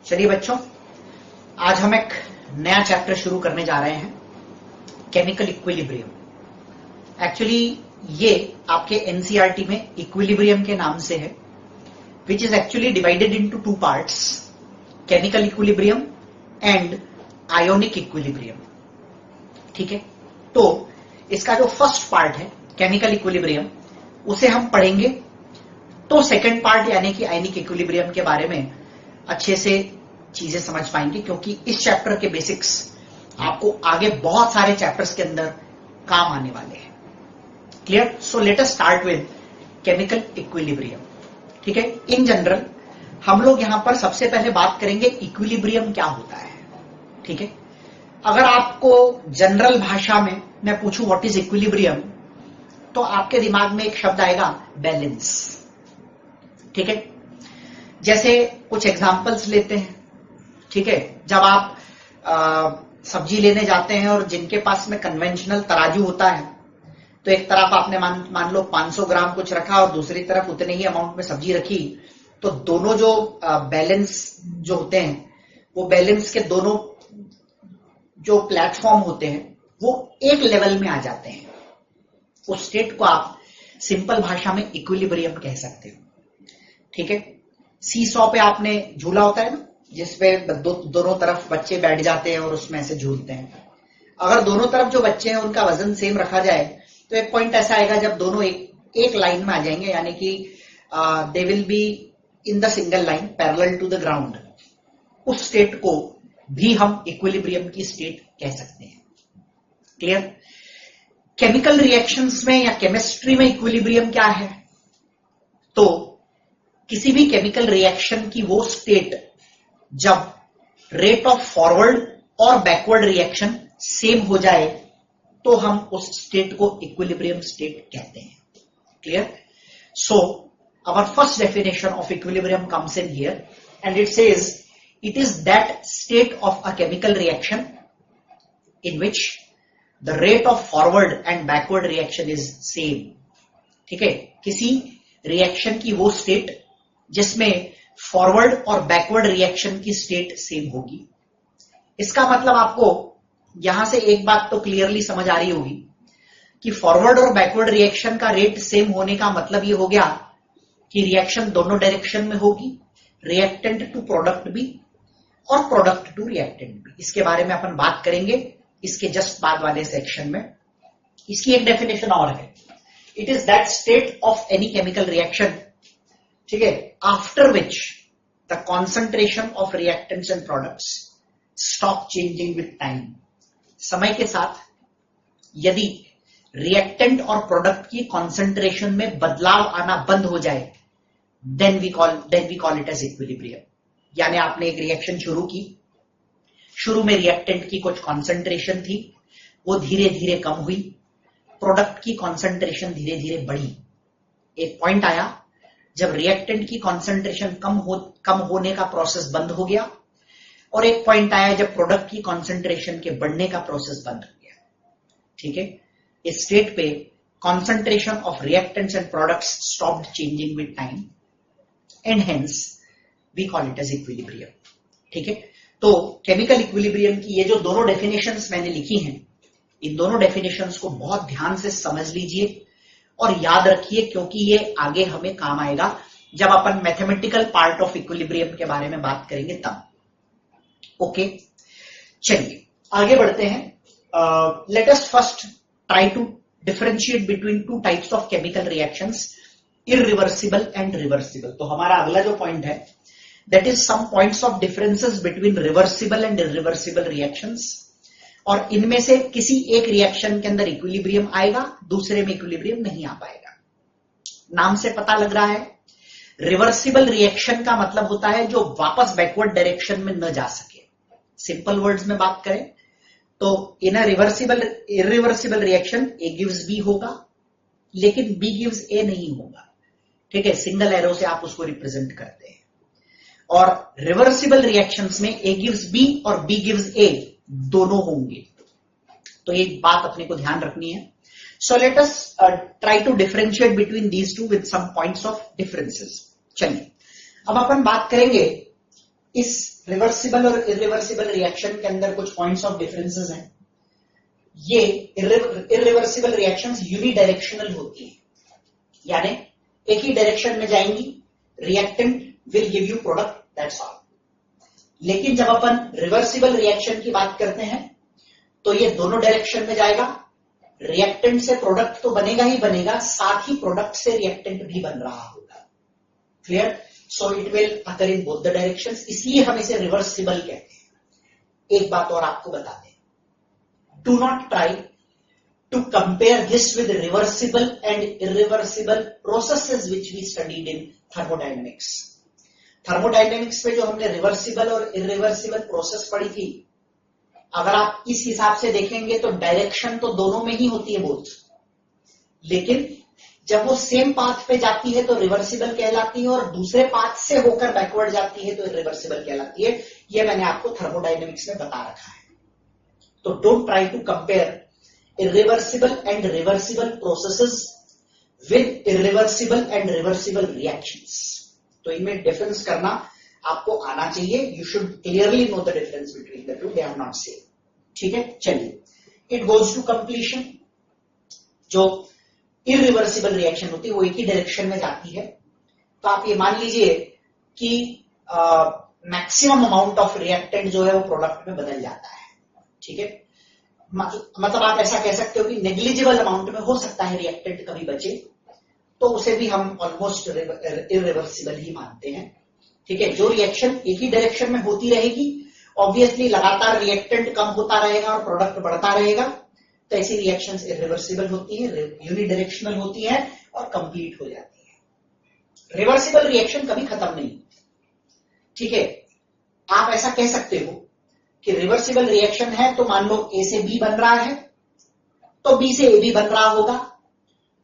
चलिए बच्चों, आज हम एक नया चैप्टर शुरू करने जा रहे हैं, केमिकल इक्विलिब्रियम। एक्चुअली ये आपके एनसीईआरटी में इक्विलिब्रियम के नाम से है, which is actually divided into two parts, chemical equilibrium and ionic equilibrium. ठीक है, तो इसका जो फर्स्ट पार्ट है केमिकल इक्विलिब्रियम, उसे हम पढ़ेंगे। तो सेकंड पार्ट यानी कि आयनिक इक्विलिब्रियम के बारे में अच्छे से चीजें समझ पाएंगे, क्योंकि इस चैप्टर के बेसिक्स आपको आगे बहुत सारे चैप्टर्स के अंदर काम आने वाले हैं। Clear? So let us start with chemical equilibrium. ठीक है, इन जनरल हम लोग यहां पर सबसे पहले बात करेंगे इक्विलिब्रियम क्या होता है। ठीक है, अगर आपको जनरल भाषा में मैं पूछूं व्हाट इज इक्विलिब्रियम, तो आपके दिमाग में एक शब्द आएगा बैलेंस। ठीक है, जैसे कुछ एग्जांपल्स लेते हैं। ठीक है, जब आप सब्जी लेने जाते हैं और जिनके पास में कन्वेंशनल तराजू होता है, तो एक तरफ आपने मान लो 500 ग्राम कुछ रखा और दूसरी तरफ उतने ही अमाउंट में सब्जी रखी, तो दोनों जो बैलेंस जो होते हैं, वो बैलेंस के दोनों जो प्लेटफॉर्म होते हैं वो एक लेवल में आ जाते हैं। उस स्टेट को आप सिंपल भाषा में इक्विलिब्रियम कह सकते हो। ठीक है, सीसॉ पे आपने झूला होता है ना, जिसपे दोनों तरफ बच्चे बैठ जाते हैं और उसमें ऐसे झूलते हैं। अगर दोनों तरफ जो बच्चे हैं उनका वजन सेम रखा जाए, तो एक पॉइंट ऐसा आएगा जब दोनों एक लाइन में आ जाएंगे, यानी कि they will be in the single line parallel to the ground. उस स्टेट को भी हम इक्विलिब्रियम की स्टेट कह सकते हैं। क्लियर? केमिकल रिएक्शंस में या केमिस्ट्री में इक्विलिब्रियम क्या है? तो किसी भी केमिकल रिएक्शन की वो स्टेट जब रेट ऑफ फॉरवर्ड और बैकवर्ड रिएक्शन सेम हो जाए, तो हम उस स्टेट को इक्विलिब्रियम स्टेट कहते हैं। Clear? So our first definition of equilibrium comes in here and it says it is that state of a chemical reaction in which the rate of forward and backward reaction is same. ठीक है, किसी reaction की वो state जिसमें forward और backward reaction की state same होगी। इसका मतलब आपको यहां से एक बात तो क्लियरली समझ आ रही होगी कि फॉरवर्ड और बैकवर्ड रिएक्शन का रेट सेम होने का मतलब ये हो गया कि रिएक्शन दोनों डायरेक्शन में होगी, रिएक्टेंट टू प्रोडक्ट भी और प्रोडक्ट टू रिएक्टेंट भी। इसके बारे में अपन बात करेंगे इसके जस्ट बाद वाले सेक्शन में। इसकी एक डेफिनेशन और है, it is that state of any chemical reaction, ठीक है, after which the concentration of reactants and products stop changing with time. समय के साथ यदि रिएक्टेंट और प्रोडक्ट की कॉन्सेंट्रेशन में बदलाव आना बंद हो जाए, then we call it as equilibrium. यानी आपने एक रिएक्शन शुरू की, शुरू में रिएक्टेंट की कुछ कॉन्सेंट्रेशन थी, वो धीरे धीरे कम हुई, प्रोडक्ट की कॉन्सेंट्रेशन धीरे धीरे बढ़ी। एक पॉइंट आया जब रिएक्टेंट की कॉन्सेंट्रेशन कम होने का प्रोसेस बंद हो गया, और एक पॉइंट आया जब प्रोडक्ट की कॉन्सेंट्रेशन के बढ़ने का प्रोसेस बंद हो गया। ठीक है, इस स्टेट पे concentration of reactants and products stopped changing with time and hence we call it as equilibrium. ठीक है, तो केमिकल इक्विलिब्रियम की ये जो दोनों डेफिनेशंस मैंने लिखी हैं, इन दोनों डेफिनेशंस को बहुत ध्यान से समझ लीजिए और याद रखिए, क्योंकि ये आगे हमें काम आएगा जब अपन मैथमेटिकल पार्ट ऑफ इक्विलिब्रियम के बारे में बात करेंगे तब। ओके, चलिए आगे बढ़ते हैं। Let us first try to differentiate between two types of chemical reactions, irreversible and reversible. तो हमारा अगला जो पॉइंट है, that is some points of differences between reversible and irreversible reactions, और इनमें से किसी एक रिएक्शन के अंदर इक्विलिब्रियम आएगा, दूसरे में इक्विलिब्रियम नहीं आ पाएगा। नाम से पता लग रहा है, रिवर्सिबल रिएक्शन का मतलब होता है जो वापस बैकवर्ड डायरेक्शन में न जा सके। सिंपल वर्ड्स में बात करें तो in a irreversible reaction A gives B होगा, लेकिन बी गिव्स ए नहीं होगा। ठीक है, सिंगल एरो से आप उसको रिप्रेजेंट करते हैं। और रिवर्सिबल रिएक्शंस में ए गिव्स बी और बी गिव्स ए दोनों होंगे। तो ये बात अपने को ध्यान रखनी है। So let us try to differentiate between these two with some points of differences. चलिए अब अपन बात करेंगे इस रिवर्सिबल और इरिवर्सिबल रिएक्शन के अंदर कुछ पॉइंट्स ऑफ डिफरेंसेस हैं। ये इरिवर्सिबल रिएक्शंस यूनिडायरेक्शनल होती है, यानी एक ही डायरेक्शन में जाएंगी, reactant will give you product, that's all. लेकिन जब अपन रिवर्सिबल रिएक्शन की बात करते हैं तो ये दोनों डायरेक्शन में जाएगा, रिएक्टेंट से प्रोडक्ट तो बनेगा ही बनेगा, साथ ही प्रोडक्ट से रिएक्टेंट भी बन रहा होगा। Clear? So it will occur in both the directions, इसलिए हम इसे रिवर्सिबल कहते हैं। एक बात और आपको बता दें, do not try to compare this with reversible and irreversible processes which we studied in thermodynamics. Thermodynamics में जो हमने रिवर्सिबल और इरिवर्सिबल प्रोसेस पढ़ी थी, अगर आप इस हिसाब से देखेंगे तो डायरेक्शन तो दोनों में ही होती है बोथ, लेकिन जब वो सेम पाथ पे जाती है तो रिवर्सिबल कहलाती है और दूसरे पाथ से होकर बैकवर्ड जाती है तो इरिवर्सिबल कहलाती है। ये मैंने आपको थर्मोडायनेमिक्स में बता रखा है। तो don't try to compare irreversible and reversible processes with irreversible and reversible reactions. तो इनमें डिफरेंस करना आपको आना चाहिए। You should clearly know the difference between the two, they are not same. ठीक है, चलिए, इट गोज टू कंप्लीशन। जो इरिवर्सिबल रिएक्शन होती है वो एक ही डायरेक्शन में जाती है, तो आप ये मान लीजिए कि मैक्सिमम अमाउंट ऑफ रिएक्टेंट जो है वो प्रोडक्ट में बदल जाता है। ठीक है, मतलब आप ऐसा कह सकते हो कि नेग्लिजिबल अमाउंट में हो सकता है रिएक्टेंट कभी बचे, तो उसे भी हम ऑलमोस्ट इरिवर्सिबल ही मानते हैं। ठीक है, जो रिएक्शन एक ही डायरेक्शन में होती रहेगी, ऑब्वियसली लगातार रिएक्टेंट कम होता रहेगा और प्रोडक्ट बढ़ता रहेगा, तो ऐसी रिएक्शंस इरिवर्सिबल होती है, यूनिडायरेक्शनल होती है और कंप्लीट हो जाती है। रिवर्सिबल रिएक्शन कभी खत्म नहीं। ठीक है, आप ऐसा कह सकते हो कि रिवर्सिबल रिएक्शन है तो मान लो ए से बी बन रहा है तो बी से ए भी बन रहा होगा,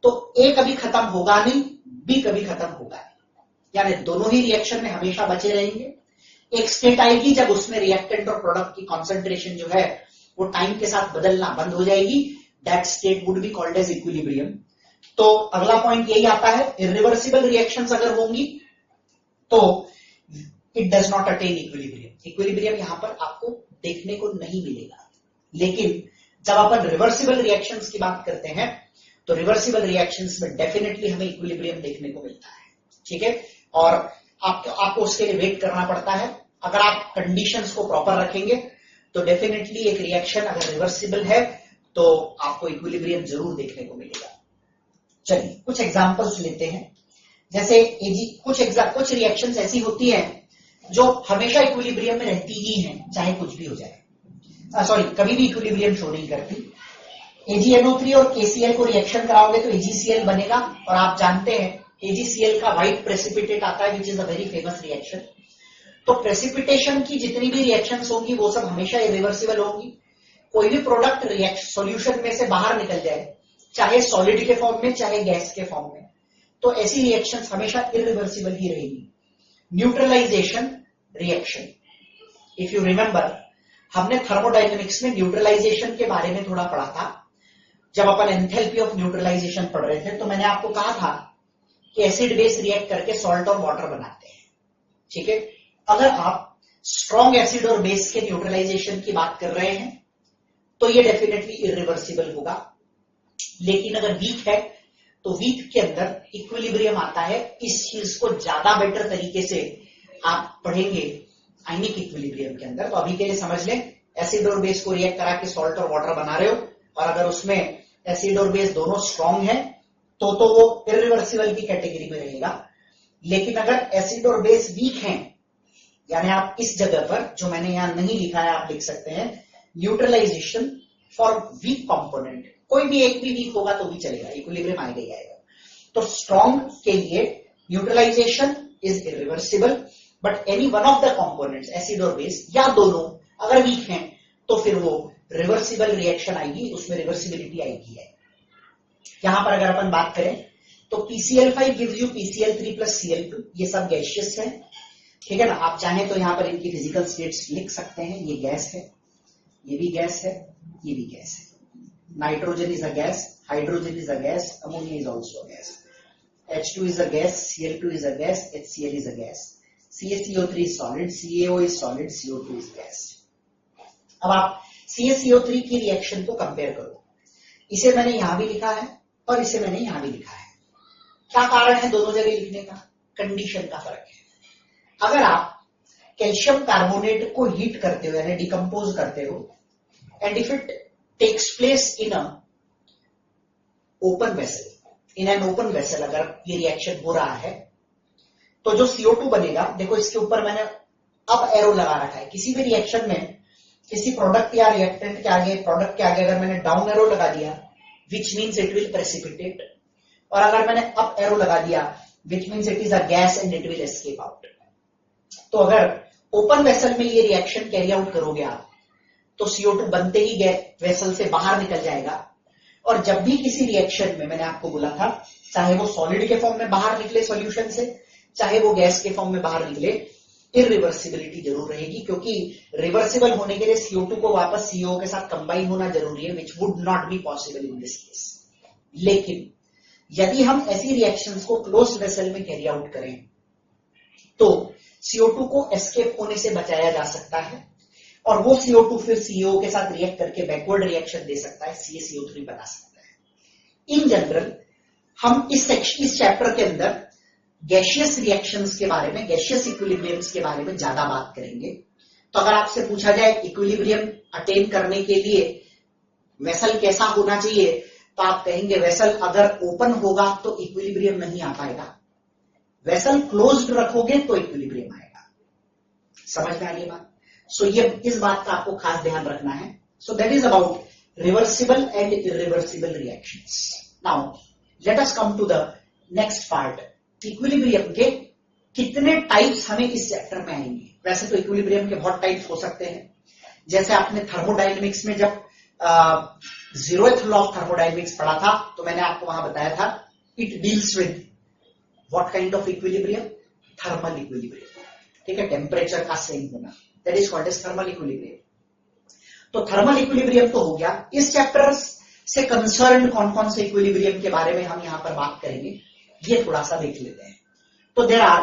तो ए कभी खत्म होगा नहीं, बी कभी खत्म होगा नहीं, यानी दोनों ही रिएक्शन में हमेशा बचे रहेंगे। एक स्टेट आएगी जब उसमें रिएक्टेंट और प्रोडक्ट की कॉन्सेंट्रेशन जो है वो टाइम के साथ बदलना बंद हो जाएगी, that state would be called as equilibrium. तो अगला पॉइंट यही आता है, इरिवर्सिबल रिएक्शंस अगर होंगी तो it does not attain equilibrium. Equilibrium यहां पर आपको देखने को नहीं मिलेगा। लेकिन जब अपन रिवर्सिबल रिएक्शंस की बात करते हैं तो रिवर्सिबल रिएक्शंस में डेफिनेटली हमें इक्विलिब्रियम देखने को मिलता है। ठीक है, और आपको उसके लिए वेट करना पड़ता है। अगर आप कंडीशंस को प्रॉपर रखेंगे तो डेफिनेटली एक रिएक्शन अगर रिवर्सिबल है तो आपको इक्विलिब्रियम जरूर देखने को मिलेगा। चलिए कुछ एग्जांपल्स लेते हैं। जैसे कुछ रिएक्शंस ऐसी होती है जो हमेशा इक्विलिब्रियम में रहती ही हैं, चाहे कुछ भी हो जाए, कभी भी इक्विलिब्रियम शो नहीं करती। AgNO3 और KCl को रिएक्शन कराओगे तो AgCl बनेगा, और आप जानते हैं AgCl का व्हाइट प्रेसिपिटेट आता है which is a very famous reaction. तो प्रेसिपिटेशन की जितनी भी रिएक्शंस होंगी वो सब हमेशा इरिवर्सिबल होंगी। कोई भी प्रोडक्ट सॉल्यूशन में से बाहर निकल जाए, चाहे सॉलिड के फॉर्म में चाहे गैस के फॉर्म में, तो ऐसी रिएक्शंस हमेशा इरिवर्सिबल ही रहेगी। Neutralization reaction, if you remember हमने थर्मोडायनेमिक्स में न्यूट्रलाइजेशन के बारे में थोड़ा पढ़ा था। जब अपन एंथैल्पी ऑफ न्यूट्रलाइजेशन पढ़ रहे थे तो मैंने आपको कहा था कि एसिड बेस रिएक्ट करके सॉल्ट और वाटर बनाते हैं। ठीक है, अगर आप स्ट्रॉन्ग एसिड और बेस के न्यूट्रलाइजेशन की बात कर रहे हैं तो ये डेफिनेटली इरिवर्सिबल होगा। लेकिन अगर वीक है तो वीक के अंदर इक्विलिब्रियम आता है। इस चीज को ज्यादा बेटर तरीके से आप पढ़ेंगे आयनिक इक्विलिब्रियम के अंदर। तो अभी के लिए समझ लें, एसिड और बेस को रिएक्ट करा के सॉल्ट और वाटर बना रहे हो, और अगर उसमें एसिड और बेस दोनों स्ट्रॉन्ग है तो वो इरिवर्सिबल की कैटेगरी में रहेगा। लेकिन अगर एसिड और बेस वीक हैं, यानी आप इस जगह पर जो मैंने यहां नहीं लिखा है आप लिख सकते हैं, न्यूट्रलाइजेशन फॉर वीक कंपोनेंट, कोई भी एक भी वीक होगा तो भी चलेगा, इक्विलिब्रियम आएगा ही आएगा। तो स्ट्रॉन्ग के लिए neutralization is irreversible, but any one of the components acid और बेस या दोनों अगर वीक हैं तो फिर वो रिवर्सिबल रिएक्शन आएगी, उसमें रिवर्सिबिलिटी आएगी है। यहां पर अगर अपन बात करें तो PCl5 gives you PCl3 plus Cl2, ये सब गैसियस है। ठीक है ना, आप चाहें तो यहां पर इनकी फिजिकल स्टेट्स लिख सकते हैं। ये गैस है, ये भी गैस है, ये भी गैस है। Nitrogen is a gas, hydrogen is a gas, ammonia is also a gas, H2 is a gas, Cl2 is a gas, HCl is a gas. CaCO3 is solid, CaO is solid, CO2 is gas. अब आप CaCO3 की reaction को compare करो, इसे मैंने यहां भी लिखा है और इसे मैंने यहां भी लिखा है। क्या कारण है दोनों जगह लिखने का? कंडीशन का फर्क है। अगर आप कैल्शियम कार्बोनेट को हीट करते हो यानी डिकम्पोज करते हो, and if it takes place in a open vessel, in an open vessel अगर ये रिएक्शन हो रहा है, तो जो CO2 बनेगा, देखो इसके ऊपर मैंने अप एरो लगा रखा है। किसी भी रिएक्शन में किसी प्रोडक्ट या रिएक्टेंट के आगे, प्रोडक्ट के आगे अगर मैंने डाउन एरो लगा दिया, which means it will precipitate, और अगर मैंने अप एरो लगा दिया, which means it is a gas and it will escape out. तो अगर ओपन वेसल में ये रिएक्शन कैरी आउट करोगे आप, तो CO2 बनते ही वेसल से बाहर निकल जाएगा। और जब भी किसी रिएक्शन में, मैंने आपको बोला था, चाहे वो सॉलिड के फॉर्म में बाहर निकले सॉल्यूशन से, चाहे वो गैस के फॉर्म में बाहर निकले, इरिवर्सिबिलिटी जरूर रहेगी, क्योंकि रिवर्सिबल होने के लिए CO2 को वापस CO के साथ कंबाइन होना जरूरी है, which would not be possible in this case. लेकिन यदि हम ऐसी रिएक्शंस को क्लोज वेसल में कैरी आउट करें, तो CO2 को एस्केप होने से बचाया जा सकता है, और वो CO2 फिर CO के साथ रिएक्ट करके बैकवर्ड रिएक्शन दे सकता है, CaCO3 बना सकता है। इन जनरल हम इस चैप्टर के अंदर गैशियस रिएक्शंस के बारे में, गैशियस इक्विलिब्रियम्स के बारे में ज्यादा बात करेंगे। तो अगर आपसे पूछा जाए इक्विलिब्रियम अटेन करने के लिए वेसल कैसा होना चाहिए, तो आप कहेंगे वेसल अगर ओपन होगा तो इक्विलिब्रियम नहीं आ पाएगा, वेसल क्लोज्ड रखोगे तो इक्विलिब्रियम आएगा। समझ में आ गई बात? सो ये इस बात का आपको खास ध्यान रखना है। So that is about reversible and irreversible reactions. Now let us come to the next part. Equilibrium के कितने टाइप्स हमें इस चैप्टर में आएंगे? वैसे तो इक्विलिब्रियम के बहुत टाइप्स हो सकते हैं, जैसे आपने थर्मोडायनेमिक्स में जब 0th लॉ ऑफ थर्मोडायनेमिक्स पढ़ा था, तो मैंने आपको वहां बताया था it deals with what kind of equilibrium? Thermal equilibrium. ठीक है, टेम्परेचर का सेम होना, that is called as thermal equilibrium. तो थर्मल इक्विलिब्रियम तो हो गया। इस चैप्टर से कंसर्न कौन कौन से इक्विलिब्रियम के बारे में हम यहां पर बात करेंगे, ये थोड़ा सा देख लेते हैं। तो there are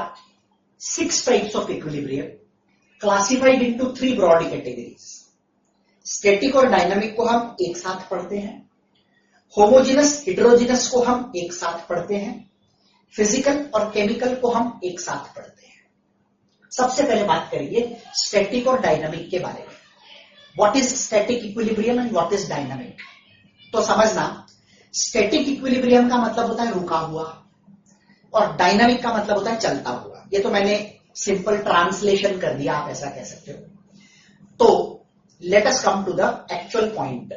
6 types of equilibrium classified into 3 broad categories. Static और डायनामिक को हम एक साथ पढ़ते हैं, होमोजेनस हेटेरोजेनस को हम एक साथ पढ़ते हैं, फिजिकल और केमिकल को हम एक साथ पढ़ते हैं। सबसे पहले बात करेंगे स्टैटिक और डायनामिक के बारे में। What is static equilibrium and what is dynamic? तो समझना, स्टैटिक इक्विलिब्रियम का मतलब होता है रुका हुआ, और डायनामिक का मतलब होता है चलता हुआ। ये तो मैंने सिंपल ट्रांसलेशन कर दिया, आप ऐसा कह सकते हो। तो let us come to the actual point.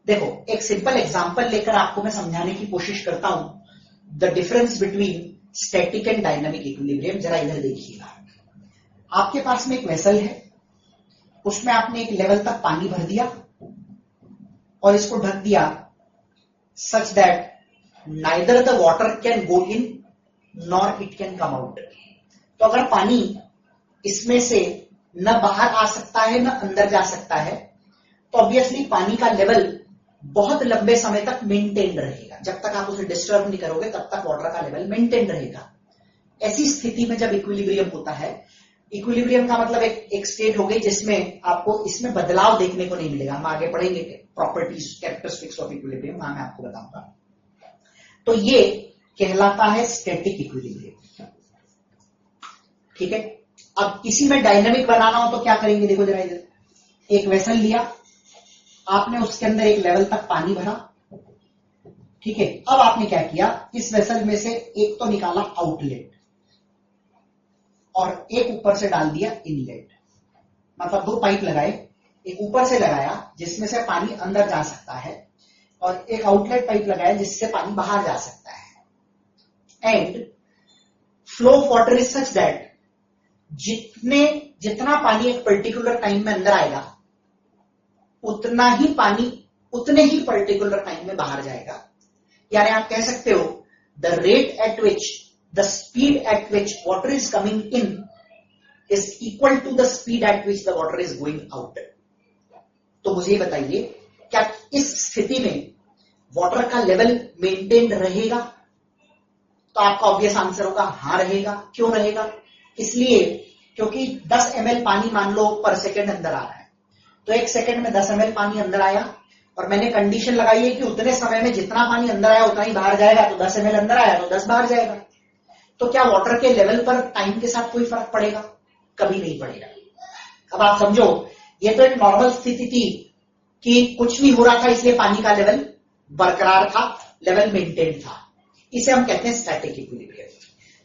देखो, एक सिंपल एग्जांपल लेकर आपको मैं समझाने की कोशिश करता हूं the difference between static and dynamic equilibrium. जरा इधर देखिएगा, आपके पास में एक वेसल है, उसमें आपने एक लेवल तक पानी भर दिया और इसको ढक दिया such that neither the water can go in nor it can come out। तो अगर पानी इसमें से न बाहर आ सकता है न अंदर जा सकता है, तो ऑब्वियसली पानी का लेवल बहुत लंबे समय तक मेंटेन रहेगा। जब तक आप उसे डिस्टर्ब नहीं करोगे तब तक वाटर का लेवल मेंटेन रहेगा। ऐसी स्थिति में जब इक्विलिब्रियम होता है, इक्विलिब्रियम का मतलब एक स्टेट हो गई जिसमें आपको इसमें बदलाव देखने को नहीं मिलेगा। हम आगे पढ़ेंगे प्रॉपर्टीज, कैरेक्टरिस्टिक्स ऑफ इक्विलिब्रियम, वहां मैं आपको बताऊंगा। तो ये कहलाता है स्टैटिक इक्विलिब्रियम। ठीक है, अब इसी में डायनामिक बनाना हो तो क्या करेंगे? देखो जरा इधर, एक वेसल लिया आपने, उसके अंदर एक लेवल तक पानी भरा। ठीक है, अब आपने क्या किया, इस वेसल में से एक तो निकाला आउटलेट और एक ऊपर से डाल दिया इनलेट। मतलब 2 पाइप लगाए, एक ऊपर से लगाया जिसमें से पानी अंदर जा सकता है, और एक आउटलेट पाइप लगाया जिससे पानी बाहर जा सकता है। And flow of water is such that जितना पानी एक पर्टिकुलर टाइम में अंदर आएगा, उतने ही पर्टिकुलर टाइम में बाहर जाएगा। यानी आप कह सकते हो the rate at which, the speed at which water is coming in is equal to the speed at which the water is going out. तो मुझे बताइए, क्या इस स्थिति में वाटर का लेवल मेंटेन रहेगा? तो आपका ऑब्वियस आंसर होगा हाँ रहेगा। क्यों रहेगा? इसलिए क्योंकि 10 ml पानी मान लो पर सेकेंड अंदर आ रहा है, तो 1 सेकेंड में 10 ml पानी अंदर आया और मैंने कंडीशन लगाई है कि उतने समय में जितना पानी अंदर आया उतना ही बाहर जाएगा, तो 10 ml अंदर आया तो 10 बाहर जाएगा। तो क्या वाटर के लेवल पर टाइम के साथ कोई फर्क पड़ेगा? कभी नहीं पड़ेगा। अब आप समझो, ये तो एक नॉर्मल स्थिति थी कि कुछ नहीं हो रहा था, इसलिए पानी का लेवल बरकरार था, लेवल मेंटेन था। इसे हम कहते हैं स्टैटिक इक्विलिब्रियम।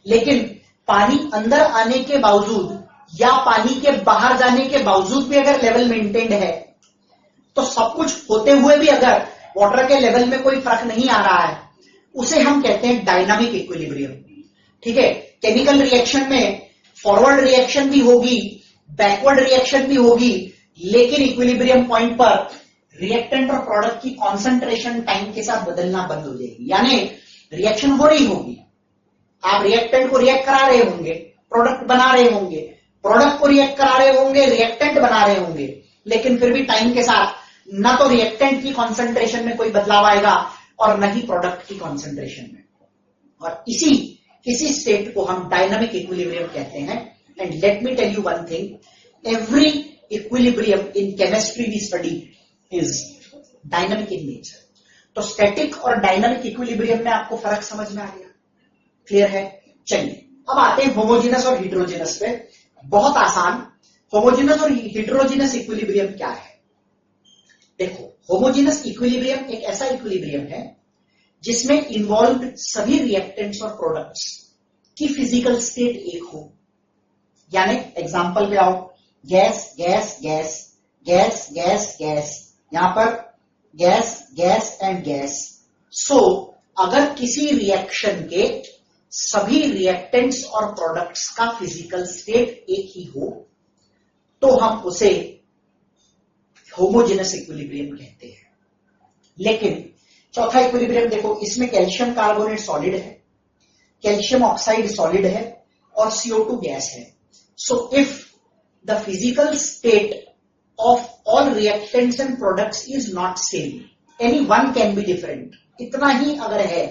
लेकिन पानी अंदर आने के बावजूद या पानी के बाहर जाने के बावजूद भी अगर लेवल मेंटेन्ड है, तो सब कुछ होते हुए भी अगर वाटर के लेवल में कोई फर्क नहीं आ रहा है, उसे हम कहते हैं डायनामिक इक्विलिब्रियम। ठीक है, केमिकल रिएक्शन में फॉरवर्ड रिएक्शन भी होगी, बैकवर्ड रिएक्शन भी होगी, लेकिन इक्विलिब्रियम पॉइंट पर रिएक्टेंट और प्रोडक्ट की कॉन्सेंट्रेशन टाइम के साथ बदलना बंद हो जाएगी। यानी रिएक्शन हो रही होगी, आप रिएक्टेंट को रिएक्ट करा रहे होंगे, प्रोडक्ट बना रहे होंगे, प्रोडक्ट को रिएक्ट करा रहे होंगे, रिएक्टेंट बना रहे होंगे, लेकिन फिर भी टाइम के साथ न तो रिएक्टेंट की कॉन्सेंट्रेशन में कोई बदलाव आएगा और न ही प्रोडक्ट की कॉन्सेंट्रेशन में। और इसी स्टेट को हम डायनामिक इक्विलिब्रियम कहते हैं। And let me tell you one thing, every equilibrium in chemistry we study is dynamic in nature. तो स्टैटिक और डायनामिक इक्विलिब्रियम में आपको फर्क समझ में आ गया? क्लियर है? चलिए अब आते हैं होमोजेनस और हिट्रोजेनस पे। बहुत आसान। होमोजेनस और हिट्रोजेनस इक्विलिब्रियम क्या है? देखो, होमोजेनस इक्विलिब्रियम एक ऐसा इक्विलिब्रियम है जिसमें इन्वॉल्व सभी रिएक्टेंट्स और प्रोडक्ट्स की फिजिकल स्टेट एक हो। यानी एग्जांपल पे आओ, gas gas gas gas gas gas, यहां पर गैस गैस एंड गैस। सो अगर किसी रिएक्शन के सभी रिएक्टेंट्स और प्रोडक्ट्स का फिजिकल स्टेट एक ही हो तो हम उसे होमोजेनस इक्विलिब्रियम कहते हैं। लेकिन चौथा इक्विलिब्रियम देखो, इसमें कैल्शियम कार्बोनेट सॉलिड है, कैल्शियम ऑक्साइड सॉलिड है और CO2 गैस है। So if the physical state of all reactants and products is not same, any one can be different, इतना ही अगर है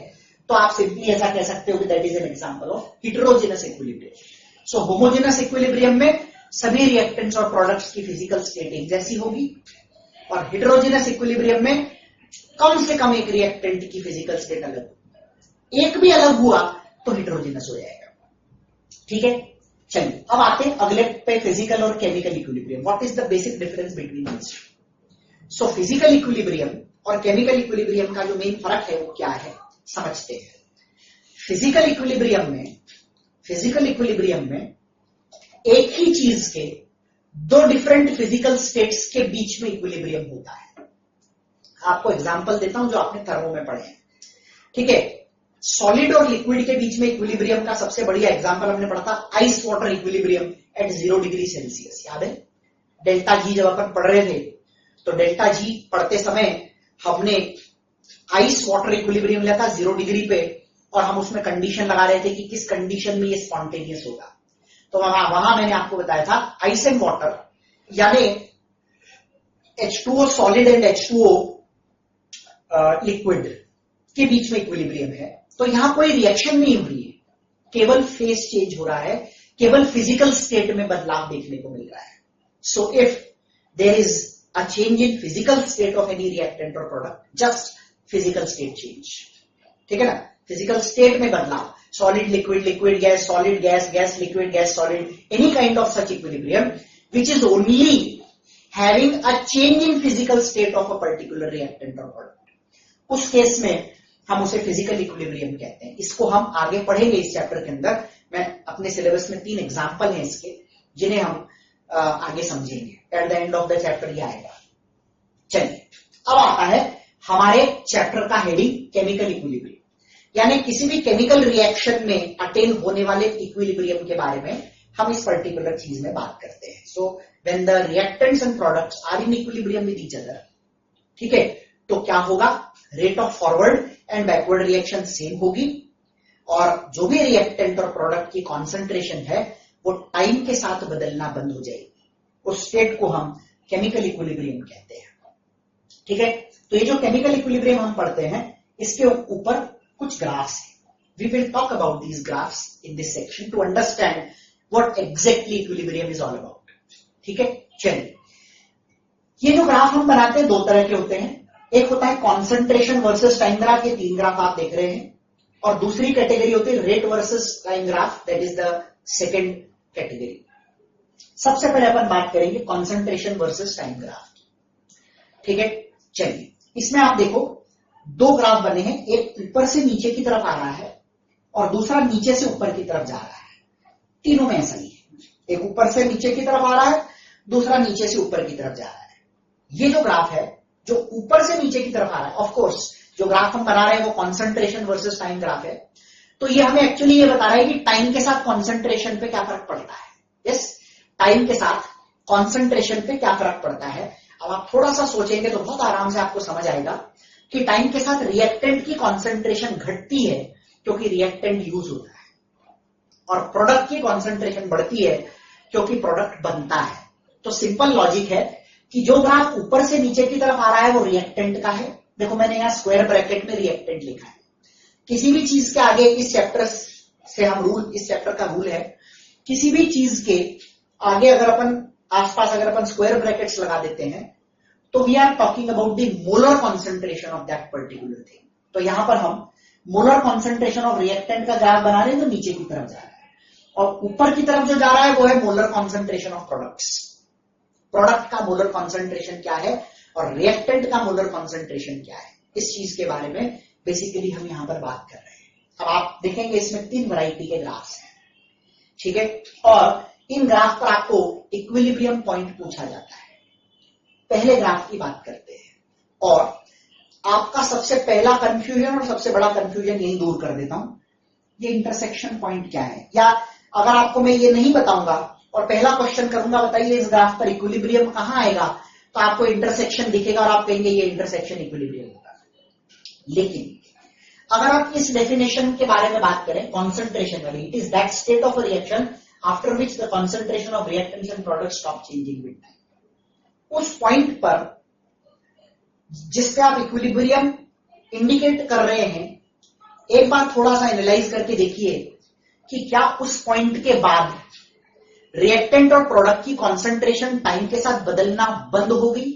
तो आप सिंपली ऐसा कह सकते हो कि that is an example of heterogeneous equilibrium. So homogeneous equilibrium में सभी रिएक्टेंट्स और प्रोडक्ट्स की फिजिकल स्टेट एक जैसी होगी, और हिट्रोजेनस इक्विलिब्रियम में कम से कम एक रिएक्टेंट की फिजिकल स्टेट अलग होगी। एक भी अलग हुआ तो हिट्रोजेनस हो जाएगा। ठीक है, चलिए अब आते हैं अगले पे, फिजिकल और chemical equilibrium. What is the basic difference between this? So physical equilibrium और केमिकल इक्विलिब्रियम का जो मेन फर्क है वो क्या है, समझते हैं। फिजिकल इक्विलिब्रियम में एक ही चीज के दो डिफरेंट फिजिकल स्टेट्स के बीच में इक्विलिब्रियम होता है। आपको एग्जांपल देता हूं जो आपने थर्मो में पढ़े हैं। ठीक है, सॉलिड और लिक्विड के बीच में इक्विलिब्रियम का सबसे बढ़िया एग्जांपल हमने पढ़ा था ice water equilibrium at 0 degree Celsius. याद है डेल्टा जी जब अपन पढ़ रहे थे तो डेल्टा जी पढ़ते समय हमने आइस वाटर इक्विलिब्रियम लिया था 0 डिग्री पे, और हम उसमें कंडीशन लगा रहे थे कि किस कंडीशन में ये स्पॉन्टेनियस होगा। तो वहां मैंने आपको बताया था आइस एंड वाटर यानी H2O solid and H2O liquid के बीच में इक्विलिब्रियम है। तो यहां कोई रिएक्शन नहीं हो रही है, केवल फेज चेंज हो रहा है, केवल फिजिकल स्टेट में बदलाव देखने को मिल रहा है। So if there is a change in physical state of any reactant और product, just physical state change, ठीक है ना, फिजिकल स्टेट में बदलाव, solid liquid, liquid gas, solid gas, gas liquid, gas solid, any kind of such equilibrium which is only having a change in physical state of a particular reactant और product, उस case में हम उसे physical equilibrium कहते हैं। इसको हम आगे पढ़ेंगे इस चैप्टर के अंदर। मैं अपने सिलेबस में 3 एग्जांपल हैं इसके जिन्हें हम आगे समझेंगे। At the end of the chapter ये आएगा। चलिए अब आता है हमारे चैप्टर का हेडिंग केमिकल इक्विलिब्रियम, यानी किसी भी केमिकल रिएक्शन में अटेन होने वाले इक्विलिब्रियम के बारे में हम इस पर्टिकुलर चीज में बात करते हैं। So when the reactants and products are in equilibrium with each other, ठीक है, तो क्या होगा, rate of forward and backward reaction same होगी, और जो भी रिएक्टेंट और प्रोडक्ट की कॉन्सेंट्रेशन है वो टाइम के साथ बदलना बंद हो जाएगी। उस स्टेट को हम केमिकल इक्विलिब्रियम कहते हैं। ठीक है, तो ये जो केमिकल इक्विलिब्रियम हम पढ़ते हैं इसके ऊपर कुछ ग्राफ्स हैं। We will talk about these graphs in this section to understand what exactly equilibrium is all about. ठीक है, चलिए, ये जो ग्राफ हम बनाते हैं दो तरह के होते हैं. एक होता है कॉन्सेंट्रेशन वर्सेस टाइम ग्राफ, ये 3 ग्राफ आप देख रहे हैं. और दूसरी कैटेगरी होती है rate versus time graph, that is the second category. सबसे पहले अपन बात करेंगे कॉन्सेंट्रेशन वर्सेस टाइम ग्राफ. ठीक है, चलिए, इसमें आप देखो दो ग्राफ बने हैं, एक ऊपर से नीचे की तरफ आ रहा है और दूसरा नीचे से ऊपर की तरफ जा रहा है. तीनों में ऐसा ही है, एक ऊपर से नीचे की तरफ आ रहा है, दूसरा नीचे से ऊपर की तरफ जा रहा है. ये जो ग्राफ है जो ऊपर से नीचे की तरफ आ रहा है, ऑफ कोर्स जो ग्राफ हम बना रहे हैं वो कॉन्सेंट्रेशन वर्सेस टाइम ग्राफ है, तो ये हमें एक्चुअली ये बता रहा है कि टाइम के साथ कॉन्सेंट्रेशन पे क्या फर्क पड़ता है. यस, टाइम के साथ कॉन्सेंट्रेशन पे क्या फर्क पड़ता है. अब आप थोड़ा सा सोचेंगे तो बहुत आराम से आपको समझ आएगा कि टाइम के साथ रिएक्टेंट की कॉन्सेंट्रेशन घटती है क्योंकि रिएक्टेंट यूज होता है, और प्रोडक्ट की कॉन्सेंट्रेशन बढ़ती है क्योंकि प्रोडक्ट बनता है. तो सिंपल लॉजिक है कि जो ग्राफ ऊपर से नीचे की तरफ आ रहा है वो रिएक्टेंट का है. देखो मैंने यहां स्क्वायर ब्रैकेट में रिएक्टेंट लिखा है. किसी भी चीज के आगे, इस चैप्टर से हम रूल, इस चैप्टर का रूल है, किसी भी चीज के आगे अगर अपन आसपास अगर अपन स्क्वायर ब्रैकेट्स लगा देते हैं तो we are talking about the molar concentration of that particular thing. तो यहां पर हम मोलर कॉन्सेंट्रेशन ऑफ रिएक्टेंट का ग्राफ बना रहे हैं, तो नीचे की तरफ जा रहा है, और ऊपर की तरफ जो जा रहा है वो है molar concentration of products. Product का मोलर कॉन्सेंट्रेशन क्या है और रिएक्टेंट का मोलर कॉन्सेंट्रेशन क्या है, इस चीज के बारे में बेसिकली हम यहां पर बात कर रहे हैं. अब आप देखेंगे इसमें 3 वैरायटी के ग्राफ्स हैं. ठीक है, और इन ग्राफ पर आपको इक्विलिब्रियम पॉइंट पूछा जाता है. पहले ग्राफ की बात करते हैं, और आपका सबसे पहला कंफ्यूजन और सबसे बड़ा कंफ्यूजन यही दूर कर देता हूं, ये इंटरसेक्शन पॉइंट क्या है. या अगर आपको मैं ये नहीं बताऊंगा और पहला क्वेश्चन करूंगा बताइए इस ग्राफ पर इक्विलिब्रियम कहां आएगा, तो आपको इंटरसेक्शन दिखेगा और आप कहेंगे ये इंटरसेक्शन इक्विलिब्रियम होगा. लेकिन अगर आप इस डेफिनेशन के बारे में बात करें कॉन्सेंट्रेशन वाली, it is that state of a reaction after which the concentration of reactants and products stop changing with time. उस पॉइंट पर जिस पे आप इक्विलिब्रियम इंडिकेट कर रहे हैं, एक बार थोड़ा सा एनालाइज करके देखिए कि क्या उस पॉइंट के बाद रिएक्टेंट और प्रोडक्ट की कॉन्सेंट्रेशन टाइम के साथ बदलना बंद हो गई.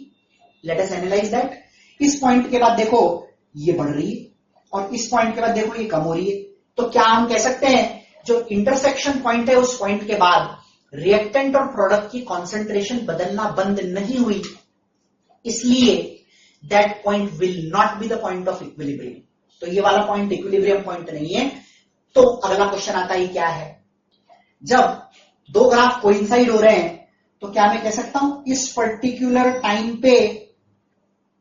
Let us analyse that. इस पॉइंट के बाद देखो ये बढ़ रही है और इस पॉइंट के बाद देखो ये कम हो रही है. तो क्या हम कह सकते हैं जो इंटरसेक्शन पॉइंट है उस पॉइंट के बाद रिएक्टेंट और प्रोडक्ट की कॉन्सेंट्रेशन बदलना बंद नहीं हुई, इसलिए that point will not be the point of equilibrium. तो ये वाला पॉइंट इक्विलिब्रियम पॉइंट नहीं है. तो अगला क्वेश्चन आता है क्या है, जब दो ग्राफ कोइंसाइड हो रहे हैं तो क्या मैं कह सकता हूं इस पर्टिकुलर टाइम पे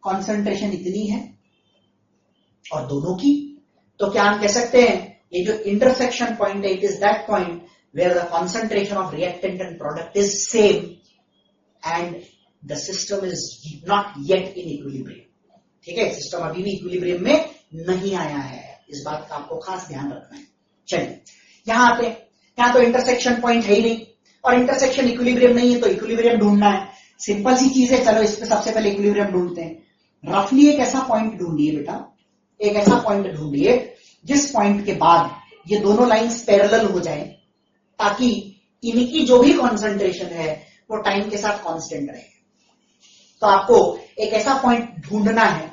कॉन्सेंट्रेशन इतनी है और दोनों की, तो क्या हम कह सकते हैं ये जो इंटरसेक्शन पॉइंट है it is that point where the concentration of reactant and product is same and the system is not yet in equilibrium. ठीक है, सिस्टम अभी भी इक्विलिब्रियम में नहीं आया है, इस बात का आपको खास ध्यान रखना है. चलिए यहां आते हैं, यहां तो इंटरसेक्शन पॉइंट है ही नहीं और इंटरसेक्शन इक्विलिब्रियम नहीं है, तो इक्विलिब्रियम ढूंढना है. सिंपल सी चीज है, चलो इस पे सबसे पहले इक्विलिब्रियम ढूंढते हैं. रफली एक ऐसा पॉइंट ढूंढिए बेटा, एक ऐसा पॉइंट ढूंढिए जिस पॉइंट के बाद ये दोनों लाइंस पैरेलल हो जाए ताकि इनकी जो भी कॉन्सेंट्रेशन है वो टाइम के साथ कांस्टेंट रहे. तो आपको एक ऐसा पॉइंट ढूंढना है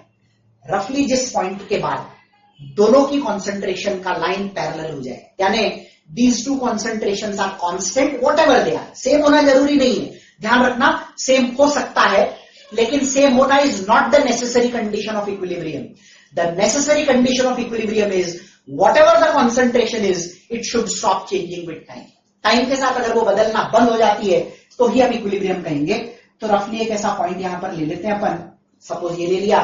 रफली जिस पॉइंट के बाद दोनों की कॉन्सेंट्रेशन का लाइन पैरेलल हो जाए, यानी these two concentrations are constant whatever they are. Same होना जरूरी नहीं है, ध्यान रखना, सेम हो सकता है लेकिन सेम होना is not the necessary condition of equilibrium. The necessary condition of equilibrium is whatever the concentration is, it should stop changing with time. Time के साथ अगर वो बदलना बंद हो जाती है तो ही हम इक्विलिब्रियम कहेंगे. तो रफली एक ऐसा पॉइंट यहां पर ले लेते हैं अपन, सपोज ये ले लिया,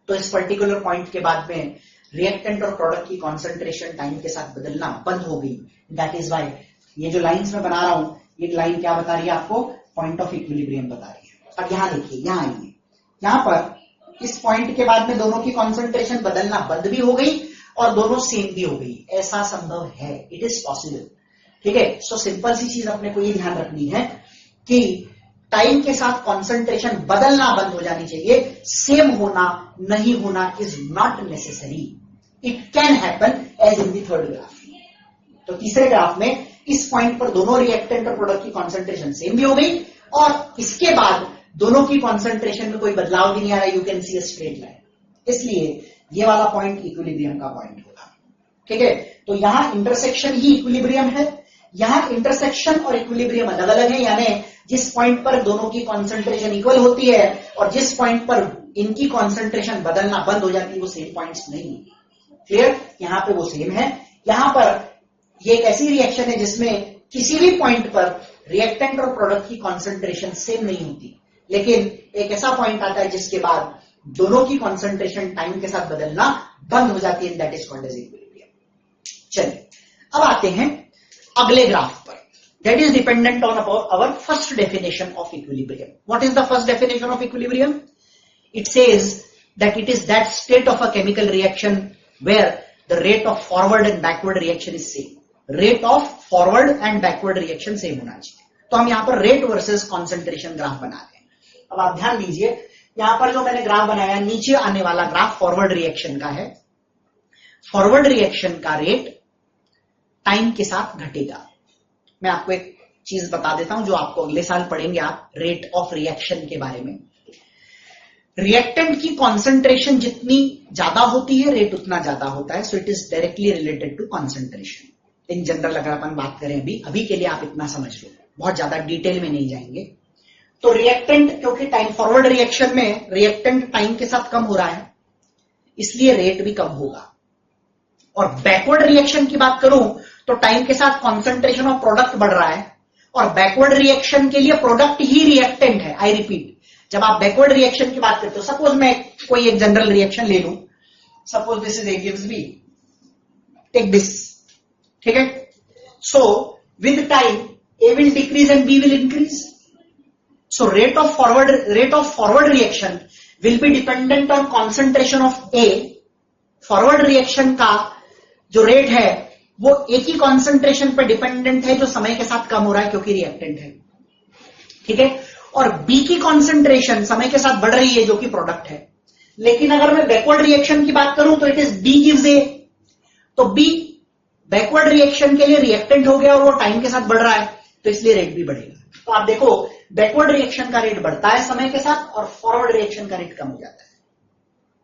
तो इस पर्टिकुलर पॉइंट के बाद में रिएक्टेंट और प्रोडक्ट की कॉन्सेंट्रेशन टाइम के साथ बदलना बंद हो गई. दैट इज वाई ये जो लाइंस में बना रहा हूं, ये लाइन क्या बता रही है आपको, पॉइंट ऑफ इक्विलिब्रियम बता रही है. अब यहां देखिए, यहां आइए, यहां पर इस पॉइंट के बाद में दोनों की कॉन्सेंट्रेशन बदलना बंद भी हो गई और दोनों सेम भी हो गई. ऐसा संभव है, इट इज पॉसिबल. ठीक है, सो सिंपल सी चीज अपने को ये ध्यान रखनी है कि टाइम के साथ कॉन्सेंट्रेशन बदलना बंद हो जानी चाहिए, सेम होना नहीं होना is not necessary. It can happen as in the third graph. तो तीसरे ग्राफ में इस पॉइंट पर दोनों रिएक्टेंट और प्रोडक्ट की कॉन्सेंट्रेशन सेम भी हो गई और इसके बाद दोनों की कॉन्सेंट्रेशन में कोई बदलाव भी नहीं आ रहा, you can see a straight line. इसलिए ये वाला पॉइंट इक्विलिब्रियम का पॉइंट होगा। ठीक है, तो यहां इंटरसेक्शन ही इक्विलिब्रियम है, यहां इंटरसेक्शन और इक्विलिब्रियम अलग अलग है, यानी जिस पॉइंट पर दोनों की कॉन्सेंट्रेशन इक्वल होती है और जिस पॉइंट पर इनकी कॉन्सेंट्रेशन बदलना बंद हो जाती है वो सेम पॉइंट्स नहीं है। क्लियर, यहां पे वो सेम है। यहां पर ये एक ऐसी रिएक्शन है जिसमें किसी भी पॉइंट पर रिएक्टेंट और प्रोडक्ट की कॉन्सेंट्रेशन सेम नहीं होती, लेकिन एक ऐसा पॉइंट आता है जिसके बाद दोनों की कॉन्सेंट्रेशन टाइम के साथ बदलना बंद हो जाती है, that is called as equilibrium. चलिए अब आते हैं अगले ग्राफ पर, that is dependent on our first definition of equilibrium. What is the first definition of equilibrium? It says that it is that state of a chemical reaction where the rate of forward and backward reaction is same. Rate of forward and backward reaction same होना चाहिए। तो हम यहां पर rate versus concentration graph बना रहे हैं। अब आप ध्यान दीजिए, यहां पर जो मैंने ग्राफ बनाया नीचे आने वाला ग्राफ फॉरवर्ड रिएक्शन का है। फॉरवर्ड रिएक्शन का रेट टाइम के साथ घटेगा। मैं आपको एक चीज बता देता हूं जो आपको अगले साल पढ़ेंगे आप, रेट ऑफ रिएक्शन के बारे में। रिएक्टेंट की कॉन्सेंट्रेशन जितनी ज्यादा होती है रेट उतना ज्यादा होता है, so it is directly related to concentration. In general अगर अपन बात करें अभी के लिए आप इतना समझ लो, बहुत ज्यादा डिटेल में नहीं जाएंगे। तो रिएक्टेंट, क्योंकि टाइम फॉरवर्ड रिएक्शन में रिएक्टेंट टाइम के साथ कम हो रहा है इसलिए रेट भी कम होगा। और बैकवर्ड रिएक्शन की बात करूं तो टाइम के साथ कॉन्सेंट्रेशन ऑफ प्रोडक्ट बढ़ रहा है और बैकवर्ड रिएक्शन के लिए प्रोडक्ट ही रिएक्टेंट है। आई रिपीट, जब आप बैकवर्ड रिएक्शन की बात करते हो, सपोज मैं कोई एक जनरल रिएक्शन ले लूं, suppose this is A gives B, take this, ठीक है। So with time A will decrease and B will increase. So rate of forward reaction will be dependent on concentration of A. Forward reaction का जो rate है वो एक ही concentration पर dependent है जो समय के साथ कम हो रहा है क्योंकि रिएक्टेंट है, ठीक है। और बी की कॉन्सेंट्रेशन समय के साथ बढ़ रही है जो कि प्रोडक्ट है। लेकिन अगर मैं बैकवर्ड रिएक्शन की बात करूं तो it is B gives A, तो बी बैकवर्ड रिएक्शन के लिए रिएक्टेंट हो गया और वो टाइम के साथ बढ़ रहा है तो इसलिए रेट भी बढ़ेगा। तो आप देखो बैकवर्ड रिएक्शन का रेट बढ़ता है समय के साथ और फॉरवर्ड रिएक्शन का रेट कम हो जाता है,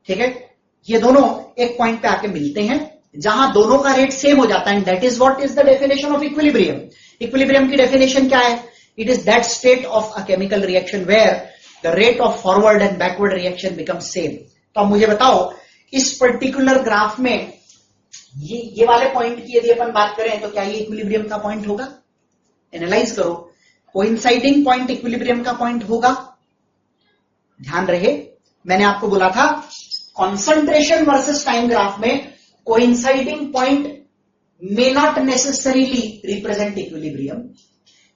ठीक है। ये दोनों एक पॉइंट पे आके मिलते हैं जहां दोनों का रेट सेम हो जाता है, that is what is the definition of equilibrium. Equilibrium की डेफिनेशन क्या है? It is that state of a chemical reaction where the rate of forward and backward reaction become same. तो अब मुझे बताओ इस पर्टिकुलर ग्राफ में ये वाले पॉइंट की यदि अपन बात करें तो क्या ये इक्विलिब्रियम का पॉइंट होगा? एनालाइज करो, कोइंसाइडिंग पॉइंट इक्विलिब्रियम का पॉइंट होगा? ध्यान रहे मैंने आपको बोला था कॉन्सेंट्रेशन वर्सेस टाइम ग्राफ में coinciding point may not necessarily represent equilibrium,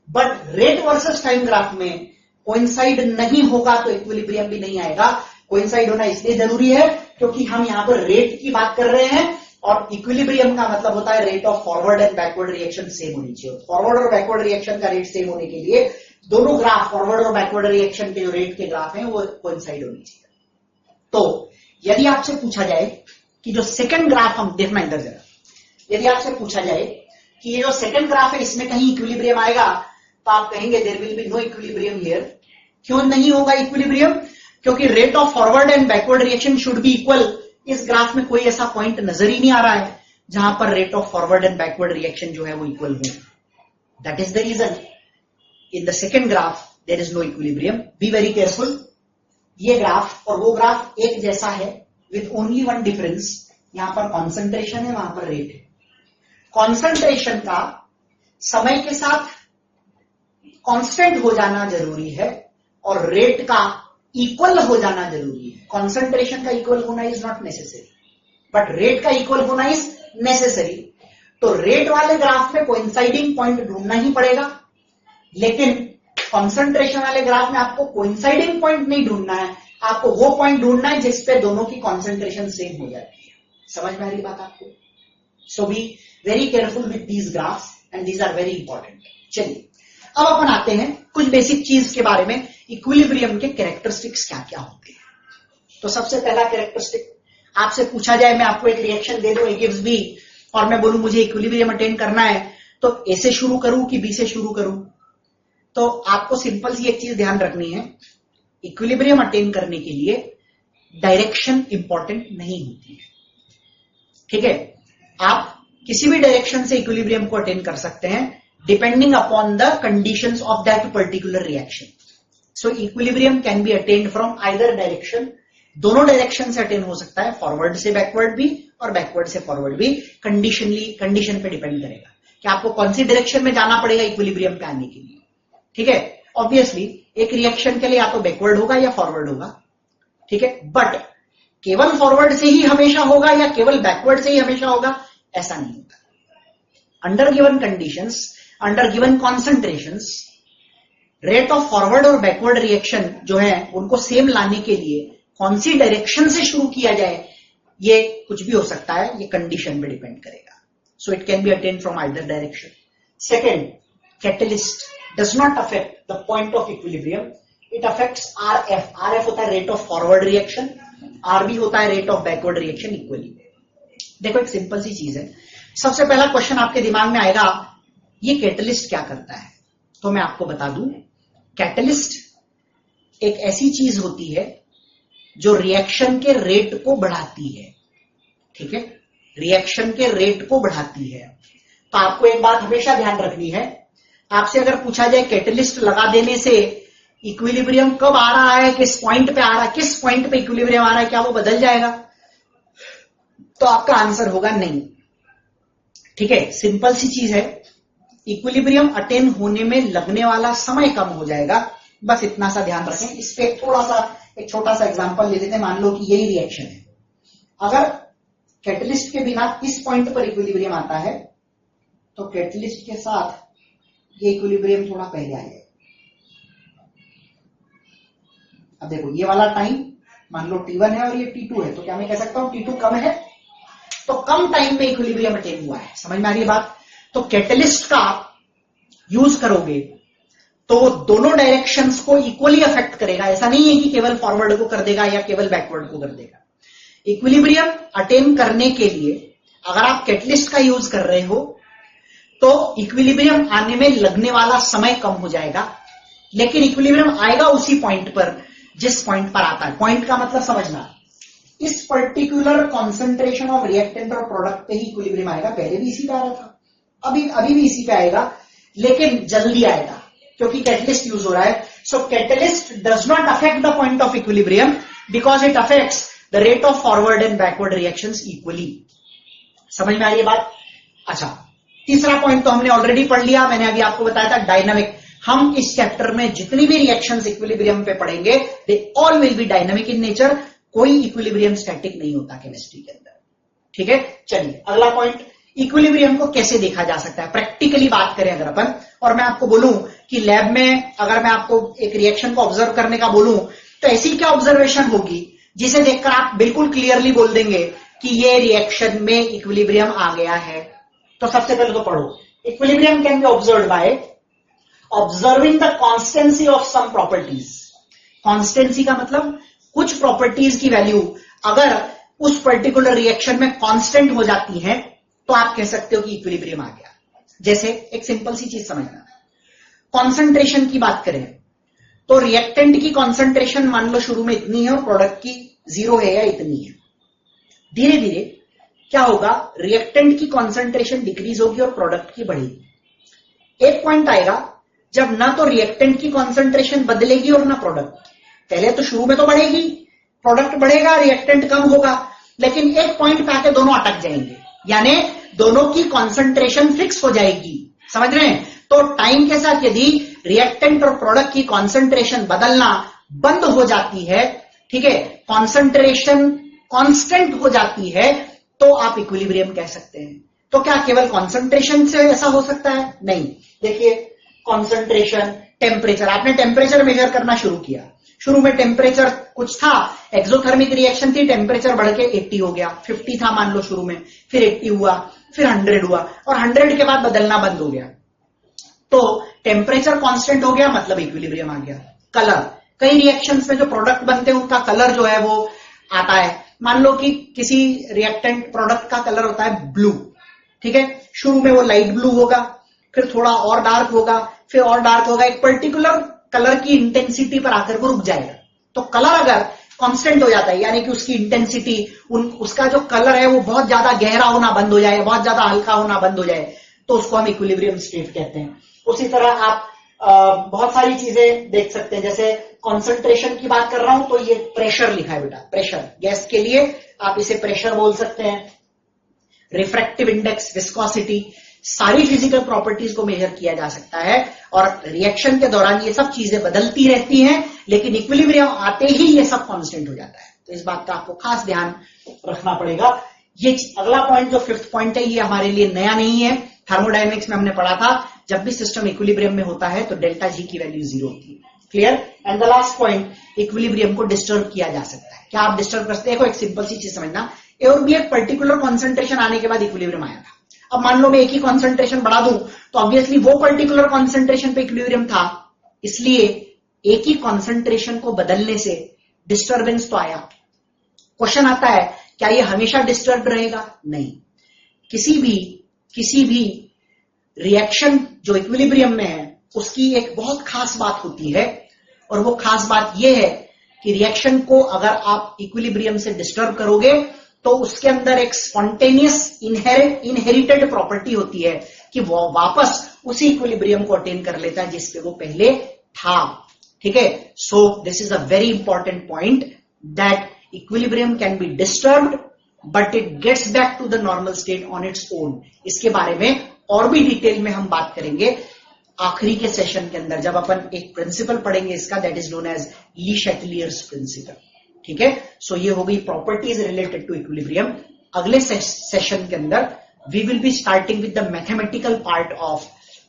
but rate versus time graph में कोइंसाइड नहीं होगा तो इक्विलिब्रियम भी नहीं आएगा। कोइंसाइड होना इसलिए जरूरी है क्योंकि हम यहां पर रेट की बात कर रहे हैं और इक्विलिब्रियम का मतलब होता है rate of forward and backward reaction same होनी चाहिए। फॉरवर्ड और बैकवर्ड रिएक्शन का रेट सेम होने के लिए दोनों ग्राफ फॉरवर्ड और बैकवर्ड रिएक्शन के जो रेट के ग्राफ हैं वो कोइंसाइड होनी चाहिए। तो यदि आपसे पूछा जाए कि जो सेकंड ग्राफ हम देखना इधर जरा, यदि आपसे पूछा जाए कि ये जो सेकंड ग्राफ है इसमें कहीं इक्विलिब्रियम आएगा तो आप कहेंगे there will be no equilibrium here. क्यों नहीं होगा इक्विलिब्रियम? क्योंकि rate of forward and backward reaction should be equal. इस ग्राफ में कोई ऐसा पॉइंट नजर ही नहीं आ रहा है जहां पर rate of forward and backward reaction जो है वो इक्वल हो। That is the reason in the second graph there is no equilibrium. Be very careful, ये ग्राफ और वो ग्राफ एक जैसा है विथ ओनली वन डिफरेंस, यहां पर कॉन्सेंट्रेशन है वहां पर रेट है। कॉन्सेंट्रेशन का समय के साथ कांस्टेंट हो जाना जरूरी है और रेट का इक्वल हो जाना जरूरी है। कॉन्सेंट्रेशन का इक्वल होना is not necessary but rate का इक्वल होना इज नेसेसरी। तो रेट वाले ग्राफ में कोइंसाइडिंग पॉइंट ढूंढना ही पड़ेगा, लेकिन कॉन्सेंट्रेशन वाले ग्राफ में आपको कोइंसाइडिंग पॉइंट नहीं ढूंढना है, आपको वो पॉइंट ढूंढना है जिसपे दोनों की कॉन्सेंट्रेशन सेम हो जाती है। समझ में आ रही बात आपको? So be very careful with these graphs and these are very important. चलिए अब अपन आते हैं कुछ बेसिक चीज के बारे में, इक्विलिब्रियम के कैरेक्टरिस्टिक्स क्या क्या होते हैं। तो सबसे पहला कैरेक्टरिस्टिक, आपसे पूछा जाए मैं आपको एक रिएक्शन दे दूं A gives B और मैं बोलूं मुझे इक्विलिब्रियम अटेन करना है, तो A से शुरू करूं कि B से शुरू करूं? तो आपको सिंपल सी एक चीज ध्यान रखनी है, इक्विलिब्रियम अटेन करने के लिए डायरेक्शन इंपॉर्टेंट नहीं होती है। ठीक है, आप किसी भी डायरेक्शन से इक्विलिब्रियम को अटेन कर सकते हैं depending upon the conditions of that particular reaction. So equilibrium can B attend from either direction, दोनों डायरेक्शन से अटेन हो सकता है, फॉरवर्ड से बैकवर्ड भी और बैकवर्ड से फॉरवर्ड भी। कंडीशन पे डिपेंड करेगा कि आपको कौन सी डायरेक्शन में जाना पड़ेगा इक्विलिब्रियम पे आने के लिए। ठीक है, ऑब्वियसली एक रिएक्शन के लिए या तो बैकवर्ड होगा या फॉरवर्ड होगा। ठीक है, बट केवल फॉरवर्ड से ही हमेशा होगा या केवल बैकवर्ड से ही हमेशा होगा, ऐसा नहीं होता। Under given conditions, under given concentrations, rate of forward और बैकवर्ड रिएक्शन जो है उनको सेम लाने के लिए कौन सी डायरेक्शन से शुरू किया जाए, ये कुछ भी हो सकता है, ये कंडीशन पे डिपेंड करेगा। सो it can be attend from either direction. Second, catalyst does not affect the point of equilibrium, it affects RF. RF होता है rate of forward reaction, RB होता है rate of backward reaction equally। देखो एक simple सी चीज है, सबसे पहला क्वेश्चन आपके दिमाग में आएगा ये कैटलिस्ट क्या करता है? तो मैं आपको बता दूं, कैटलिस्ट एक ऐसी चीज होती है जो रिएक्शन के रेट को बढ़ाती है। ठीक है, रिएक्शन के रेट को बढ़ाती है। तो आपको एक बात हमेशा ध्यान रखनी है, आपसे अगर पूछा जाए कैटलिस्ट लगा देने से इक्विलिब्रियम कब आ रहा है, किस पॉइंट पे आ रहा है, किस पॉइंट पे इक्विलिब्रियम आ रहा है, क्या वो बदल जाएगा? तो आपका आंसर होगा नहीं। ठीक है, सिंपल सी चीज है, इक्विलिब्रियम अटेन होने में लगने वाला समय कम हो जाएगा, बस इतना सा ध्यान रखें। इस पे थोड़ा सा एक छोटा सा एग्जांपल ले लेते हैं। मान लो कि यही रिएक्शन है, अगर कैटलिस्ट के बिना इस पॉइंट पर इक्विलिब्रियम आता है तो कैटलिस्ट के साथ ये इक्विलिब्रियम थोड़ा पहले आ जाएगा। अब देखो ये वाला टाइम मान लो T1 है और ये T2 है, तो क्या मैं कह सकता हूं T2 कम है? तो कम टाइम में इक्विलिब्रियम अटेन हुआ है। समझ में आ रही है बात? तो कैटलिस्ट का यूज करोगे तो वो दोनों डायरेक्शंस को इक्वली अफेक्ट करेगा। ऐसा नहीं है कि केवल फॉरवर्ड को कर देगा या केवल बैकवर्ड को कर देगा। इक्विलिब्रियम अटेन करने के लिए अगर आप कैटलिस्ट का यूज कर रहे हो तो इक्विलिब्रियम आने में लगने वाला समय कम हो जाएगा, लेकिन इक्विलिब्रियम आएगा उसी पॉइंट पर जिस पॉइंट पर आता है। पॉइंट का मतलब समझना, इस पर्टिकुलर कॉन्सेंट्रेशन ऑफ रिएक्टेंट और प्रोडक्ट पे ही इक्विलिब्रियम आएगा। पहले भी इसी पे आ रहा था, अभी भी इसी पे आएगा, लेकिन जल्दी आएगा क्योंकि कैटलिस्ट यूज हो रहा है। So catalyst does not affect the point of equilibrium because it affects the rate of forward and backward reactions equally. समझ में आ रही है बात? अच्छा, तीसरा पॉइंट तो हमने ऑलरेडी पढ़ लिया, मैंने अभी आपको बताया था डायनामिक। हम इस चैप्टर में जितनी भी रिएक्शंस इक्विलिब्रियम पे पढ़ेंगे they all will be dynamic in nature. कोई इक्विलिब्रियम स्टैटिक नहीं होता केमिस्ट्री के अंदर। ठीक है, चलिए अगला पॉइंट, इक्विलिब्रियम को कैसे देखा जा सकता है? प्रैक्टिकली बात करें अगर अपन, और मैं आपको बोलूं कि लैब में अगर मैं आपको एक रिएक्शन को ऑब्जर्व करने का बोलूं तो ऐसी क्या ऑब्जर्वेशन होगी जिसे देखकर आप बिल्कुल क्लियरली बोल देंगे कि ये रिएक्शन में इक्विलिब्रियम आ गया है? तो सबसे पहले तो पढ़ो, equilibrium can be observed by observing the constancy of some properties. Constancy का मतलब कुछ प्रॉपर्टीज की वैल्यू अगर उस पर्टिकुलर रिएक्शन में कांस्टेंट हो जाती है तो आप कह सकते हो कि इक्विलिब्रियम आ गया। जैसे एक सिंपल सी चीज समझना, कॉन्सेंट्रेशन की बात करें तो रिएक्टेंट की कॉन्सेंट्रेशन मान लो शुरू में इतनी है और प्रोडक्ट की 0 है या इतनी है। धीरे धीरे क्या होगा, रिएक्टेंट की कॉन्सेंट्रेशन डिक्रीज होगी और प्रोडक्ट की बढ़ेगी। एक पॉइंट आएगा जब ना तो रिएक्टेंट की कॉन्सेंट्रेशन बदलेगी और ना प्रोडक्ट। पहले तो शुरू में तो बढ़ेगी, प्रोडक्ट बढ़ेगा, रिएक्टेंट कम होगा, लेकिन एक पॉइंट पे आके दोनों अटक जाएंगे, यानी दोनों की कॉन्सेंट्रेशन फिक्स हो जाएगी। समझ रहे हैं? तो टाइम के साथ यदि रिएक्टेंट और प्रोडक्ट की कॉन्सेंट्रेशन बदलना बंद हो जाती है, ठीक है, कॉन्सेंट्रेशन कांस्टेंट हो जाती है, तो आप इक्विलिब्रियम कह सकते हैं। तो क्या केवल कॉन्सेंट्रेशन से ऐसा हो सकता है? नहीं। देखिए कॉन्सेंट्रेशन, टेम्परेचर, आपने टेम्परेचर मेजर करना शुरू किया, शुरू में टेम्परेचर कुछ था, एक्सोथर्मिक रिएक्शन थी, टेम्परेचर बढ़ के 80 हो गया, 50 था मान लो शुरू में, फिर 80 हुआ, फिर 100 हुआ, और 100 के बाद बदलना बंद हो गया। तो टेम्परेचर कांस्टेंट हो गया, मतलब इक्विलिब्रियम आ गया। कलर, कई रिएक्शंस में जो प्रोडक्ट बनते हैं उनका कलर जो है वो आता है, मान लो कि किसी रिएक्टेंट प्रोडक्ट का कलर होता है ब्लू, ठीक है, शुरू में वो लाइट ब्लू होगा, फिर थोड़ा और डार्क होगा, फिर और डार्क होगा, एक पर्टिकुलर कलर की इंटेंसिटी पर आकर वो रुक जाएगा। तो कलर अगर कांस्टेंट हो जाता है, यानी कि उसकी इंटेंसिटी, उसका जो कलर है वो बहुत ज्यादा गहरा होना बंद हो जाए, बहुत ज्यादा हल्का होना बंद हो जाए, तो उसको हम इक्विलिब्रियम स्टेट कहते हैं। उसी तरह आप बहुत सारी चीजें देख सकते हैं, जैसे कॉन्सेंट्रेशन की बात कर रहा हूं तो ये प्रेशर लिखा है बेटा, प्रेशर, गैस के लिए आप इसे प्रेशर बोल सकते हैं। रिफ्रैक्टिव इंडेक्स, विस्कोसिटी, सारी फिजिकल प्रॉपर्टीज को मेजर किया जा सकता है, और रिएक्शन के दौरान ये सब चीजें बदलती रहती हैं, लेकिन इक्विलिब्रियम आते ही ये सब कांस्टेंट हो जाता है। तो इस बात का आपको खास ध्यान रखना पड़ेगा। ये अगला पॉइंट जो फिफ्थ पॉइंट है, ये हमारे लिए नया नहीं है, थर्मोडायनेमिक्स में हमने पढ़ा था, जब भी सिस्टम इक्विलिब्रियम में होता है तो डेल्टा जी की वैल्यू 0 होती है। Clear? And the last point, equilibrium को डिस्टर्ब किया जा सकता है। क्या आप डिस्टर्ब करते हैं? देखो, एक सिंपल सी चीज समझना, ए और बी एक पर्टिकुलर कॉन्सेंट्रेशन आने के बाद इक्विलिब्रियम आया था। अब मान लो मैं एक ही कॉन्सेंट्रेशन बढ़ा दूं तो ऑब्वियसली वो पर्टिकुलर कॉन्सेंट्रेशन पे इक्विलिब्रियम था, इसलिए एक ही कॉन्सेंट्रेशन को बदलने से डिस्टर्बेंस तो आया। क्वेश्चन आता है, क्या ये हमेशा डिस्टर्ब रहेगा? नहीं। किसी भी रिएक्शन जो इक्विलिब्रियम में है उसकी एक बहुत खास बात होती है, और वो खास बात यह है कि रिएक्शन को अगर आप इक्विलिब्रियम से डिस्टर्ब करोगे तो उसके अंदर एक स्पॉन्टेनियस इनहेरिटेड प्रॉपर्टी होती है कि वो वापस उसी इक्विलिब्रियम को अटेन कर लेता है जिस पे वो पहले था। ठीक है? So this is a very important point, that equilibrium can be disturbed but it gets back to the normal state on its own. इसके बारे में और भी डिटेल में हम बात करेंगे आखिरी के सेशन के अंदर, जब अपन एक प्रिंसिपल पढ़ेंगे इसका, that is known as Le Chatelier's principle. ठीक है? सो ये हो गई प्रॉपर्टीज रिलेटेड टू इक्विलिब्रियम। अगले सेशन के अंदर we will be starting with the mathematical part of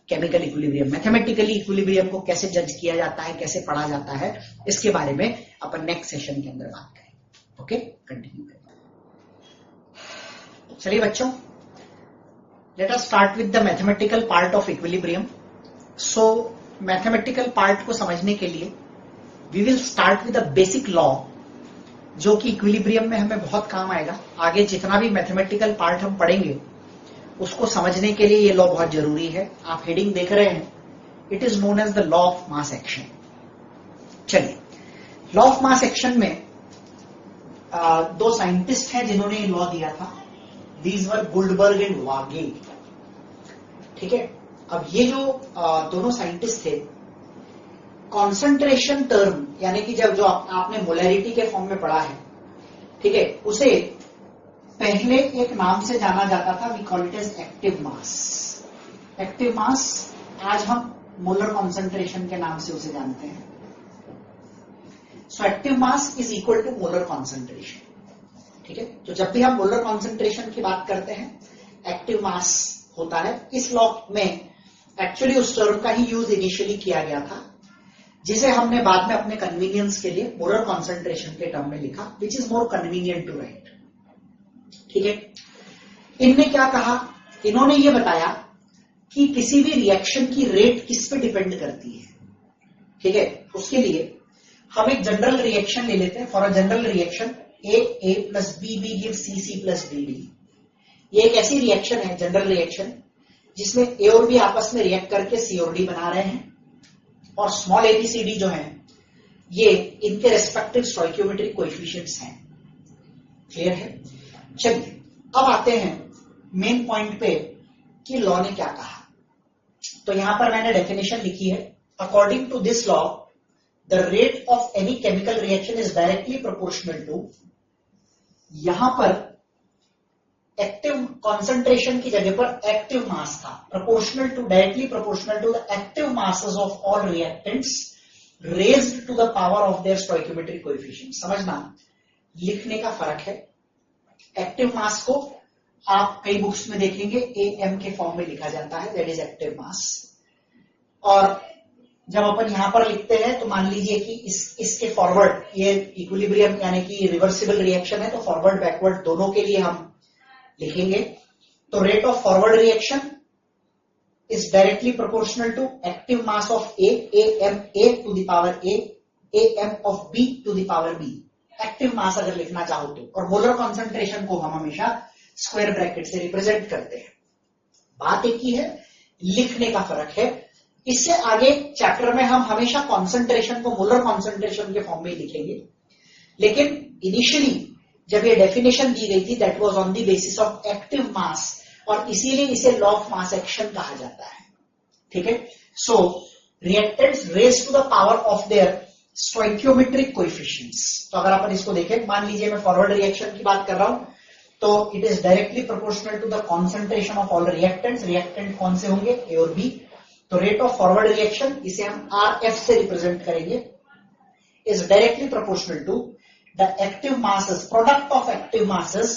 chemical equilibrium. Mathematically equilibrium को कैसे जज किया जाता है, कैसे पढ़ा जाता है, इसके बारे में अपन नेक्स्ट सेशन के अंदर बात करेंगे। ओके, कंटिन्यू करें। चलिए बच्चों, let us start with the mathematical part of equilibrium. So mathematical part को समझने के लिए we will start with a basic law जो कि इक्विलिब्रियम में हमें बहुत काम आएगा। आगे जितना भी मैथमेटिकल पार्ट हम पढ़ेंगे उसको समझने के लिए ये लॉ बहुत जरूरी है। आप हेडिंग देख रहे हैं, it is known as the law of mass action. चलिए, लॉ ऑफ मास एक्शन में दो साइंटिस्ट हैं जिन्होंने ये लॉ दिया था। These were गुल्डबर्ग एंड वागे। ठीक है? अब ये जो दोनों साइंटिस्ट थे, कॉन्सेंट्रेशन टर्म, यानी कि जब जो आपने मोलैरिटी के फॉर्म में पढ़ा है, ठीक है, उसे पहले एक नाम से जाना जाता था, we call it as active mass. Active mass आज हम मोलर कॉन्सेंट्रेशन के नाम से उसे जानते हैं। So active mass is equal to molar concentration. ठीक है? तो जब भी हम मोलर कॉन्सेंट्रेशन की बात करते हैं, एक्टिव मास होता है। इस लॉ में एक्चुअली उस टर्म का ही यूज इनिशियली किया गया था, जिसे हमने बाद में अपने कन्वीनियंस के लिए मोलर कॉन्सेंट्रेशन के टर्म में लिखा, which is more convenient to write. ठीक है? इनने क्या कहा? इन्होंने ये बताया कि किसी भी रिएक्शन की रेट किस पे डिपेंड करती है। ठीक है? उसके लिए हम एक जनरल रिएक्शन ले लेते हैं। For a general reaction A plus B gives C plus D। ये एक ऐसी रिएक्शन है, जनरल रिएक्शन, जिसमें A और B आपस में रिएक्ट करके C और D बना रहे हैं, और स्मॉल ABCD जो है ये इनके रेस्पेक्टिव स्टोइकियोमेट्रिक कोएफिशिएंट्स हैं। क्लियर है? चलिए, अब आते हैं मेन पॉइंट पे कि लॉ ने क्या कहा। तो यहां पर मैंने डेफिनेशन लिखी है, according to this law the rate of any chemical reaction is directly proportional to, यहां पर एक्टिव कॉन्सेंट्रेशन की जगह पर एक्टिव मास था, proportional to, directly proportional to the active masses of all reactants raised to the power of their stoichiometric coefficient. समझना, लिखने का फर्क है। एक्टिव मास को आप कई बुक्स में देखेंगे AM के फॉर्म में लिखा जाता है, दैट इज एक्टिव मास। और जब अपन यहां पर लिखते हैं तो मान लीजिए कि इसके फॉरवर्ड, ये इक्विलिब्रियम यानी कि रिवर्सिबल रिएक्शन है, तो फॉरवर्ड बैकवर्ड दोनों के लिए हम लिखेंगे। तो rate of forward reaction is directly proportional to active mass of A, AM A to the power A, AM of B to the power B। Active mass अगर लिखना चाहो तो, और मोलर कॉन्सेंट्रेशन को हम हमेशा स्क्वायर ब्रैकेट से represent करते हैं। बात एक ही है, लिखने का फर्क है। इससे आगे चैप्टर में हम हमेशा कॉन्सेंट्रेशन को मोलर कॉन्सेंट्रेशन के फॉर्म में ही लिखेंगे, लेकिन इनिशियली जब ये डेफिनेशन दी गई थी that was on the basis of active mass, और इसीलिए इसे लॉ ऑफ मास एक्शन कहा जाता है। ठीक है, so reactants raise to the power of their stoichiometric coefficients. तो अगर अपन इसको देखें, मान लीजिए मैं फॉरवर्ड रिएक्शन की बात कर रहा हूं, तो it is directly proportional to the concentration of all reactants. Reactant कौन से होंगे, ए और बी। तो रेट ऑफ फॉरवर्ड रिएक्शन, इसे हम आर एफ से रिप्रेजेंट करेंगे, is directly proportional to the active masses, product of active masses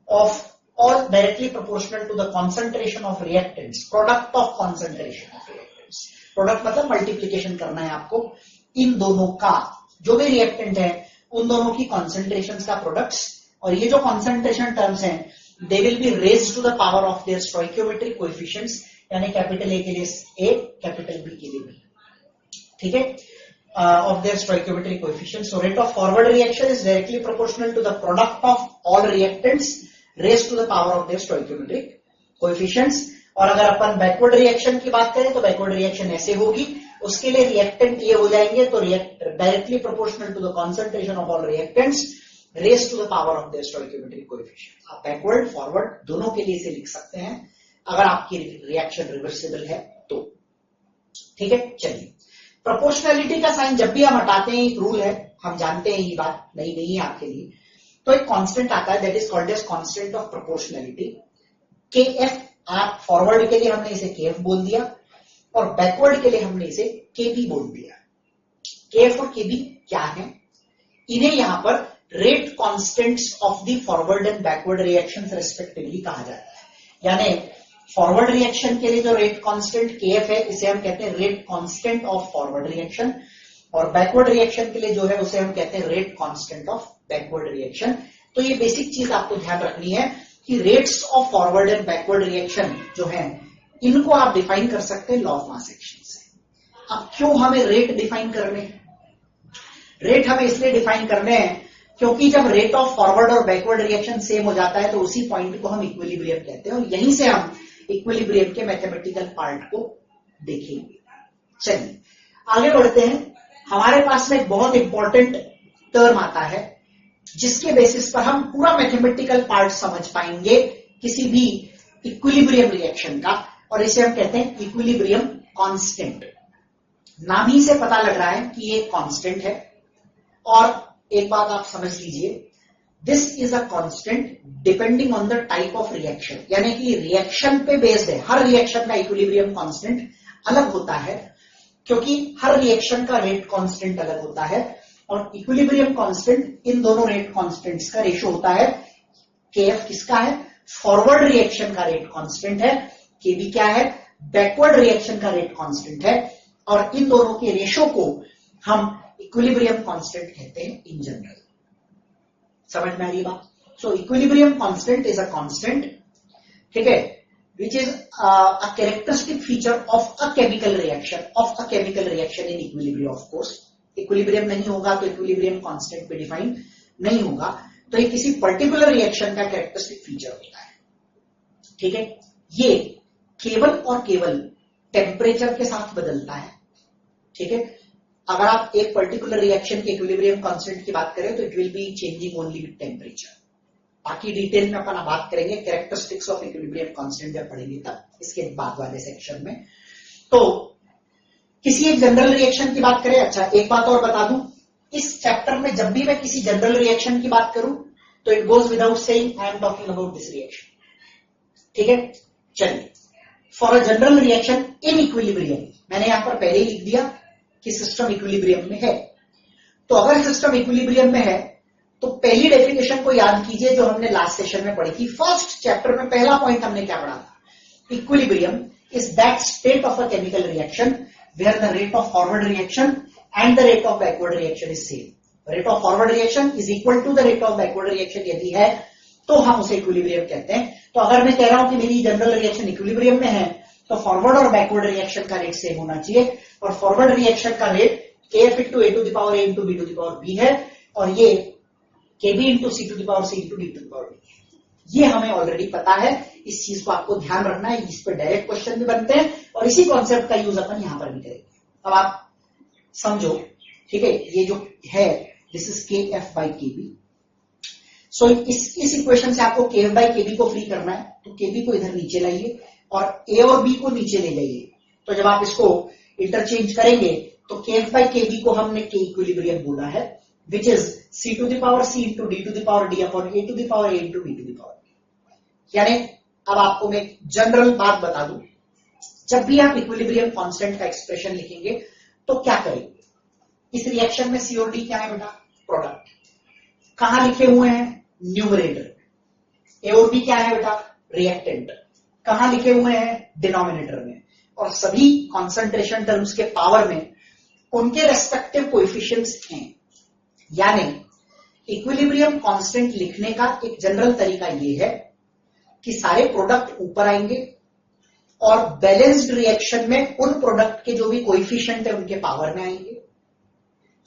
of all directly proportional to the concentration of reactants, product of concentration of reactants। product मतलब multiplication करना है आपको, इन दोनों का, जो भी रिएक्टेंट है उन दोनों की कॉन्सेंट्रेशन का प्रोडक्ट्स, और ये जो कॉन्सेंट्रेशन टर्म्स हैं they will be raised to the power of their stoichiometric coefficients, यानी कैपिटल ए के लिए ए, कैपिटल बी के लिए बी। ठीक है, of their stoichiometric coefficients. So rate of forward reaction is directly proportional to the product of all reactants raised to the power of their stoichiometric coefficients. और अगर अपन backward reaction की बात करें तो बैकवर्ड रिएक्शन ऐसे होगी, उसके लिए रिएक्टेंट ये हो जाएंगे, तो directly proportional to the concentration of all reactants raised to the power of their stoichiometric coefficient. आप बैकवर्ड फॉरवर्ड दोनों के लिए इसे लिख सकते हैं अगर आपकी रिएक्शन रिवर्सिबल है तो। ठीक है, चलिए, प्रोपोर्शनैलिटी का साइन जब भी हम हटाते हैं, एक रूल है, हम जानते हैं, ये बात नहीं है आपके लिए। तो एक कांस्टेंट आता है that is called as constant of proportionality, K F. आप फॉरवर्ड के लिए हमने इसे के एफ बोल दिया, और बैकवर्ड के लिए हमने इसे के बी बोल दिया। के एफ और के बी क्या है, इन्हें यहां पर rate constants of the forward and backward reactions respectively कहा जाता है। यानी फॉरवर्ड रिएक्शन के लिए जो रेट कांस्टेंट केएफ है, इसे हम कहते हैं rate constant of forward reaction, और बैकवर्ड रिएक्शन के लिए जो है उसे हम कहते हैं rate constant of backward reaction. तो ये बेसिक चीज आपको ध्यान रखनी है कि rates of forward and backward reaction जो है, इनको आप डिफाइन कर सकते हैं लॉ ऑफ मास एक्शन से। अब क्यों हमें रेट डिफाइन करने, रेट हमें इसलिए डिफाइन करने हैं क्योंकि जब रेट ऑफ फॉरवर्ड और बैकवर्ड रिएक्शन सेम हो जाता है तो उसी पॉइंट को हम इक्विलिब्रियम कहते हैं, और यहीं से हम इक्विलिब्रियम के मैथमेटिकल पार्ट को देखेंगे। चलिए आगे बढ़ते हैं। हमारे पास में एक बहुत इंपॉर्टेंट टर्म आता है जिसके बेसिस पर हम पूरा मैथमेटिकल पार्ट समझ पाएंगे किसी भी इक्विलिब्रियम रिएक्शन का, और इसे हम कहते हैं इक्विलिब्रियम कांस्टेंट। नाम ही से पता लग रहा है कि ये कांस्टेंट है, और एक बात आप समझ लीजिए, this is a constant depending on the type of reaction, यानी कि रिएक्शन पे बेस्ड है। हर रिएक्शन का इक्विलिब्रियम कांस्टेंट अलग होता है क्योंकि हर रिएक्शन का रेट कांस्टेंट अलग होता है, और इक्विलिब्रियम कांस्टेंट इन दोनों रेट कांस्टेंट्स का रेशो होता है। केएफ किसका है, फॉरवर्ड रिएक्शन का रेट कांस्टेंट है, केबी क्या है, बैकवर्ड रिएक्शन का रेट कांस्टेंट है, और इन दोनों के रेशो को हम इक्विलिब्रियम कांस्टेंट कहते हैं इन जनरल। समझ में आ रही बात? सो equilibrium constant is a constant, ठीक है, which is a characteristic feature of a chemical reaction in equilibrium. Of course equilibrium नहीं होगा तो equilibrium constant पे डिफाइन नहीं होगा, तो ये किसी पर्टिकुलर रिएक्शन का कैरेक्टरिस्टिक फीचर होता है। ठीक है, ये केवल और केवल टेम्परेचर के साथ बदलता है। ठीक है, अगर आप एक पर्टिकुलर रिएक्शन के इक्विलिब्रियम कांस्टेंट की बात करें तो it will be changing only with temperature. बाकी डिटेल में अपन बात करेंगे कैरेक्टरिस्टिक्स ऑफ इक्विलिब्रियम कांस्टेंट जब पढ़ेंगे तब, इसके बाद वाले सेक्शन में। तो किसी एक जनरल रिएक्शन की बात करें, अच्छा एक बात और बता दूं, इस चैप्टर में जब भी मैं किसी जनरल रिएक्शन की बात करूं तो it goes without saying I am talking about this reaction. ठीक है, चलिए, for a general reaction in equilibrium, मैंने यहां पर पहले ही लिख दिया कि सिस्टम इक्विलिब्रियम में है। तो अगर सिस्टम इक्विलिब्रियम में है तो पहली डेफिनेशन को याद कीजिए जो हमने लास्ट सेशन में पढ़ी थी। फर्स्ट चैप्टर में पहला पॉइंट हमने क्या पढ़ा था, equilibrium is that state of a chemical reaction where the rate of forward reaction and the rate of backward reaction is same. Rate of forward reaction is equal to the rate of backward reaction यदि है तो हम उसे equilibrium कहते हैं। तो अगर मैं कह रहा हूं कि मेरी जनरल रिएक्शन इक्विलिब्रियम में है तो फॉरवर्ड और बैकवर्ड रिएक्शन का रेट सेम होना चाहिए, और फॉरवर्ड रिएक्शन का rate kf into a to the power a into b to the power b है, और ये KB into C to the power C into D to the power D. ये हमें already पता है, इस चीज को आपको ध्यान रखना है, इस पर डायरेक्ट क्वेश्चन भी बनते हैं और इसी कॉन्सेप्ट का यूज अपन यहां पर भी करेंगे। अब आप समझो, ठीक है, ये जो है दिस इज के एफ बाई के बी। सो इस इक्वेशन से आपको के एफ बाई के बी को फ्री करना है, तो के बी को इधर नीचे लाइए और ए और बी को नीचे ले जाइए। तो जब आप इसको इंटरचेंज करेंगे तो के एफ बाई के बी को हमने के इक्विलिब्रियम बोला है, which is C to the power C into D to the power D upon A to the power A into B to the power. यानी अब आपको मैं जनरल बात बता दूं, जब भी आप इक्विलिब्रियम कांस्टेंट का एक्सप्रेशन लिखेंगे तो क्या करेंगे, इस रिएक्शन में सी और डी क्या है बेटा, प्रोडक्ट, कहां लिखे हुए हैं, न्यूमरेटर, ए और बी क्या है बेटा, रिएक्टेंट, कहां लिखे हुए हैं, डिनोमिनेटर में, और सभी कॉन्सेंट्रेशन टर्म्स के पावर में उनके रेस्पेक्टिव कोएफिशिएंट्स हैं। यानी इक्विलिब्रियम कांस्टेंट लिखने का एक जनरल तरीका यह है कि सारे प्रोडक्ट ऊपर आएंगे और बैलेंस्ड रिएक्शन में उन प्रोडक्ट के जो भी कोएफिशिएंट है उनके पावर में आएंगे,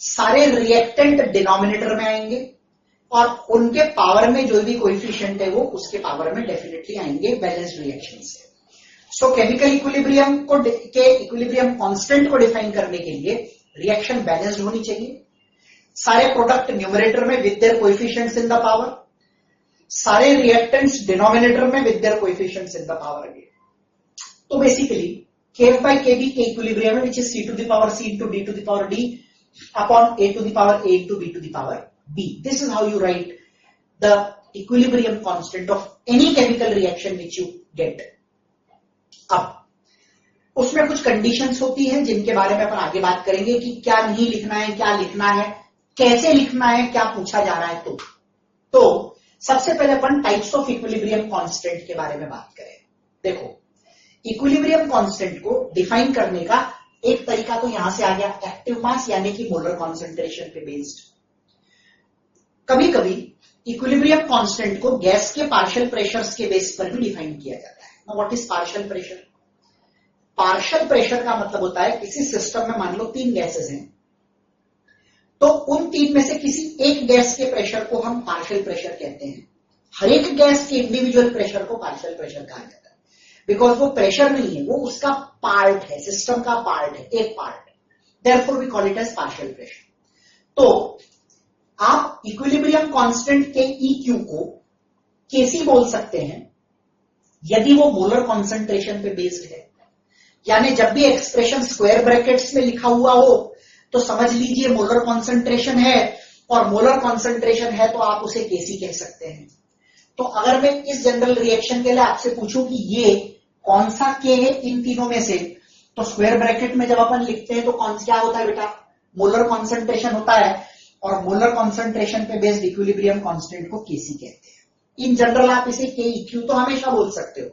सारे रिएक्टेंट डिनोमिनेटर में आएंगे और उनके पावर में जो भी कोएफिशिएंट है वो उसके पावर में डेफिनेटली आएंगे बैलेंस्ड रिएक्शन से। सो केमिकल इक्विलिब्रियम को के इक्विलिब्रियम कांस्टेंट को डिफाइन करने के लिए रिएक्शन बैलेंस्ड होनी चाहिए, सारे प्रोडक्ट न्यूमरेटर में with their coefficients in the power, सारे रिएक्टेंट्स डिनोमिनेटर में with their coefficients in the power again. तो बेसिकली केएफ बाय केबी के इक्विलिब्रियम में which is C to the power C into D to the power D upon A to the power A into B to the power B. This is how you write the equilibrium constant of any chemical reaction which you get. अब उसमें कुछ conditions होती हैं जिनके बारे में अपन आगे बात करेंगे कि क्या नहीं लिखना है, क्या लिखना है, कैसे लिखना है, क्या पूछा जा रहा है। तो सबसे पहले अपन टाइप्स ऑफ इक्विलिब्रियम कांस्टेंट के बारे में बात करें। देखो, इक्विलिब्रियम कांस्टेंट को डिफाइन करने का एक तरीका तो यहां से आ गया, एक्टिव मास यानी कि मोलर कॉन्सेंट्रेशन पे बेस्ड। कभी कभी इक्विलिब्रियम कांस्टेंट को गैस के पार्शियल प्रेशर्स के बेस पर भी डिफाइन किया जाता है। Now what is partial pressure? Partial pressure का मतलब होता है किसी सिस्टम में मान लो 3 गैसेस हैं, तो उन 3 में से किसी एक गैस के प्रेशर को हम पार्शियल प्रेशर कहते हैं। हर एक गैस के इंडिविजुअल प्रेशर को पार्शियल प्रेशर कहा जाता है, बिकॉज वो प्रेशर नहीं है, वो उसका पार्ट है, सिस्टम का पार्ट है, एक part. Therefore we call it as partial pressure. तो आप इक्विलिब्रियम कांस्टेंट के EQ को केसी बोल सकते हैं यदि वो मोलर कॉन्सेंट्रेशन पे बेस्ड है। यानी जब भी एक्सप्रेशन स्क्वायर ब्रैकेट्स में लिखा हुआ हो तो समझ लीजिए मोलर कॉन्सेंट्रेशन है, और मोलर कॉन्सेंट्रेशन है तो आप उसे केसी कह सकते हैं। तो अगर मैं इस जनरल रिएक्शन के लिए आपसे पूछूं कि ये कौन सा के है इन तीनों में से, तो स्क्वायर ब्रैकेट में जब अपन लिखते हैं तो कौन क्या होता है बेटा, मोलर कॉन्सेंट्रेशन होता है, और मोलर कॉन्सेंट्रेशन पे बेस्ड इक्विलिब्रियम कांस्टेंट को केसी कहते हैं। इन जनरल आप इसे के EQ तो हमेशा बोल सकते हो,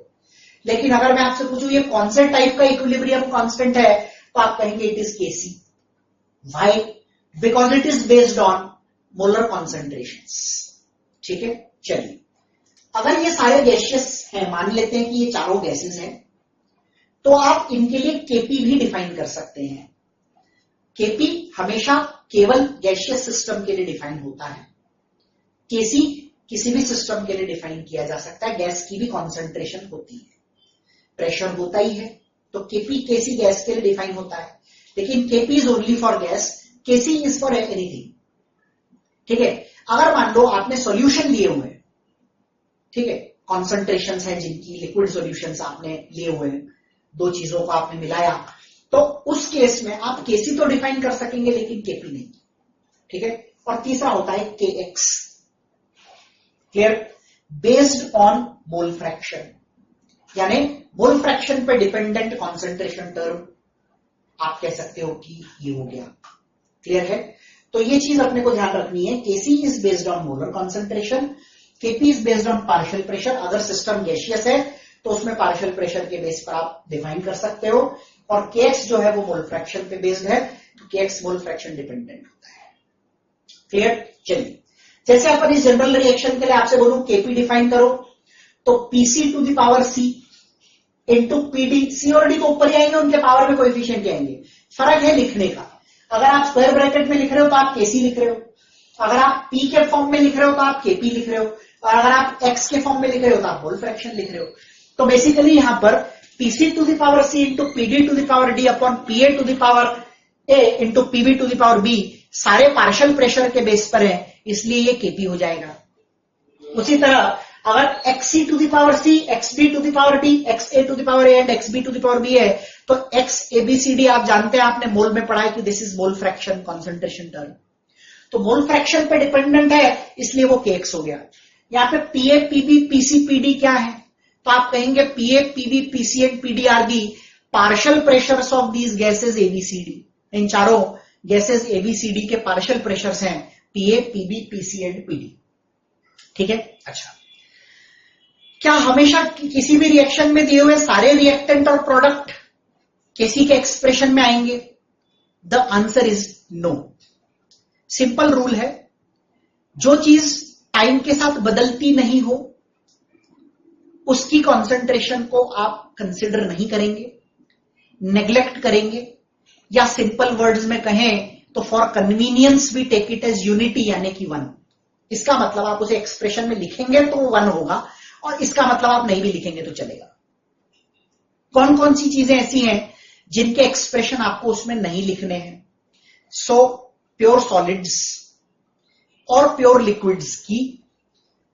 लेकिन अगर मैं आपसे पूछूं ये कौन से टाइप का इक्विलिब्रियम कांस्टेंट है, तो आप कहेंगे it is KC. Why? Because it is based on molar concentrations. ठीक है, चलिए, अगर ये सारे गैसेस हैं, मान लेते हैं कि ये चारों गैसेस हैं, तो आप इनके लिए केपी भी डिफाइन कर सकते हैं। केपी हमेशा केवल गैसियस सिस्टम के लिए डिफाइन होता है, केसी किसी भी सिस्टम के लिए डिफाइन किया जा सकता है। गैस की भी कॉन्सेंट्रेशन होती है, प्रेशर होता ही है, तो केपी केसी गैस के लिए डिफाइन होता है, लेकिन KP is only for gas, KC is for anything. ठीक है, अगर मान लो आपने सॉल्यूशन लिए हुए हैं, ठीक है, कॉन्सेंट्रेशन है जिनकी, लिक्विड सॉल्यूशंस आपने लिए हुए हैं, 2 चीजों को आपने मिलाया, तो उस केस में आप केसी तो डिफाइन कर सकेंगे लेकिन केपी नहीं। ठीक है, और तीसरा होता है KX, clear, based on mole fraction, यानी मोल फ्रैक्शन पे डिपेंडेंट कॉन्सेंट्रेशन टर्म आप कह सकते हो कि ये हो गया। क्लियर है? तो ये चीज अपने को ध्यान रखनी है, KC is based on molar concentration, KP is based on partial pressure. अगर सिस्टम गैसियस है तो उसमें पार्शियल प्रेशर के बेस पर आप डिफाइन कर सकते हो, और केएक्स जो है वो मोल फ्रैक्शन पे बेस्ड है, तो केएक्स मोल फ्रैक्शन डिपेंडेंट होता है। क्लियर? चलिए, जैसे अपन इस जनरल रिएक्शन के लिए आपसे बोलूं केपी डिफाइन करो, तो PC to the power C into PD, C और डी तो ऊपर ही आएंगे, उनके पावर में कोएफिशिएंट आएंगे। फर्क है लिखने का, अगर आप स्क्वायर ब्रैकेट में लिख रहे हो तो आप केसी लिख रहे हो, अगर आप P के फॉर्म में लिख रहे हो तो आप Kp लिख रहे हो, और अगर आप X के फॉर्म में लिख रहे हो तो आप मोल फ्रैक्शन लिख रहे हो। तो बेसिकली यहां पर Pc to the power C into Pd to the power D upon Pa to the power A into Pb to the power B सारे पार्शियल प्रेशर के बेस पर है, इसलिए ये Kp हो जाएगा। उसी तरह अगर Xc to the power C, Xb to the power D, Xa to the power A and Xb to the power B है, तो XABCD आप जानते हैं, आपने मोल में पढ़ा है कि this is mole fraction concentration term. तो मोल फ्रैक्शन पे डिपेंडेंट है, इसलिए वो Kx हो गया। यहाँ पे Pa, Pb, Pc, Pd क्या है, तो आप कहेंगे Pa, Pb, Pc and Pd are the partial pressures of these gases ABCD। इन चारों गैसेज ABCD के पार्शियल प्रेशर्स हैं Pa, Pb, Pc and Pd। ठीक है। अच्छा, क्या हमेशा किसी भी रिएक्शन में दिए हुए सारे रिएक्टेंट और प्रोडक्ट Kc के एक्सप्रेशन में आएंगे? The answer is no. Simple rule है, जो चीज टाइम के साथ बदलती नहीं हो उसकी कॉन्सेंट्रेशन को आप कंसिडर नहीं करेंगे, नेग्लेक्ट करेंगे, या सिंपल वर्ड्स में कहें तो for convenience we take it as unity, यानी कि 1। इसका मतलब आप उसे एक्सप्रेशन में लिखेंगे तो वो 1 होगा, और इसका मतलब आप नहीं भी लिखेंगे तो चलेगा। कौन कौन सी चीजें ऐसी हैं जिनके एक्सप्रेशन आपको उसमें नहीं लिखने हैं? सो प्योर सॉलिड्स और प्योर लिक्विड्स की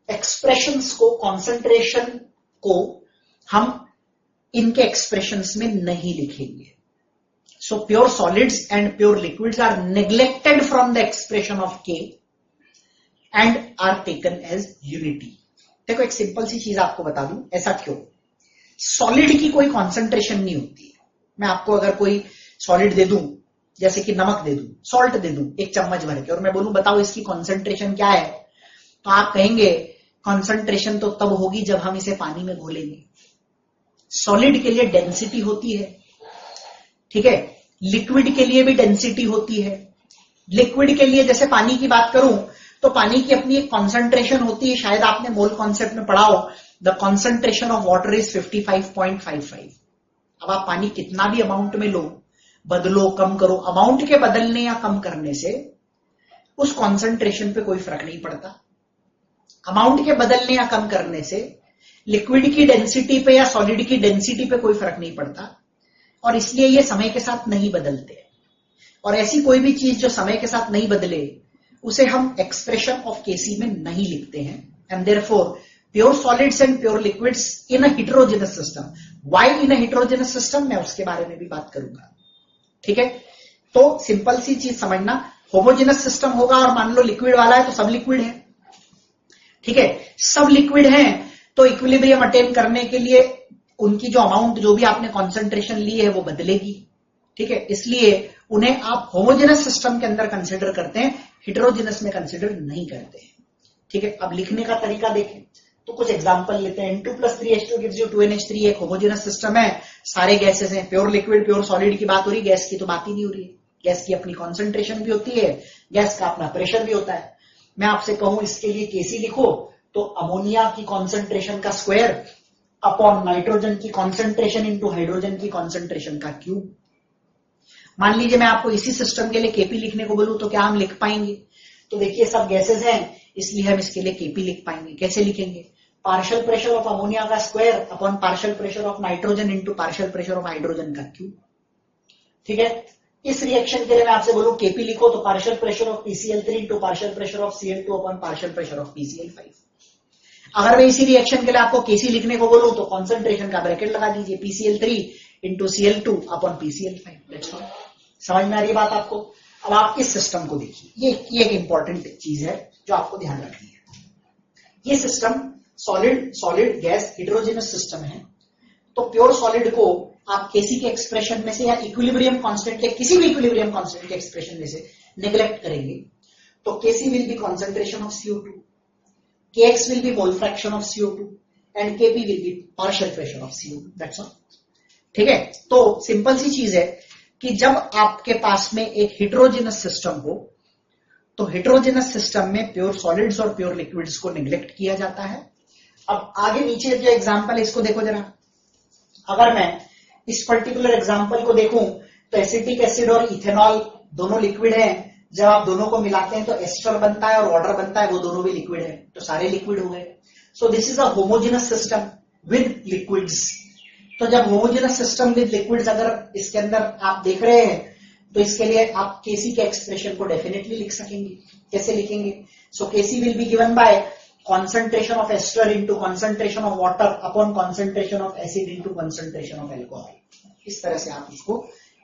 एक्सप्रेशंस को, कॉन्सेंट्रेशन को हम इनके एक्सप्रेशंस में नहीं लिखेंगे। So pure solids and pure liquids are neglected from the expression of K and are taken as unity. देखो, एक सिंपल सी चीज आपको बता दूं, ऐसा क्यों? सॉलिड की कोई कॉन्सेंट्रेशन नहीं होती है। मैं आपको अगर कोई सॉलिड दे दूं, जैसे कि नमक दे दूं, सॉल्ट दे दूं 1 चम्मच भर के, और मैं बोलूं बताओ इसकी कॉन्सेंट्रेशन क्या है, तो आप कहेंगे कॉन्सेंट्रेशन तो तब होगी जब हम इसे पानी में घोलेंगे। सॉलिड के लिए डेंसिटी होती है, ठीक है, लिक्विड के लिए भी डेंसिटी होती है। लिक्विड के लिए जैसे पानी की बात करूं तो पानी की अपनी एक कॉन्सेंट्रेशन होती है, शायद आपने मोल कॉन्सेप्ट में पढ़ा हो, the concentration of water is 55.55। अब आप पानी कितना भी अमाउंट में लो, बदलो, कम करो, अमाउंट के बदलने या कम करने से उस कॉन्सेंट्रेशन पे कोई फर्क नहीं पड़ता। अमाउंट के बदलने या कम करने से लिक्विड की डेंसिटी पे या सॉलिड की डेंसिटी पे कोई फर्क नहीं पड़ता, और इसलिए ये समय के साथ नहीं बदलते। और ऐसी कोई भी चीज जो समय के साथ नहीं बदले उसे हम एक्सप्रेशन ऑफ Kc में नहीं लिखते हैं। And therefore pure solids and pure liquids in a heterogeneous system. Why in a heterogeneous system, मैं उसके बारे में भी बात करूंगा। ठीक है, तो सिंपल सी चीज समझना, होमोजेनस सिस्टम होगा और मान लो लिक्विड वाला है तो सब लिक्विड है। ठीक है, सब लिक्विड है तो इक्विलिब्रियम अटेन करने के लिए उनकी जो अमाउंट, जो भी आपने कॉन्सेंट्रेशन ली है वो बदलेगी। ठीक है, इसलिए उन्हें आप होमोजेनस सिस्टम के अंदर कंसिडर करते हैं, हेटेरोजेनस में कंसिडर नहीं करते हैं। ठीक है, अब लिखने का तरीका देखें तो कुछ एग्जांपल लेते हैं। N2+3H2 gives you 2NH3 एक होमोजेनस सिस्टम है, सारे गैसेस हैं, प्योर लिक्विड प्योर सॉलिड की बात हो रही, गैस की तो बात ही नहीं हो रही है। गैस की अपनी कॉन्सेंट्रेशन भी होती है, गैस का अपना प्रेशर भी होता है। मैं आपसे कहूं इसके लिए Kc लिखो तो अमोनिया की कॉन्सेंट्रेशन का स्क्वायर अपॉन नाइट्रोजन की कॉन्सेंट्रेशन इंटू हाइड्रोजन की कॉन्सेंट्रेशन का क्यूब। मान लीजिए मैं आपको इसी सिस्टम के लिए Kp लिखने को बोलूं तो क्या हम लिख पाएंगे? तो देखिए सब गैसेस हैं, इसलिए हम इसके लिए Kp लिख पाएंगे। कैसे लिखेंगे? पार्शियल प्रेशर ऑफ अमोनिया का square upon partial pressure of nitrogen into partial pressure of hydrogen का क्यूब। ठीक है, इस रिएक्शन के लिए मैं आपसे बोलूं Kp लिखो तो partial pressure of PCl3 into partial pressure of Cl2 upon partial pressure of PCl5। अगर मैं इसी रिएक्शन के लिए आपको Kc लिखने को बोलूं तो कॉन्सेंट्रेशन का ब्रैकेट लगा दीजिए, PCl3 into Cl2 upon PCl5। समझ में आ रही बात आपको? अब आप इस सिस्टम को देखिए, ये एक इंपॉर्टेंट चीज है जो आपको ध्यान रखनी है। ये system solid gas heterogeneous system है, तो प्योर सॉलिड को आप Kc के एक्सप्रेशन में से या इक्विलिब्रियम कांस्टेंट के किसी भी इक्विलिब्रियम कांस्टेंट के एक्सप्रेशन में से नेग्लेक्ट करेंगे तो Kc will be concentration of CO2, Kx will be mole fraction of CO2 and Kp will be partial pressure of CO2. That's all. ठीक है, तो सिंपल सी चीज है कि जब आपके पास में एक हेटेरोजेनस सिस्टम हो तो हेटेरोजेनस सिस्टम में प्योर सॉलिड्स और प्योर लिक्विड्स को नेग्लेक्ट किया जाता है। अब आगे नीचे जो एग्जांपल है इसको देखो जरा। अगर मैं इस पर्टिकुलर एग्जांपल को देखूं तो एसिटिक एसिड और इथेनॉल दोनों लिक्विड हैं, जब आप दोनों को मिलाते हैं तो एस्टर बनता है और वाटर बनता है, वो दोनों भी लिक्विड है, तो सारे लिक्विड हो गए। सो this is a homogeneous system with liquids. तो जब होमोजेनस सिस्टम विद लिक्विड्स अगर इसके अंदर आप देख रहे हैं, तो इसके लिए आप केसी के एक्सप्रेशन को डेफिनेटली लिख सकेंगे। कैसे लिखेंगे? So KC will be given by concentration of ester into concentration of water upon concentration of acid into concentration of alcohol। इस तरह से आप इसको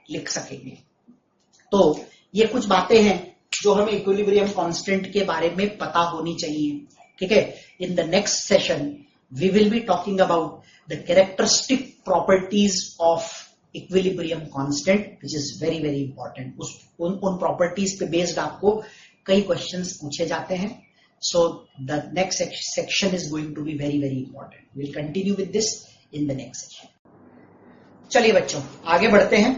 लिख सकेंगे। तो ये कुछ बातें हैं जो हमें इक्विलिब्रियम कांस्टेंट के बारे में पता होनी चाहिए। ठीक है, in the next session we will be talking about the characteristic properties of equilibrium constant which is very very important. उन प्रॉपर्टीज पे बेस्ड आपको कई क्वेश्चंस पूछे जाते हैं। So the next section is going to be very very important. We'll continue with this in the next section. चलिए बच्चों आगे बढ़ते हैं।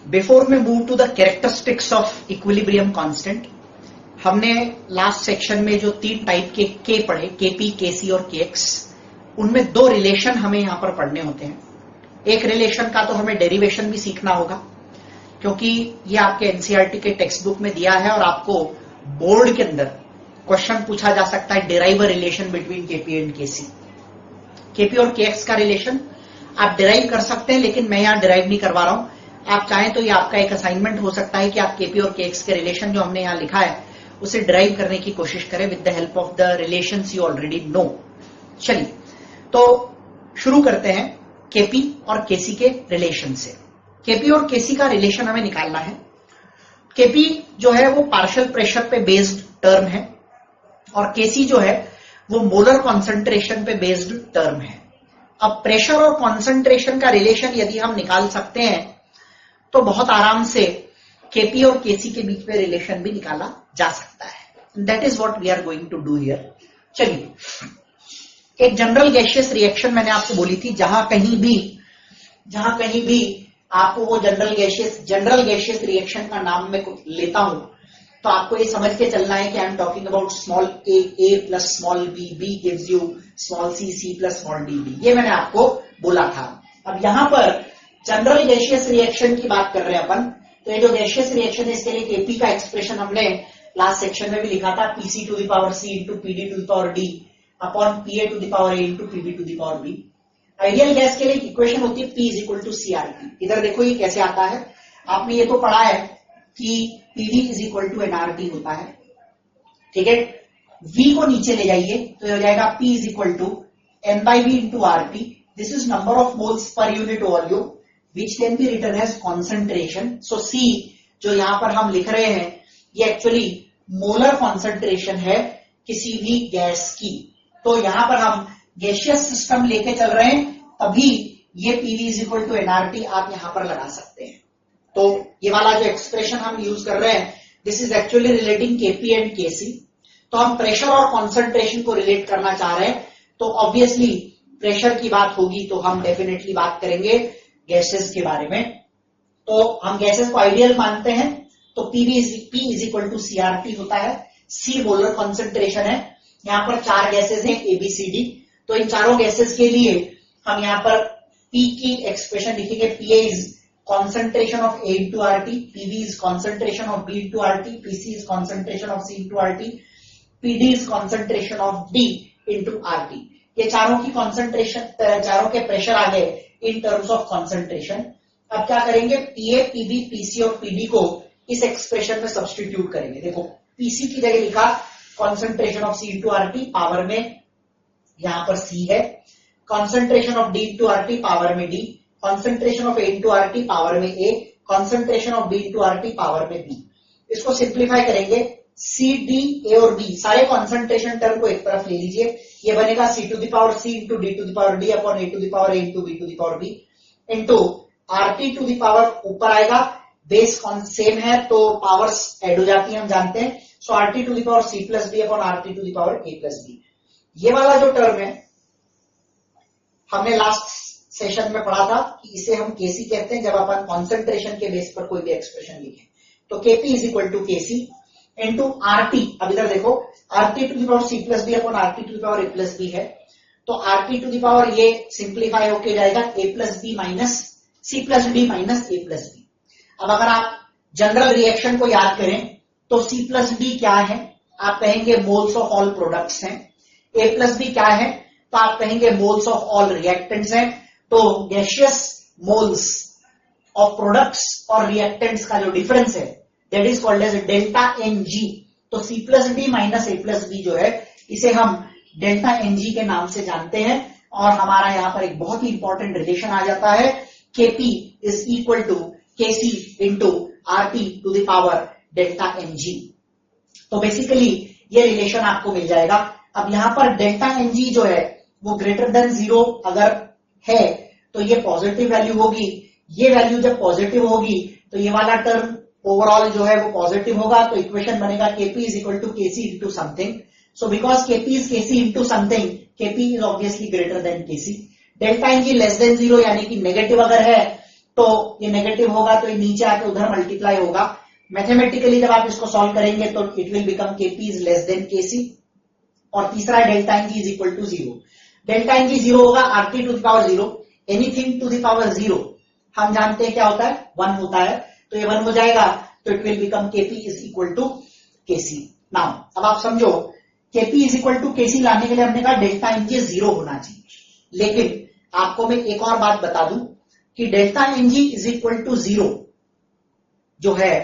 Before we move to the characteristics of equilibrium constant, हमने लास्ट सेक्शन में जो 3 टाइप के K पढ़े, KP, KC और KX, उनमें 2 रिलेशन हमें यहां पर पढ़ने होते हैं। एक रिलेशन का तो हमें डेरिवेशन भी सीखना होगा, क्योंकि ये आपके एनसीईआरटी के टेक्स्ट बुक में दिया है और आपको बोर्ड के अंदर क्वेश्चन पूछा जा सकता है, derive a relation between KP and KC. KP और केएक्स का रिलेशन आप डिराइव कर सकते हैं, लेकिन मैं यहां डिराइव नहीं करवा रहा हूं। आप चाहें तो ये आपका एक असाइनमेंट हो सकता है कि आप केपी और केएक्स के रिलेशन जो हमने यहां लिखा है उसे डिराइव करने की कोशिश करें with the help of the relations you already know. चलिए तो शुरू करते हैं केपी और केसी के रिलेशन से। केपी और केसी का रिलेशन हमें निकालना है। केपी जो है वो पार्शियल प्रेशर पे बेस्ड टर्म है और केसी जो है वो मोलर कॉन्सेंट्रेशन पे बेस्ड टर्म है। अब प्रेशर और कॉन्सेंट्रेशन का रिलेशन यदि हम निकाल सकते हैं तो बहुत आराम से केपी और केसी के बीच में रिलेशन भी निकाला जा सकता है। That is what we are going to do here. चलिए, एक जनरल गैसियस रिएक्शन मैंने आपको बोली थी, जहां कहीं भी आपको वो जनरल गैसियस रिएक्शन का नाम मैं लेता हूं तो आपको ये समझ के चलना है कि I am talking about small A plus small B gives you small C plus small D. ये मैंने आपको बोला था। अब यहां पर जनरल गैसियस रिएक्शन की बात कर रहे हैं अपन, तो ये जो गैसियस रिएक्शन है इसके लिए केपी का एक्सप्रेशन हमने लास्ट सेक्शन में भी लिखा था, PC to the power C into PD to the power D upon PA to the power A into PB to the power B. Ideal gas के लिए इक्वेशन होती है P is equal to CRT. इधर देखो ये कैसे आता है, आपने ये तो पढ़ा है कि PV is equal to NRT होता है। ठीक है, V को नीचे ले जाइए तो हो जाएगा P is equal to N by V into R T. This is number of moles per unit volume which can be written as concentration. So C जो यहां पर हम लिख रहे हैं ये एक्चुअली मोलर कॉन्सेंट्रेशन है किसी भी गैस की। तो यहां पर हम गैसियस सिस्टम लेके चल रहे हैं, तभी ये PV is equal to NRT आप यहां पर लगा सकते हैं। तो ये वाला जो एक्सप्रेशन हम यूज कर रहे हैं this is actually relating KP and KC. तो हम प्रेशर और कॉन्सेंट्रेशन को रिलेट करना चाह रहे हैं, तो ऑब्वियसली प्रेशर की बात होगी तो हम डेफिनेटली बात करेंगे गैसेस के बारे में। तो हम गैसेस को आइडियल मानते हैं, तो P is equal to CRT होता है। सी मोलर कॉन्सेंट्रेशन है, यहां पर 4 गैसेस हैं एबीसीडी, तो इन चारों गैसेस के लिए हम यहां पर पी की एक्सप्रेशन लिखेंगे, पीए is concentration of A into RT, PV is concentration of B into RT, PC is concentration of C into RT, PD is concentration of D into RT। ये चारों की कॉन्सेंट्रेशन, चारों के प्रेशर आ गए in terms of concentration. अब क्या करेंगे, पीए, PB, PC और पीडी को इस एक्सप्रेशन में सब्स्टिट्यूट करेंगे। देखो पीसी की जगह लिखा concentration of C into RT, power में यहां पर सी है, concentration of D into RT, power में D, concentration of A into RT, power में A, concentration of B into RT, power में बी। इसको सिंप्लीफाई करेंगे, सी, डी, ए और बी सारे कॉन्सेंट्रेशन टर्म को एक तरफ ले लीजिए, ये बनेगा C to the power C into D to the power D upon A to the power A into B to the power B into RT to the power ऊपर आएगा, बेस सेम है तो पावर्स ऐड हो जाती है हम जानते हैं। So RT to the power C plus B upon RT to the power A plus B. ये वाला जो टर्म है हमने लास्ट सेशन में पढ़ा था कि इसे हम केसी कहते हैं जब अपन कॉन्सेंट्रेशन के बेस पर कोई भी एक्सप्रेशन लिखे। तो KP is equal to KC into RT. अब इधर देखो RT to the power C plus B upon RT to the power A plus B है, तो आरटी टू द पावर ये सिंप्लीफाई होके जाएगा A plus B minus C plus D minus A plus B. अब अगर आप general reaction को याद करें तो C प्लस डी क्या है? आप कहेंगे मोल्स ऑफ ऑल प्रोडक्ट्स हैं। A प्लस बी क्या है? तो आप कहेंगे मोल्स ऑफ ऑल रिएक्टेंट्स हैं। तो गैसियस मोल्स ऑफ प्रोडक्ट्स और रिएक्टेंट्स का जो डिफरेंस है that is called as delta N G. तो C plus D minus A plus B जो है इसे हम डेल्टा एन जी के नाम से जानते हैं। और हमारा यहां पर एक बहुत ही इंपॉर्टेंट रिलेशन आ जाता है, Kp is equal to Kc into RT to the power delta N G. तो बेसिकली ये रिलेशन आपको मिल जाएगा। अब यहां पर डेल्टा एन जी जो है वो ग्रेटर देन 0 अगर है तो ये पॉजिटिव वैल्यू होगी। ये वैल्यू जब पॉजिटिव होगी तो ये वाला टर्म ओवरऑल जो है वो पॉजिटिव होगा। तो इक्वेशन बनेगा Kp is equal to Kc into something. So because Kp is Kc into something, Kp is obviously greater than Kc। Delta N G less than 0 यानी कि नेगेटिव अगर है तो ये नेगेटिव होगा, तो ये नीचे आके उधर मल्टीप्लाई होगा। मैथमेटिकली जब आप इसको सॉल्व करेंगे तो it will become Kp is less than Kc। और तीसरा delta N G is equal to 0। Delta N G 0 होगा, RT to the power 0, anything to the power 0 हम जानते हैं क्या होता है, 1 होता है। तो ये 1 हो जाएगा, तो it will become Kp is equal to Kc। Now अब आप समझो, Kp is equal to Kc लाने के लिए हमने कहा डेल्टा एन जी 0 होना चाहिए। लेकिन आपको मैं एक और बात बता दूं कि delta N G is equal to 0 जो है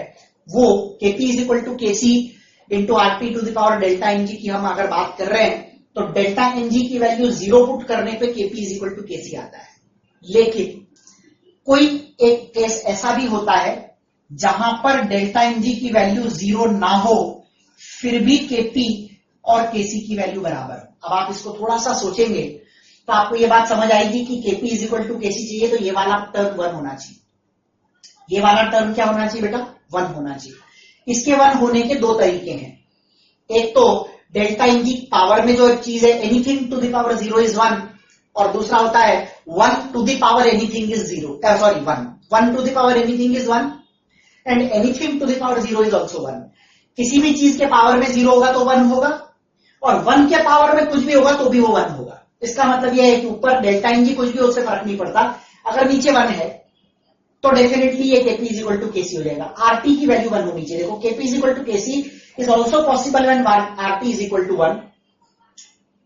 वो Kp is equal to Kc into RT to the power delta N G की हम अगर बात कर रहे हैं तो डेल्टा एन जी की वैल्यू 0 पुट करने पे Kp is equal to Kc आता है। लेकिन कोई एक केस ऐसा भी होता है जहां पर डेल्टा एन जी की वैल्यू 0 ना हो फिर भी Kp और Kc की वैल्यू बराबर हो। अब आप इसको थोड़ा सा सोचेंगे तो आपको ये बात समझ आएगी कि Kp is equal to Kc चाहिए तो ये वाला टर्म 1 होना चाहिए। ये वाला टर्म क्या होना चाहिए बेटा? 1 होना चाहिए। इसके 1 होने के दो तरीके हैं। एक तो डेल्टा एन जी पावर में जो एक चीज है anything to the power 0 is 1, और दूसरा होता है 1 to the power anything is 0, sorry 1 to the power anything is 1 and anything to the power 0 is also 1। किसी भी चीज के पावर में 0 होगा तो 1 होगा, और 1 के पावर में कुछ भी होगा तो भी वो 1 होगा। इसका मतलब यह है कि ऊपर डेल्टा एन जी कुछ भी उससे फर्क नहीं पड़ता, अगर नीचे 1 है तो डेफिनेटली ये Kp is equal to Kc हो जाएगा। RT की वैल्यू 1 होनी चाहिए। देखो Kp is equal to Kc is also possible when RT is equal to 1।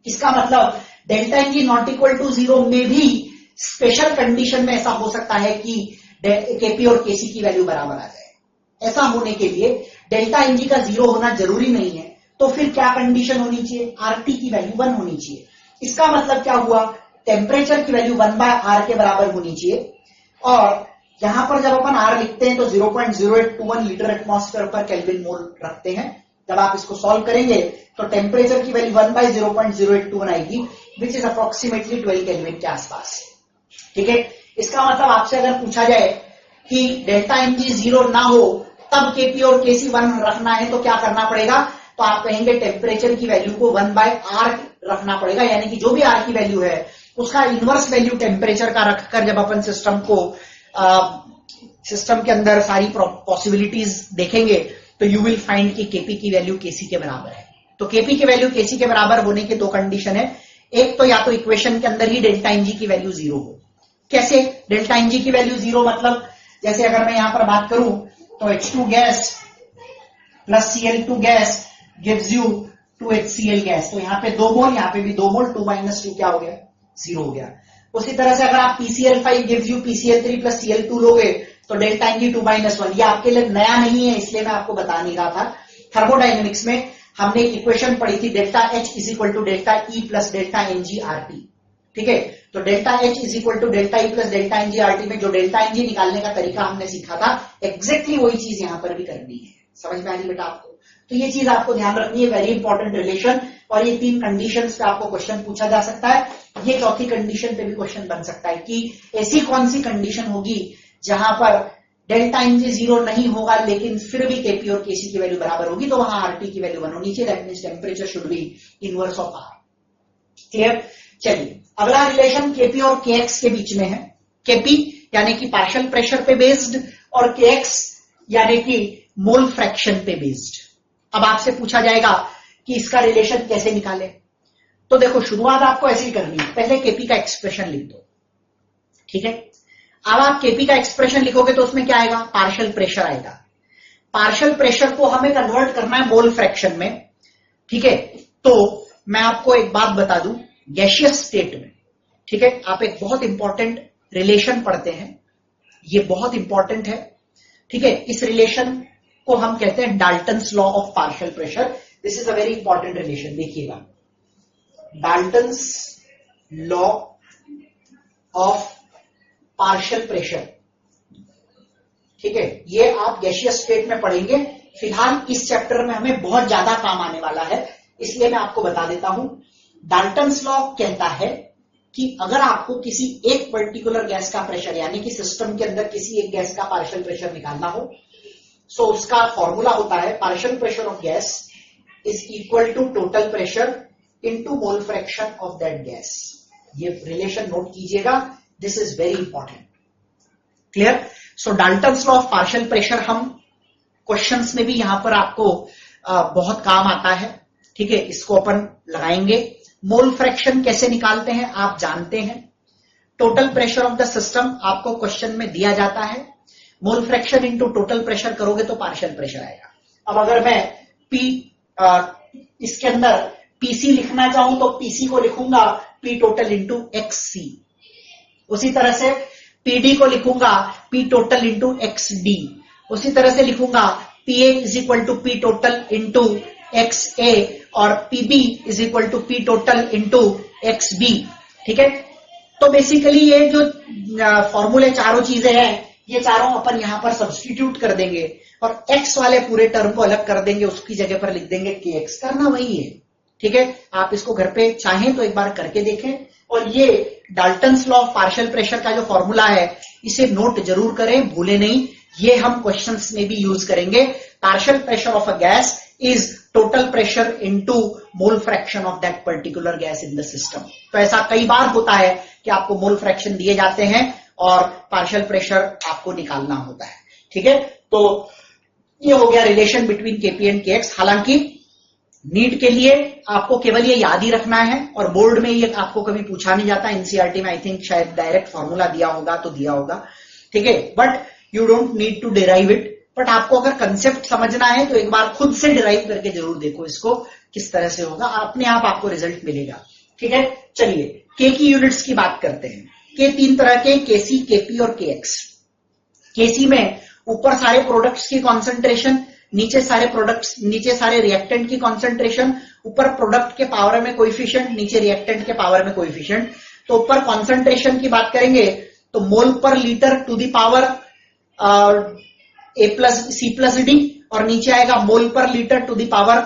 इसका मतलब delta N G not equal to 0 में भी स्पेशल कंडीशन में ऐसा हो सकता है कि Kp और Kc की वैल्यू बराबर आ जाए। ऐसा होने के लिए डेल्टा एन जी का 0 होना जरूरी नहीं है। तो फिर क्या कंडीशन होनी चाहिए? RT की वैल्यू 1 होनी चाहिए। इसका मतलब क्या हुआ? टेम्परेचर की वैल्यू 1/R के बराबर होनी चाहिए। और यहां पर जब अपन R लिखते हैं तो 0.0821 लीटर एटमॉस्फेयर पर केल्विन मोल रखते हैं। जब आप इसको सॉल्व करेंगे तो टेम्परेचर की वैल्यू 1/0.0821 आएगी, विच इज अप्रोक्सीमेटली 12 केल्विन के आसपास। ठीक है, इसका मतलब आपसे अगर पूछा जाए कि डेल्टा एन जी 0 ना हो तब Kp और Kc 1 रखना है तो क्या करना पड़ेगा? तो आप कहेंगे टेम्परेचर की वैल्यू को 1/R रखना पड़ेगा, यानी कि जो भी R की वैल्यू है उसका इनवर्स वैल्यू टेम्परेचर का रखकर जब अपन सिस्टम के अंदर सारी पॉसिबिलिटीज देखेंगे तो यू विल फाइंड कि Kp की वैल्यू Kc के बराबर है। तो Kp की वैल्यू Kc के बराबर होने के दो कंडीशन है। एक तो या तो इक्वेशन के अंदर ही डेल्टा एन जी की वैल्यू 0 हो। कैसे डेल्टा एन जी की वैल्यू 0? मतलब जैसे अगर मैं यहां पर बात करूं तो H2 gas plus Cl2 gas gives you 2HCl gas. तो यहाँ पे 2 मोल, यहाँ पे भी 2 मोल, 2 - 2 क्या हो गया? 0 हो गया। उसी तरह से अगर आप PCl5 gives you PCl3 plus Cl2 लोगे तो डेल्टा एन जी 2 - 1। ये आपके लिए नया नहीं है इसलिए मैं आपको बता नहीं रहा था। थर्मोडाइनमिक्स में हमने एक इक्वेशन पढ़ी थी, delta H is equal to delta E plus delta N G RT। ठीक है, तो delta H is equal to delta E plus delta N G RT में जो डेल्टा एन जी निकालने का तरीका हमने सीखा था, एग्जैक्टली वही चीज यहां पर भी करनी है। समझ में आ रही बेटा आपको? तो ये चीज आपको ध्यान रखनी है, वेरी इंपॉर्टेंट रिलेशन। और ये 3 कंडीशंस पे आपको क्वेश्चन पूछा जा सकता है। ये चौथी कंडीशन पे भी क्वेश्चन बन सकता है कि ऐसी कौन सी कंडीशन होगी जहां पर डेल्टा एन जी 0 नहीं होगा लेकिन फिर भी Kp और Kc की वैल्यू बराबर होगी, तो वहां RT की वैल्यू 1 होनी चाहिए। That means temperature should be inverse of R। Clear? चलिए, अगला रिलेशन Kp और Kx के बीच में है। Kp यानी कि पार्शियल प्रेशर पे बेस्ड और Kx यानी कि मोल फ्रैक्शन पे बेस्ड। अब आपसे पूछा जाएगा कि इसका रिलेशन कैसे निकाले, तो देखो शुरुआत आपको ऐसे ही करनी है। पहले Kp का एक्सप्रेशन लिख दो। ठीक है, अब आप Kp का एक्सप्रेशन लिखोगे तो उसमें क्या आएगा? पार्शियल प्रेशर आएगा। पार्शियल प्रेशर को हमें कन्वर्ट करना है मोल फ्रैक्शन में, ठीक है। तो मैं आपको एक बात बता दूं, गैसियस स्टेट में, ठीक है, आप एक बहुत इंपॉर्टेंट रिलेशन पढ़ते हैं, ये बहुत इंपॉर्टेंट है, ठीक है। इस रिलेशन को हम कहते हैं Dalton's law of partial pressure. This is a very important relation, देखिएगा, Dalton's law of partial pressure, ठीक है। ये आप गैसियस स्टेट में पढ़ेंगे। फिलहाल इस चैप्टर में हमें बहुत ज्यादा काम आने वाला है, इसलिए मैं आपको बता देता हूं। डाल्टन्स लॉ कहता है कि अगर आपको किसी एक पर्टिकुलर गैस का प्रेशर, यानी कि सिस्टम के अंदर किसी एक गैस का पार्शियल प्रेशर निकालना हो, सो उसका फॉर्मूला होता है partial pressure of gas is equal to total pressure into mole fraction of that gas. ये रिलेशन नोट कीजिएगा, this is very important. Clear? So Dalton's law of partial pressure हम questions में भी यहां पर आपको बहुत काम आता है, ठीक है। इसको अपन लगाएंगे। मोल फ्रैक्शन कैसे निकालते हैं आप जानते हैं। Total pressure of the system आपको क्वेश्चन में दिया जाता है, mole fraction into total pressure करोगे तो पार्शियल प्रेशर आएगा। अब अगर मैं इसके अंदर पीसी लिखना चाहूं तो पीसी को लिखूंगा P total into X C. उसी तरह से पीडी को लिखूंगा P total into X D. उसी तरह से लिखूंगा PA is equal to P total into X A और PB is equal to P total into X B, ठीक है। तो बेसिकली ये जो फॉर्मूले चारों चीजें हैं, ये चारों अपन यहां पर सब्स्टिट्यूट कर देंगे और एक्स वाले पूरे टर्म को अलग कर देंगे, उसकी जगह पर लिख देंगे के एक्स। करना वही है, ठीक है। आप इसको घर पे चाहें तो एक बार करके देखें। और ये Dalton's law of partial pressure का जो फॉर्मूला है, इसे नोट जरूर करें, भूले नहीं। ये हम क्वेश्चंस में भी यूज करेंगे। Partial pressure of a gas is total pressure into mole fraction of that particular gas in the system. तो ऐसा कई बार होता है कि आपको मोल फ्रैक्शन दिए जाते हैं और पार्शियल प्रेशर आपको निकालना होता है, ठीक है। तो ये हो गया relation between KP and KX. हालांकि नीट के लिए आपको केवल ये याद ही रखना है और बोर्ड में ये आपको कभी पूछा नहीं जाता। एनसीईआरटी में आई थिंक शायद डायरेक्ट फॉर्मूला दिया होगा तो दिया होगा, ठीक है, but you don't need to derive it. But आपको अगर कंसेप्ट समझना है तो एक बार खुद से डिराइव करके जरूर देखो इसको किस तरह से होगा, अपने आप आपको रिजल्ट मिलेगा, ठीक है। चलिए के की यूनिट्स की बात करते हैं। के तीन तरह के, केसी, केपी और केएक्स। केसी में ऊपर सारे प्रोडक्ट्स की कॉन्सेंट्रेशन, नीचे सारे रिएक्टेंट की कॉन्सेंट्रेशन, ऊपर प्रोडक्ट के पावर में कोएफिशिएंट, नीचे रिएक्टेंट के पावर में कोएफिशिएंट। तो ऊपर कॉन्सेंट्रेशन की बात करेंगे तो mole per litre to the power A plus C plus D और नीचे आएगा mole per litre to the power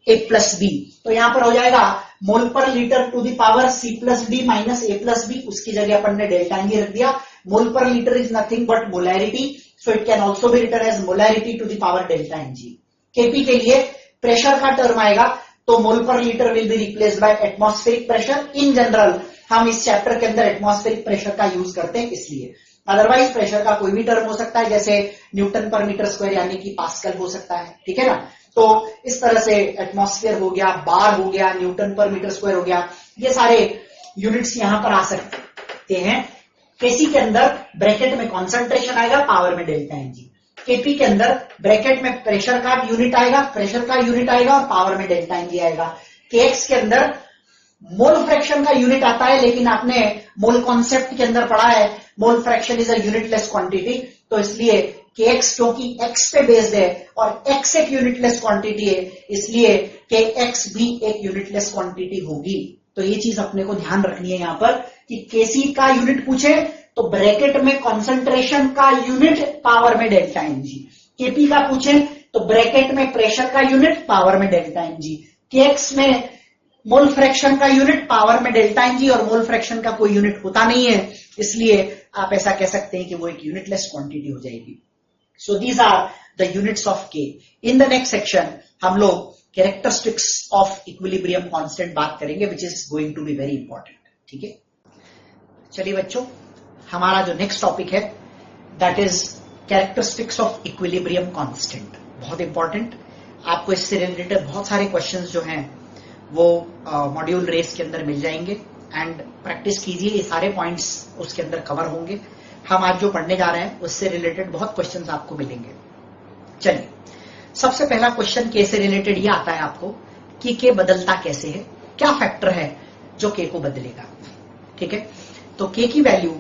A plus B. तो यहां पर हो जाएगा mole per litre to the power C plus D minus A plus B, उसकी जगह अपन ने डेल्टा एन रख दिया। Mole per litre is nothing but molarity, so it can also be written as molarity to the power delta N G. KP के लिए pressure का term आएगा तो mole per litre will be replaced by atmospheric pressure. In general हम इस chapter के अंदर atmospheric pressure का यूज करते हैं इसलिए, अदरवाइज प्रेशर का कोई भी टर्म हो सकता है, जैसे न्यूटन पर मीटर स्क्वायर यानी कि पास्कल हो सकता है, ठीक है ना। तो इस तरह से एटमॉस्फेयर हो गया, बार हो गया, न्यूटन पर मीटर स्क्वायर हो गया, ये सारे यूनिट्स यहां पर आ सकते हैं। केसी के अंदर ब्रैकेट में कॉन्सेंट्रेशन आएगा, पावर में डेल्टा एन जी। केपी के अंदर ब्रैकेट में प्रेशर का यूनिट आएगा, और पावर में डेल्टा एन जी आएगा। केएक्स के अंदर मोल फ्रैक्शन का यूनिट आता है, लेकिन आपने मोल कॉन्सेप्ट के अंदर पढ़ा है mole fraction is a unitless quantity, तो इसलिए केएक्स क्योंकि एक्स पे बेस्ड है और एक्स एक यूनिटलेस क्वांटिटी है, इसलिए केएक्स भी एक यूनिटलेस क्वांटिटी होगी। तो ये चीज अपने को ध्यान रखनी है यहां पर कि केसी का यूनिट पूछे तो ब्रैकेट में कॉन्सेंट्रेशन का यूनिट, पावर में डेल्टा एन जी। केपी का पूछे तो ब्रैकेट में प्रेशर का यूनिट, पावर में डेल्टा एन जी। केएक्स में मोल फ्रैक्शन का यूनिट, पावर में डेल्टा एन जी, और मोल फ्रैक्शन का कोई यूनिट होता नहीं है, इसलिए आप ऐसा कह सकते हैं कि वो एक यूनिटलेस क्वांटिटी हो जाएगी। So these are the units of K. In the next section हम लोग कैरेक्टरिस्टिक्स ऑफ इक्विलिब्रियम कांस्टेंट बात करेंगे, which is going to be very important, ठीक है। चलिए बच्चों, हमारा जो नेक्स्ट टॉपिक है that is characteristics of equilibrium constant. बहुत इंपॉर्टेंट, आपको इससे रिलेटेड बहुत सारे क्वेश्चंस जो हैं वो मॉड्यूल रेस के अंदर मिल जाएंगे एंड प्रैक्टिस कीजिए, ये सारे पॉइंट्स उसके अंदर कवर होंगे। हम आज जो पढ़ने जा रहे हैं उससे रिलेटेड बहुत क्वेश्चंस आपको मिलेंगे। चलिए, सबसे पहला क्वेश्चन के से रिलेटेड ये आता है आपको कि के बदलता कैसे है, क्या फैक्टर है जो के को बदलेगा। ठीक है, तो के की वैल्यू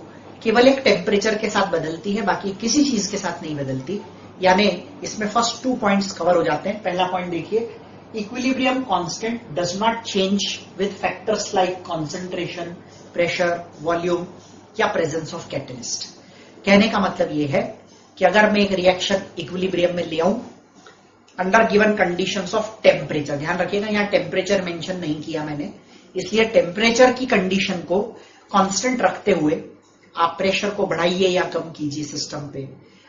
केवल एक टेम्परेचर के साथ बदलती है, बाकी किसी चीज के साथ नहीं बदलती। यानी इसमें फर्स्ट 2 पॉइंट्स कवर हो जाते हैं। पहला पॉइंट देखिए, equilibrium constant does not change with factors like concentration, pressure, volume या प्रेजेंस ऑफ कैटलिस्ट। कहने का मतलब ये है कि अगर मैं एक रिएक्शन इक्विलिब्रियम में ले आऊं under given conditions of temperature, ध्यान रखिएगा यहां टेम्परेचर मेंशन नहीं किया मैंने, इसलिए टेम्परेचर की कंडीशन को कांस्टेंट रखते हुए आप प्रेशर को बढ़ाइए या कम कीजिए सिस्टम पे,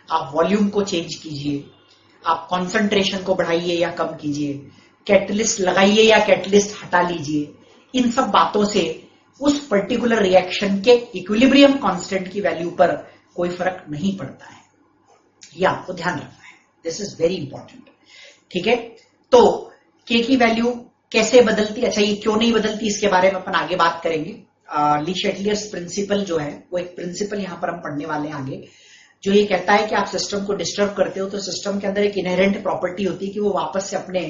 आप वॉल्यूम को चेंज कीजिए, आप कॉन्सेंट्रेशन को बढ़ाइए या कम कीजिए, कैटलिस्ट लगाइए या कैटलिस्ट हटा लीजिए, इन सब बातों से उस पर्टिकुलर रिएक्शन के इक्विलिब्रियम कांस्टेंट की वैल्यू पर कोई फर्क नहीं पड़ता है। ये आपको ध्यान रखना है, दिस इज वेरी इंपॉर्टेंट। ठीक है, तो के की वैल्यू कैसे बदलती, अच्छा ये क्यों नहीं बदलती इसके बारे में अपन आगे बात करेंगे। ली शेटलियर्स प्रिंसिपल जो है वो एक प्रिंसिपल यहां पर हम पढ़ने वाले हैं आगे, जो ये कहता है कि आप सिस्टम को डिस्टर्ब करते हो तो सिस्टम के अंदर एक इनहेरेंट प्रॉपर्टी होती है कि वो वापस से अपने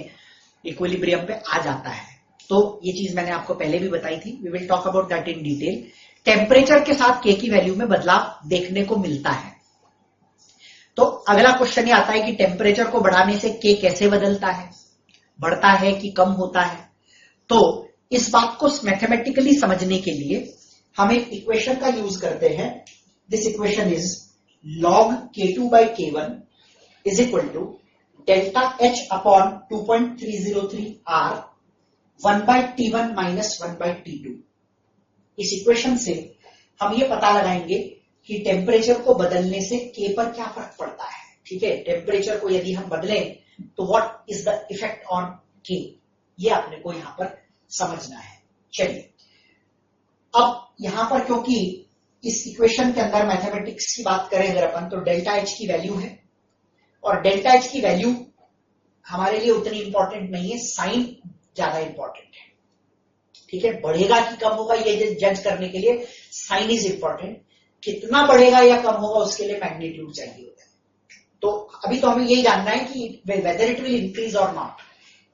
इक्विलिब्रियम पे आ जाता है। तो ये चीज मैंने आपको पहले भी बताई थी, we will talk about that in detail. Temperature के साथ के की वैल्यू में बदलाव देखने को मिलता है। तो अगला क्वेश्चन ये आता है कि टेम्परेचर को बढ़ाने से के कैसे बदलता है, बढ़ता है कि कम होता है। तो इस बात को मैथमेटिकली समझने के लिए हम एक इक्वेशन का यूज करते हैं। This equation is log k2 by k1 is equal to delta h upon 2.303 r 1 by t1 minus 1 by t2। इस इक्वेशन से हम ये पता लगाएंगे कि टेम्परेचर को बदलने से के पर क्या फर्क पड़ता है। ठीक है, टेम्परेचर को यदि हम बदलें तो what is the effect on के, ये आपने को यहां पर समझना है। चलिए, अब यहां पर क्योंकि इस इक्वेशन के अंदर मैथमेटिक्स की बात करें अगर अपन, तो डेल्टा एच की वैल्यू है और डेल्टा एच की वैल्यू हमारे लिए उतनी इंपॉर्टेंट नहीं है, साइन ज्यादा इंपॉर्टेंट है। ठीक है, बढ़ेगा कि कम होगा ये जज करने के लिए साइन इज इंपॉर्टेंट, कितना बढ़ेगा या कम होगा उसके लिए मैग्नीट्यूड चाहिए होता है। तो अभी तो हमें यही जानना है कि वेदर इट विल इंक्रीज और नॉट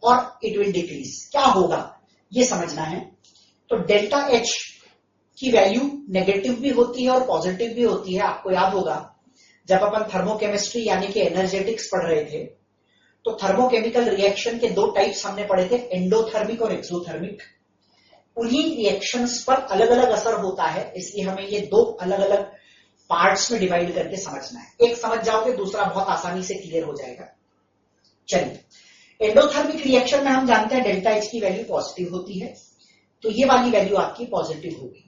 और इट विल डिक्रीज, क्या होगा ये समझना है। तो डेल्टा एच की वैल्यू नेगेटिव भी होती है और पॉजिटिव भी होती है। आपको याद होगा जब अपन थर्मोकेमिस्ट्री यानी कि एनर्जेटिक्स पढ़ रहे थे तो थर्मोकेमिकल रिएक्शन के 2 टाइप्स हमने पढ़े थे, एंडोथर्मिक और एक्सोथर्मिक। उन्हीं रिएक्शंस पर अलग अलग असर होता है, इसलिए हमें ये 2 अलग अलग पार्ट्स में डिवाइड करके समझना है। एक समझ जाओगे दूसरा बहुत आसानी से क्लियर हो जाएगा। चलिए, एंडोथर्मिक रिएक्शन में हम जानते हैं डेल्टा एच की वैल्यू पॉजिटिव होती है, तो ये वाली वैल्यू आपकी पॉजिटिव होगी।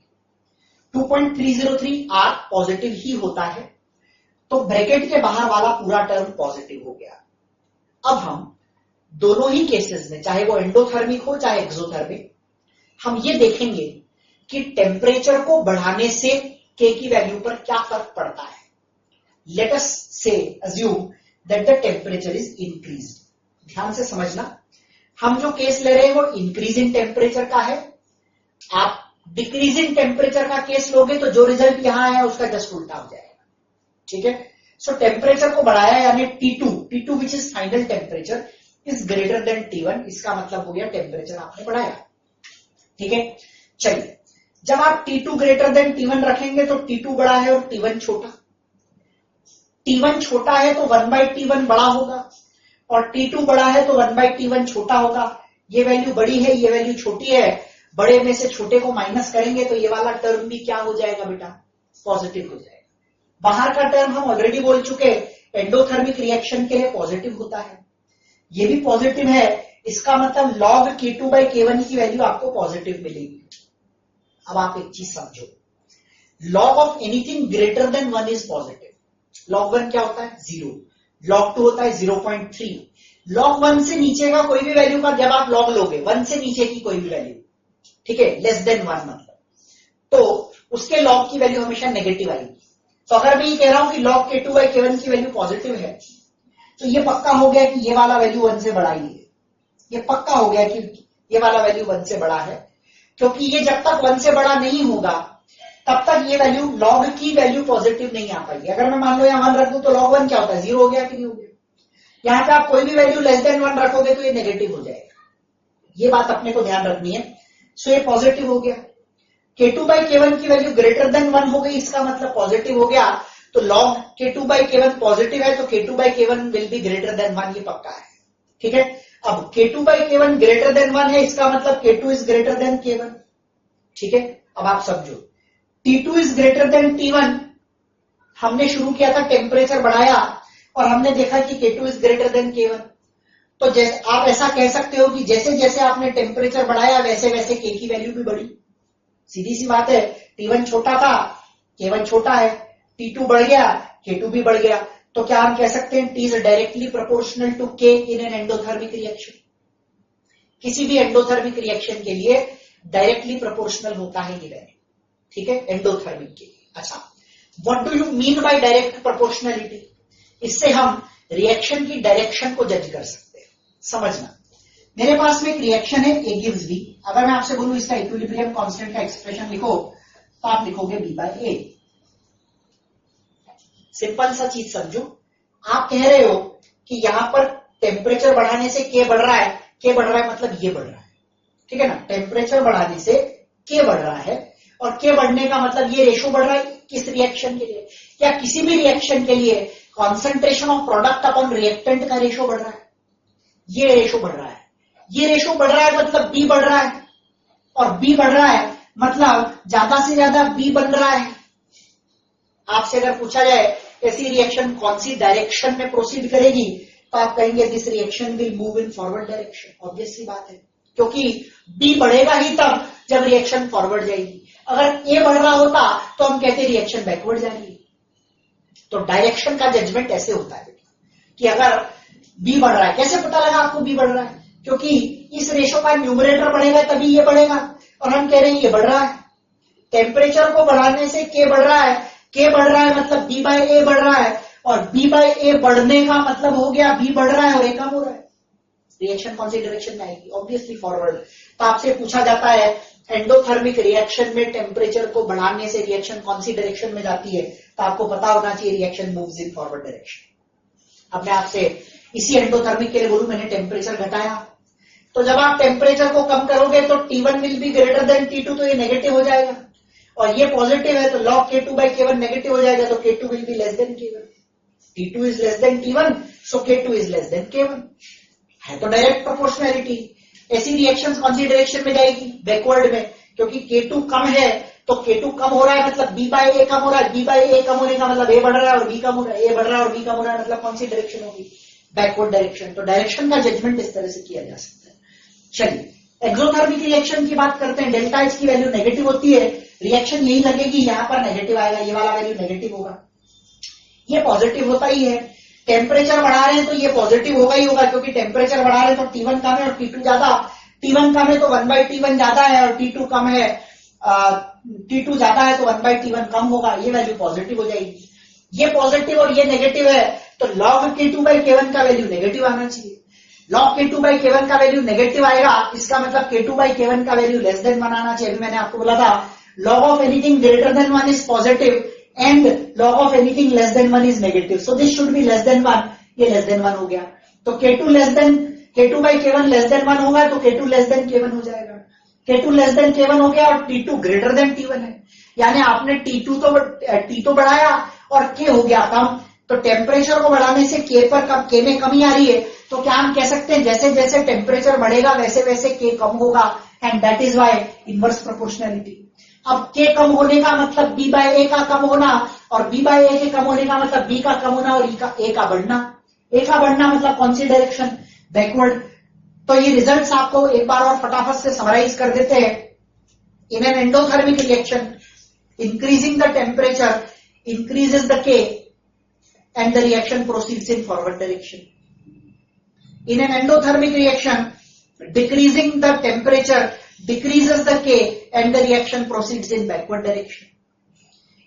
2.303 R पॉजिटिव ही होता है, तो ब्रैकेट के बाहर वाला पूरा टर्म पॉजिटिव हो गया। अब हम दोनों ही केसेस में, चाहे वो एंडोथर्मिक हो चाहे एक्सोथर्मिक, हम ये देखेंगे कि टेम्परेचर को बढ़ाने से के की वैल्यू पर क्या फर्क पड़ता है। लेट अस से assume that the temperature is increased. ध्यान से समझना, हम जो केस ले रहे हैं वो इंक्रीज इन टेम्परेचर का है। आप डिक्रीजिंग टेम्परेचर का केस लोगे तो जो रिजल्ट यहां है उसका जस्ट उल्टा हो जाएगा। ठीक है, सो टेम्परेचर को बढ़ाया यानी T2 which is final temperature is greater then T1, इसका मतलब हो गया टेम्परेचर आपने बढ़ाया। ठीक है, चलिए, जब आप T2 ग्रेटर देन T1 रखेंगे तो T2 बड़ा है और T1 छोटा। T1 छोटा है तो 1 by T1 बड़ा होगा और T2 बड़ा है तो 1 by T1 छोटा होगा। ये वैल्यू बड़ी है, ये वैल्यू छोटी है, बड़े में से छोटे को माइनस करेंगे तो ये वाला टर्म भी क्या हो जाएगा बेटा, पॉजिटिव हो जाएगा। बाहर का टर्म हम ऑलरेडी बोल चुके, एंडोथर्मिक रिएक्शन के लिए पॉजिटिव होता है, ये भी पॉजिटिव है, इसका मतलब log K2 by K1 की वैल्यू आपको पॉजिटिव मिलेगी। अब आप एक चीज समझो, log of anything greater than 1 is positive. log 1 क्या होता है 0, log 2 होता है 0.3, log 1 से नीचे का कोई भी वैल्यू का जब आप log लोगे 1 से नीचे की कोई भी वैल्यू, ठीक है, लेस देन 1 मतलब, तो उसके log की वैल्यू हमेशा नेगेटिव आएगी। तो अगर मैं ये कह रहा हूं कि log K2 by K1 की वैल्यू पॉजिटिव है तो ये पक्का हो गया कि ये वाला वैल्यू 1 से बड़ा ही है, ये पक्का हो गया कि ये वाला वैल्यू 1 से बड़ा है, क्योंकि ये जब तक 1 से बड़ा नहीं होगा तब तक ये वैल्यू log की वैल्यू पॉजिटिव नहीं आ पाएगी। अगर मैं मान लो यहां 1 रख दूं तो log 1 क्या होता है 0 हो गया कि नहीं हो गया। यहां पे आप कोई भी वैल्यू लेस देन 1 रखोगे तो ये नेगेटिव हो जाएगा, ये बात अपने को ध्यान रखनी है। सो ये पॉजिटिव हो गया। K2/K1 की वैल्यू ग्रेटर देन 1 हो गई, इसका मतलब पॉजिटिव हो गया। तो log K2/K1 पॉजिटिव है तो K2/K1 will be greater than 1, ये पक्का है। ठीक है, अब K2/K1 ग्रेटर देन 1 है, इसका मतलब K2 is greater then K1। ठीक है, अब आप समझो, T2 is greater then T1। हमने शुरू किया था, टेम्परेचर बढ़ाया और हमने देखा कि K2 is greater then K1। तो जैसे आप ऐसा कह सकते हो कि जैसे जैसे आपने टेम्परेचर बढ़ाया वैसे वैसे K की वैल्यू भी बढ़ी। सीधी सी बात है, T1 छोटा था, K1 छोटा है, T2 बढ़ गया, K2 भी बढ़ गया। तो क्या हम कह सकते हैं T is directly proportional to K in an endothermic reaction. किसी भी एंडोथर्मिक रिएक्शन के लिए डायरेक्टली प्रोपोर्शनल होता है ये वैल्यू। ठीक है, एंडोथर्मिक के लिए। अच्छा, what do you mean by direct proportionality? इससे हम रिएक्शन की डायरेक्शन को जज कर सकते हैं। समझना, मेरे पास में एक रिएक्शन है A gives B। अगर मैं आपसे बोलूं इसका इक्विलिब्रियम कांस्टेंट का एक्सप्रेशन लिखो तो आप लिखोगे B/A। सिंपल सा चीज समझो, आप कह रहे हो कि यहां पर टेम्परेचर बढ़ाने से K बढ़ रहा है, K बढ़ रहा है मतलब ये बढ़ रहा है। ठीक है ना, टेम्परेचर बढ़ाने से K बढ़ रहा है और K बढ़ने का मतलब ये रेशो बढ़ रहा है। किस रिएक्शन के लिए या किसी भी रिएक्शन के लिए concentration of product upon reactant का रेशो बढ़ रहा है, ये रेशो बढ़ रहा है। ये रेशो बढ़ रहा है मतलब B बढ़ रहा है, और B बढ़ रहा है मतलब ज्यादा से ज्यादा B बन रहा है। आपसे अगर पूछा जाए ऐसी रिएक्शन कौन सी डायरेक्शन में प्रोसीड करेगी तो आप कहेंगे this reaction will move in forward direction. Obvious सी बात है, क्योंकि B बढ़ेगा ही तब जब रिएक्शन फॉरवर्ड जाएगी। अगर A बढ़ रहा होता तो हम कहते रिएक्शन बैकवर्ड जा रही है। तो डायरेक्शन का जजमेंट ऐसे होता है कि अगर B बढ़ रहा है, कैसे पता लगा आपको B बढ़ रहा है? क्योंकि इस रेशो का न्यूमरेटर बढ़ेगा तभी ये बढ़ेगा, और हम कह रहे हैं ये बढ़ रहा है। टेम्परेचर को बढ़ाने से K बढ़ रहा है, K बढ़ रहा है मतलब B/A बढ़ रहा है, और B/A बढ़ने का मतलब हो गया B बढ़ रहा है और A कम हो रहा है। रिएक्शन कौन सी डायरेक्शन में आएगी? Obviously forward. तो आपसे पूछा जाता है एंडोथर्मिक रिएक्शन में टेम्परेचर को बढ़ाने से रिएक्शन कौन सी डायरेक्शन में जाती है, तो आपको पता होना चाहिए reaction moves in forward direction. अब मैं आपसे इसी एंडोथर्मिक के लिए बोलूं, मैंने टेम्परेचर घटाया, तो जब आप टेम्परेचर को कम करोगे तो T1 will be greater than T2, तो ये नेगेटिव हो जाएगा, और ये पॉजिटिव है तो log K2/K1 नेगेटिव हो जाएगा, तो K2 will be less than K1। T2 is less then T1, so K2 is less then K1। है तो डायरेक्ट प्रोपोर्शनैलिटी। ऐसी रिएक्शन कौन सी डायरेक्शन में जाएगी? बैकवर्ड में, क्योंकि K2 कम है तो K2 कम हो रहा है मतलब B/A कम हो रहा है, B/A कम होने का मतलब A बढ़ रहा है और B कम हो रहा है, A बढ़ रहा है और B कम हो रहा है, मतलब कौन सी डायरेक्शन होगी? Backward direction. तो डायरेक्शन का जजमेंट इस तरह से किया जा सकता है। चलिए एक्सोथर्मिक रिएक्शन की बात करते हैं। डेल्टा H की वैल्यू नेगेटिव होती है, रिएक्शन यही लगेगी, यहां पर नेगेटिव आएगा, ये वाला वैल्यू नेगेटिव होगा, ये पॉजिटिव होता ही है। टेम्परेचर बढ़ा रहे हैं तो ये पॉजिटिव होगा ही होगा, क्योंकि टेम्परेचर बढ़ा रहे हैं तो T1 कम है और T2 ज्यादा। T1 कम है तो 1/T1 ज्यादा है, और T2 कम है, T2 ज्यादा है तो 1/T1 कम होगा, ये वैल्यू पॉजिटिव हो जाएगी। ये पॉजिटिव और ये नेगेटिव है तो log K2/K1 का वैल्यू नेगेटिव आना चाहिए। log K2/K1 का वैल्यू नेगेटिव आएगा, इसका मतलब K2/K1 का वैल्यू लेस देन 1 आना चाहिए। अभी मैंने आपको बोला था log of anything greater than 1 is positive and log of anything less than 1 is negative, so this should be less than 1। ये लेस देन 1 हो गया, तो K2/K1 लेस देन 1 होगा तो K2 लेस देन K1 हो जाएगा। K2 लेस देन K1 हो गया और T2 ग्रेटर देन T1 है, यानी आपने T तो बढ़ाया और K हो गया कम। तो टेम्परेचर को बढ़ाने से K में कमी आ रही है, तो क्या हम कह सकते हैं जैसे जैसे टेम्परेचर बढ़ेगा वैसे वैसे K कम होगा, and that is why inverse proportionality. अब K कम होने का मतलब B/A का कम होना, और B/A के कम होने का मतलब B का कम होना, और A का बढ़ना। A का बढ़ना मतलब कौन सी डायरेक्शन? बैकवर्ड। तो ये रिजल्ट्स आपको एक बार और फटाफट से समराइज कर देते हैं। इन an endothermic reaction increasing the temperature increases the K and the reaction proceeds in forward direction. In an endothermic reaction, decreasing the temperature decreases the K and the reaction proceeds in backward direction.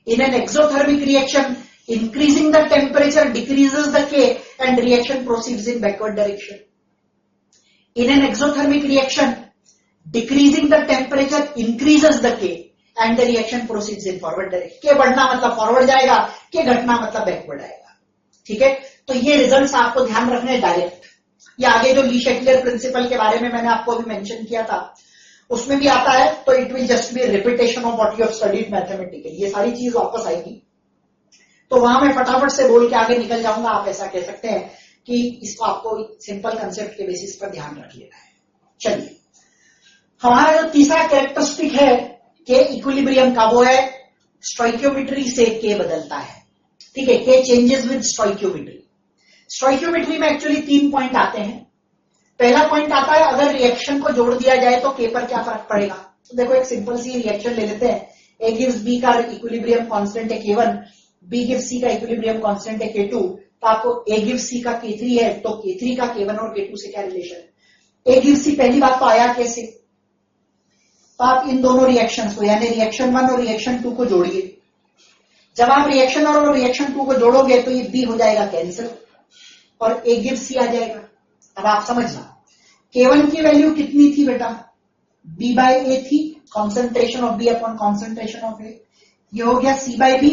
In an exothermic reaction, increasing the temperature decreases the K and reaction proceeds in backward direction. In an exothermic reaction, decreasing the temperature increases the K and the reaction proceeds in forward direction. K बढ़ना मतलब forward जाएगा, K घटना मतलब backward आएगा। ठीक है, तो ये रिजल्ट्स आपको ध्यान रखने हैं डायरेक्ट। ये आगे जो ली शेटलर प्रिंसिपल के बारे में मैंने आपको अभी मेंशन किया था उसमें भी आता है, तो it will just be repetition of what you have studied mathematically. ये सारी चीज वापस आएगी, तो वहां मैं फटाफट से बोल के आगे निकल जाऊंगा। आप ऐसा कह सकते हैं कि इसको आपको सिंपल कंसेप्ट के बेसिस पर ध्यान रख लेना है। चलिए, हमारा जो तीसरा कैरेक्टरिस्टिक है के इक्विलिब्रियम का, वो है स्टोइकियोमेट्री से के बदलता है। ठीक है, के चेंजेस विद स्टोइकियोमेट्री। स्टोइकियोमेट्री में एक्चुअली 3 पॉइंट आते हैं। पहला पॉइंट आता है अगर रिएक्शन को जोड़ दिया जाए तो के पर क्या फर्क पड़ेगा। तो देखो एक सिंपल सी रिएक्शन ले लेते हैं। ए गिव्स बी का इक्विलिब्रियम कांस्टेंट है K1, बी गिव्स सी का इक्विलिब्रियम कांस्टेंट है K2। तो आपको ए गिव्स सी का K3 है, तो K3 का K1 और K2 से क्या रिलेशन है। ए गिव्स सी पहली बात तो आया कैसे, तो आप इन दोनों रिएक्शंस को यानी रिएक्शन 1 और रिएक्शन 2 को जोड़िए। जब आप रिएक्शन 1 और रिएक्शन 2 को जोड़ोगे तो ये बी हो जाएगा कैंसिल और ए गिव्स सी आ जाएगा। अब आप समझना, K1 की वैल्यू कितनी थी बेटा, B बाय ए थी, concentration of B upon concentration of A. ये हो गया C बाय B।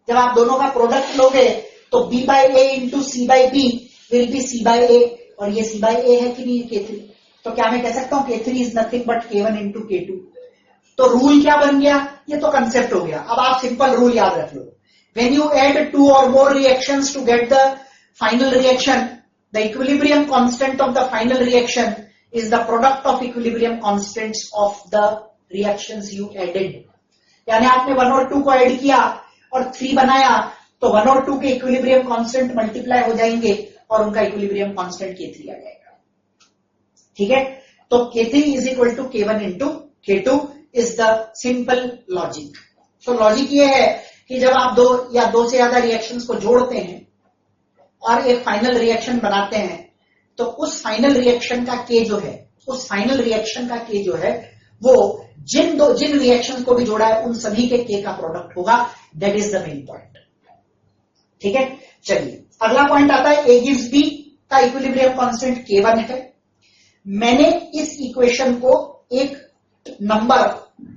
जब आप दोनों का प्रोडक्ट लोगे तो B by A into C by B will be C by A, और ये C बाय ए है कि नहीं K3। तो क्या मैं कह सकता हूं K3 is nothing but K1 into K2। तो रूल क्या बन गया, ये तो कंसेप्ट हो गया। अब आप सिंपल रूल याद रख लो, व्हेन यू ऐड 2 और more reactions to get the final reaction, the equilibrium constant of the final reaction is the product of equilibrium constants of the reactions you added। यानी आपने 1 और 2 को ऐड किया और 3 बनाया, तो 1 और 2 के इक्विलिब्रियम कांस्टेंट मल्टीप्लाई हो जाएंगे और उनका इक्विलिब्रियम कांस्टेंट K3 आ जाएगा। ठीक है, तो K3 is equal to K1 into K2 is the simple logic. So logic ये है कि जब आप 2 या 2 से ज्यादा रिएक्शंस को जोड़ते हैं और एक फाइनल रिएक्शन बनाते हैं, तो उस फाइनल रिएक्शन का के जो है, उस फाइनल रिएक्शन का के जो है वो जिन रिएक्शन को भी जोड़ा है उन सभी के का प्रोडक्ट होगा। That is the main point. ठीक है, चलिए अगला पॉइंट आता है ए गिव्स बी का इक्विलिब्रियम कांस्टेंट K1 है। मैंने इस इक्वेशन को एक नंबर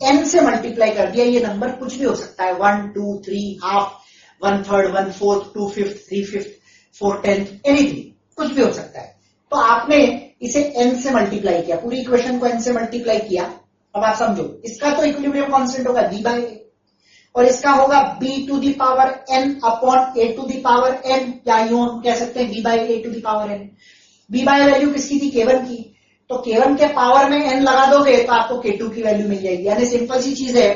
n से मल्टीप्लाई कर दिया। ये नंबर कुछ भी हो सकता है, 1 2 3 हाफ, 1/3, 1/4, 2/5, 3/5, 4/10, एनीथिंग, कुछ भी हो सकता है। तो आपने इसे n से मल्टीप्लाई किया, पूरी इक्वेशन को n से मल्टीप्लाई किया। अब आप समझो, इसका तो इक्विलिब्रियम कांस्टेंट होगा b बाय a और इसका होगा b to the power n upon a to the power n, या यूं कह सकते हैं b by a to the power n। b by value किसकी थी, K1 की, तो K1 के पावर में n लगा दोगे तो आपको K2 की वैल्यू मिल जाएगी। यानी सिंपल सी चीज है,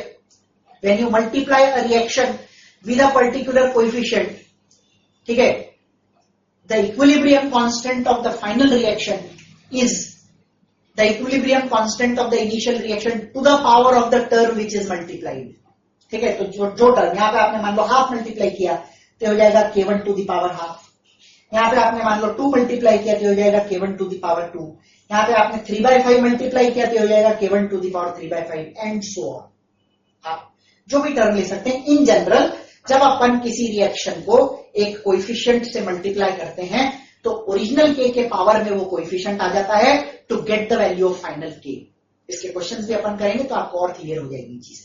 when you multiply a reaction with a particular coefficient, ठीक है, the equilibrium constant of the final reaction is the equilibrium constant of the initial reaction to the power of the term which is multiplied। ठीक है, तो जो term यहाँ पे आपने मान लो हाफ मल्टीप्लाई किया तो हो जाएगा K1 to the power half. यहाँ पे आपने मान लो 2 मल्टीप्लाई किया तो हो जाएगा K1 टू द पावर 2। यहाँ पे आपने 3/5 मल्टीप्लाई किया तो हो जाएगा K1 to the power 3/5 and so on. आप जो भी टर्म ले सकते हैं। इन जनरल जब अपन किसी रिएक्शन को एक कोएफिशिएंट से मल्टीप्लाई करते हैं तो ओरिजिनल के पावर में वो कोएफिशिएंट आ जाता है to get the value of final K. इसके क्वेश्चंस भी अपन करेंगे तो आपको और क्लियर हो जाएगी चीजें।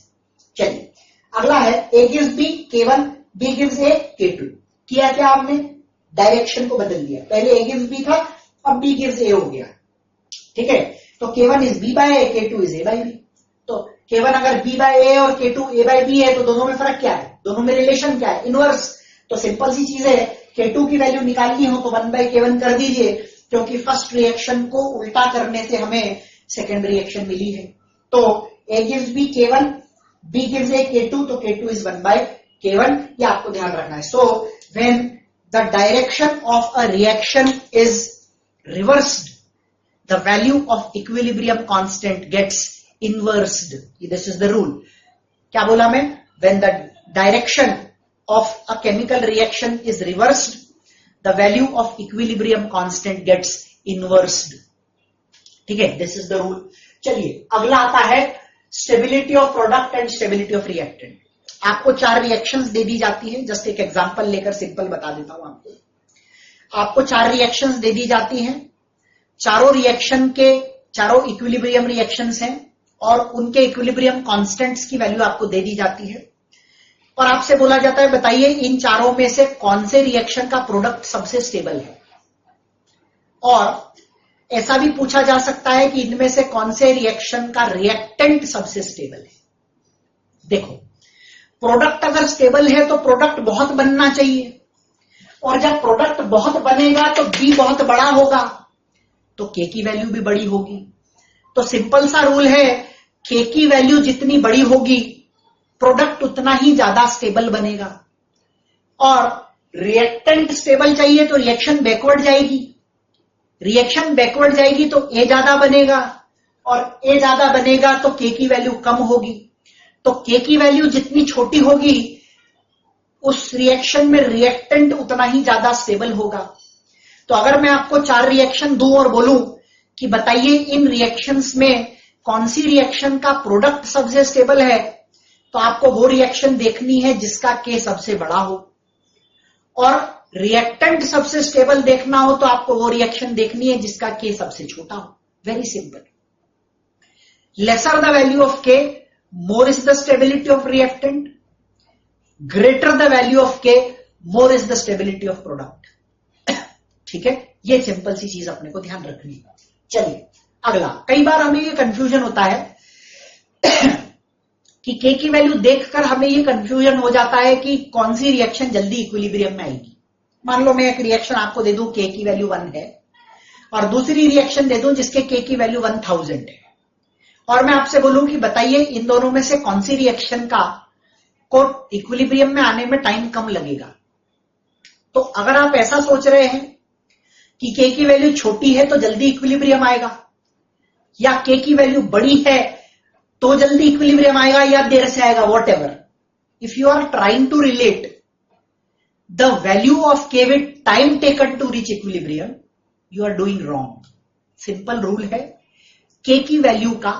चलिए अगला है A gives B K1, B gives A K2। किया क्या आपने, डायरेक्शन को बदल दिया। पहले ए गिव्स बी था, अब बी गिव्स ए हो गया। ठीक है, तो K1 is B by A, K2 is A by B. तो K1 अगर b बाय ए और K2 a बाय बी है तो दोनों में फर्क क्या है, दोनों में रिलेशन क्या है, इनवर्स। तो सिंपल सी चीज है, K2 की वैल्यू निकालनी हो तो 1/K1 कर दीजिए, क्योंकि फर्स्ट रिएक्शन को उल्टा करने से हमें सेकेंड रिएक्शन मिली है। तो a gives b K1, b gives a K2, तो K2 इज 1/K1। ये आपको ध्यान रखना है। So when the direction of a reaction is reversed, the value of equilibrium constant gets inversed. This is the rule. क्या बोला मैं, when the direction of a chemical reaction is reversed, the value of equilibrium constant gets inversed। ठीक है, this is the rule। चलिए अगला आता है stability of product and stability of reactant. आपको 4 रिएक्शंस दे दी जाती है। जस्ट एक एग्जांपल लेकर सिंपल बता देता हूं आपको 4 रिएक्शंस दे दी जाती हैं। चारों रिएक्शन के चारों इक्विलिब्रियम रिएक्शंस हैं और उनके इक्विलिब्रियम कांस्टेंट्स की वैल्यू आपको दे दी जाती है। और आपसे बोला जाता है बताइए इन चारों में से कौन से रिएक्शन का प्रोडक्ट सबसे स्टेबल है। और ऐसा भी पूछा जा सकता है कि इनमें से कौन से रिएक्शन का रिएक्टेंट सबसे स्टेबल है। देखो, प्रोडक्ट अगर स्टेबल है तो प्रोडक्ट बहुत बनना चाहिए, और जब प्रोडक्ट बहुत बनेगा तो बी बहुत बड़ा होगा, तो के की वैल्यू भी बड़ी होगी। तो सिंपल सा रूल है, के की वैल्यू जितनी बड़ी होगी प्रोडक्ट उतना ही ज्यादा स्टेबल बनेगा। और रिएक्टेंट स्टेबल चाहिए तो रिएक्शन बैकवर्ड जाएगी, रिएक्शन बैकवर्ड जाएगी तो ए ज्यादा बनेगा, और ए ज्यादा बनेगा तो के की वैल्यू कम होगी। तो के की वैल्यू जितनी छोटी होगी उस रिएक्शन में रिएक्टेंट उतना ही ज्यादा स्टेबल होगा। तो अगर मैं आपको 4 रिएक्शन दूं और बोलूं कि बताइए इन रिएक्शंस में कौन सी रिएक्शन का प्रोडक्ट सबसे स्टेबल है, तो आपको वो रिएक्शन देखनी है जिसका के सबसे बड़ा हो, और रिएक्टेंट सबसे स्टेबल देखना हो तो आपको वो रिएक्शन देखनी है जिसका के सबसे छोटा हो। Very simple. Lesser the value of K, more is the stability of reactant, greater the value of K, more is the stability of product. ठीक है, ये सिंपल सी चीज अपने को ध्यान रखनी है। चलिए अगला, कई बार हमें ये कंफ्यूजन होता है कि के की वैल्यू देखकर हमें ये कंफ्यूजन हो जाता है कि कौन सी रिएक्शन जल्दी इक्विलिब्रियम में आएगी। मान लो मैं एक रिएक्शन आपको दे दूं के की वैल्यू 1 है, और दूसरी रिएक्शन दे दूं जिसके के की वैल्यू 1000 है, और मैं आपसे बोलूं कि बताइए इन दोनों में से कौन सी रिएक्शन का को इक्विलिब्रियम में आने में टाइम कम लगेगा। तो अगर आप ऐसा सोच रहे हैं कि के की वैल्यू छोटी है तो जल्दी इक्विलिब्रियम आएगा, या के की वैल्यू बड़ी है तो जल्दी इक्विलिब्रियम आएगा या देर से आएगा, whatever, if you are trying to relate the value of K with time taken to reach equilibrium, you are doing wrong. Simple rule है, के की वैल्यू का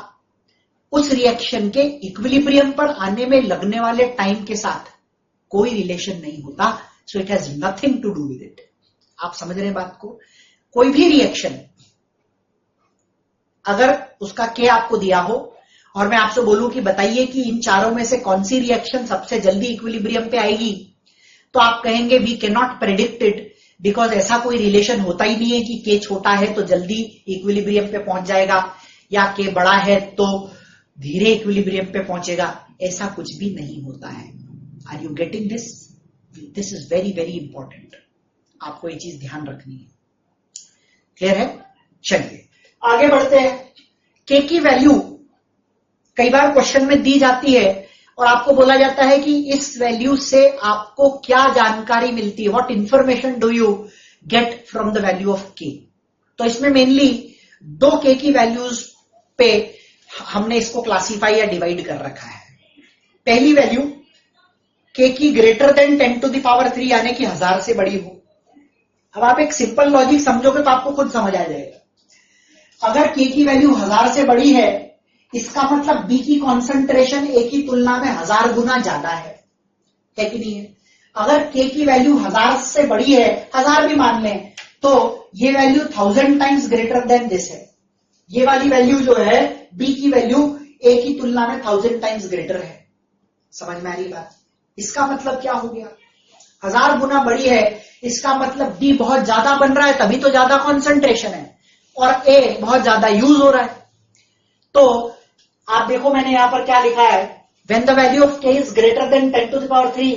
उस रिएक्शन के इक्विलिब्रियम पर आने में लगने वाले टाइम के साथ कोई रिलेशन नहीं होता, so it has nothing to do with it. आप समझ रहे हैं बात को? कोई भी रिएक्शन अगर उसका के आपको दिया हो और मैं आपसे बोलूं कि बताइए कि इन चारों में से कौन सी रिएक्शन सबसे जल्दी इक्विलिब्रियम पे आएगी, तो आप कहेंगे we can not predict it, because ऐसा कोई रिलेशन होता ही नहीं है कि के छोटा है तो जल्दी इक्विलिब्रियम पे पहुंच जाएगा, या के बड़ा है तो धीरे इक्विलिब्रियम पे पहुंचेगा। ऐसा कुछ भी नहीं होता है। Are you getting this? This is very very important, आपको ये चीज ध्यान रखनी है। क्लियर है? चलिए आगे बढ़ते हैं। के की वैल्यू कई बार क्वेश्चन में दी जाती है और आपको बोला जाता है कि इस वैल्यू से आपको क्या जानकारी मिलती है, what information do you get from the value of के। तो इसमें मेनली 2 के की वैल्यूज पे हमने इसको क्लासीफाई या डिवाइड कर रखा है। पहली वैल्यू के की greater than 10 to the power 3 यानी कि 1000 से बड़ी हो। अब आप एक सिंपल लॉजिक समझोगे तो आपको खुद समझ आ जाएगा। अगर के की वैल्यू 1000 से बड़ी है, इसका मतलब बी की कॉन्सेंट्रेशन ए की तुलना में 1000 गुना ज्यादा है कि नहीं है? अगर के की वैल्यू 1000 से बड़ी है, 1000 भी मान लें, तो ये value 1000 times greater than this है। ये वाली वैल्यू जो है बी की वैल्यू ए की तुलना में 1000 टाइम्स ग्रेटर है। समझ में आ रही बात? इसका मतलब क्या हो गया? 1000 गुना बड़ी है, इसका मतलब बी बहुत ज्यादा बन रहा है, तभी तो ज्यादा कॉन्सेंट्रेशन है, और ए बहुत ज्यादा यूज हो रहा है। तो आप देखो मैंने यहां पर क्या लिखा है, when the value of K is greater than 10 to the power 3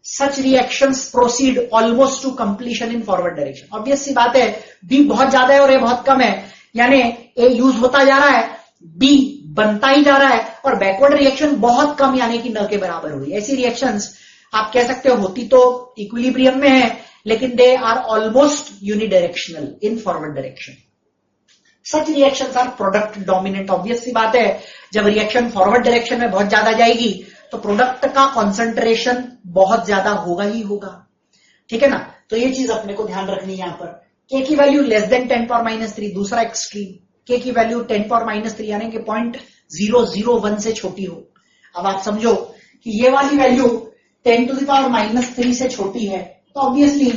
such reactions proceed almost to completion in forward direction. Obvious सी बात है, बी बहुत ज्यादा है और ए बहुत कम है, यानी ए यूज होता जा रहा है, बी बनता ही जा रहा है, और बैकवर्ड रिएक्शन बहुत कम यानी कि न के बराबर हो रही है। ऐसी रिएक्शंस आप कह सकते हो होती तो इक्विलिब्रियम में है, लेकिन they are almost unidirectional in forward direction. Such reactions are product dominant. Obvious सी बात है, जब रिएक्शन फॉरवर्ड डायरेक्शन में बहुत ज्यादा जाएगी तो प्रोडक्ट का कॉन्सेंट्रेशन बहुत ज्यादा होगा ही होगा। ठीक है ना? तो ये चीज अपने को ध्यान रखनी है। यहां पर के की वैल्यू लेस देन 10 पावर -3, दूसरा एक्सट्रीम, के की वैल्यू 10 पावर -3 यानी कि 0.001 से छोटी हो। अब आप समझो कि ये वाली वैल्यू 10 टू द पावर -3 से छोटी है, तो ऑब्वियसली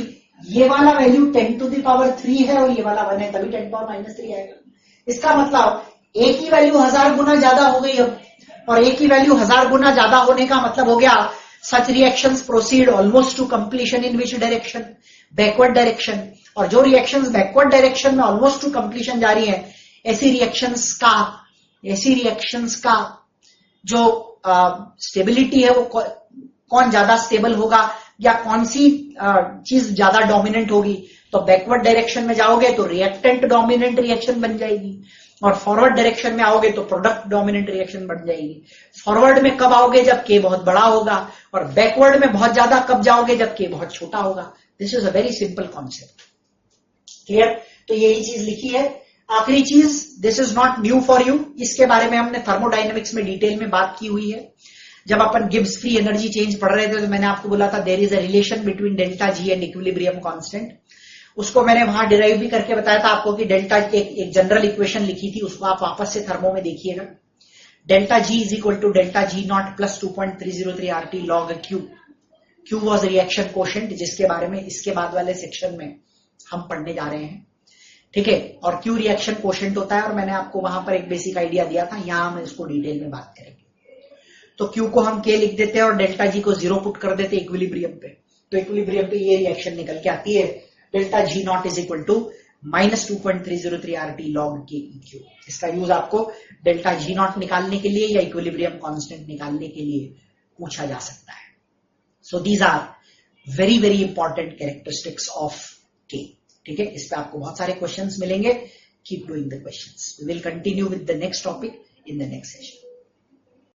ये वाला वैल्यू 10 टू द पावर 3 है और ये वाला 1 है, तभी 10 पावर -3 आएगा। इसका मतलब ए की वैल्यू 1000 गुना ज्यादा हो गई अब, और ए की वैल्यू 1000 गुना ज्यादा होने का मतलब हो गया such reactions proceed almost to completion in which direction, backward direction. और जो रिएक्शंस बैकवर्ड डायरेक्शन में ऑलमोस्ट टू कंप्लीशन जा रही है, ऐसी रिएक्शंस का जो स्टेबिलिटी है वो कौन ज्यादा स्टेबल होगा या कौन सी चीज ज्यादा डोमिनेंट होगी। तो बैकवर्ड डायरेक्शन में जाओगे तो रिएक्टेंट डोमिनेंट रिएक्शन बन जाएगी, और फॉरवर्ड डायरेक्शन में आओगे तो प्रोडक्ट डोमिनेंट रिएक्शन बन जाएगी। फॉरवर्ड में कब आओगे, जब के बहुत बड़ा होगा, और बैकवर्ड में बहुत ज्यादा कब जाओगे, जब के बहुत छोटा होगा। This is a very simple concept. Clear? तो यही चीज लिखी है। आखिरी चीज, this is not new for you, इसके बारे में हमने थर्मोडायनेमिक्स में डिटेल में बात की हुई है। जब अपन गिब्स फ्री एनर्जी चेंज पढ़ रहे थे तो मैंने आपको बोला था there is a relation between delta G and equilibrium constant. उसको मैंने वहां डिराइव भी करके बताया था आपको कि डेल्टा एक जनरल इक्वेशन लिखी थी, उसको आप वापस से थर्मो में देखिएगा। Delta G is equal to delta G not plus 2.303 RT log Q। Q was reaction quotient, जिसके बारे में इसके बाद वाले सेक्शन में हम पढ़ने जा रहे हैं। ठीक है, और Q रिएक्शन कोशेंट होता है, और मैंने आपको वहां पर एक बेसिक आइडिया दिया था, यहां हम इसको डिटेल में बात करेंगे। तो Q को हम K लिख देते हैं और डेल्टा जी को 0 पुट कर देते हैं इक्विलिब्रियम पे। तो इक्विलिब्रियम पे ये रिएक्शन निकल के आती है, delta G not is equal to minus 2.303 RT log KEQ। इसका यूज आपको डेल्टा जी नॉट निकालने के लिए या इक्विलिब्रियम कांस्टेंट निकालने के लिए पूछा जा सकता है। So these are very very important characteristics of K। ठीक है, इस पे आपको बहुत सारे क्वेश्चंस मिलेंगे। Keep doing the questions. We will continue with the next topic in the next session.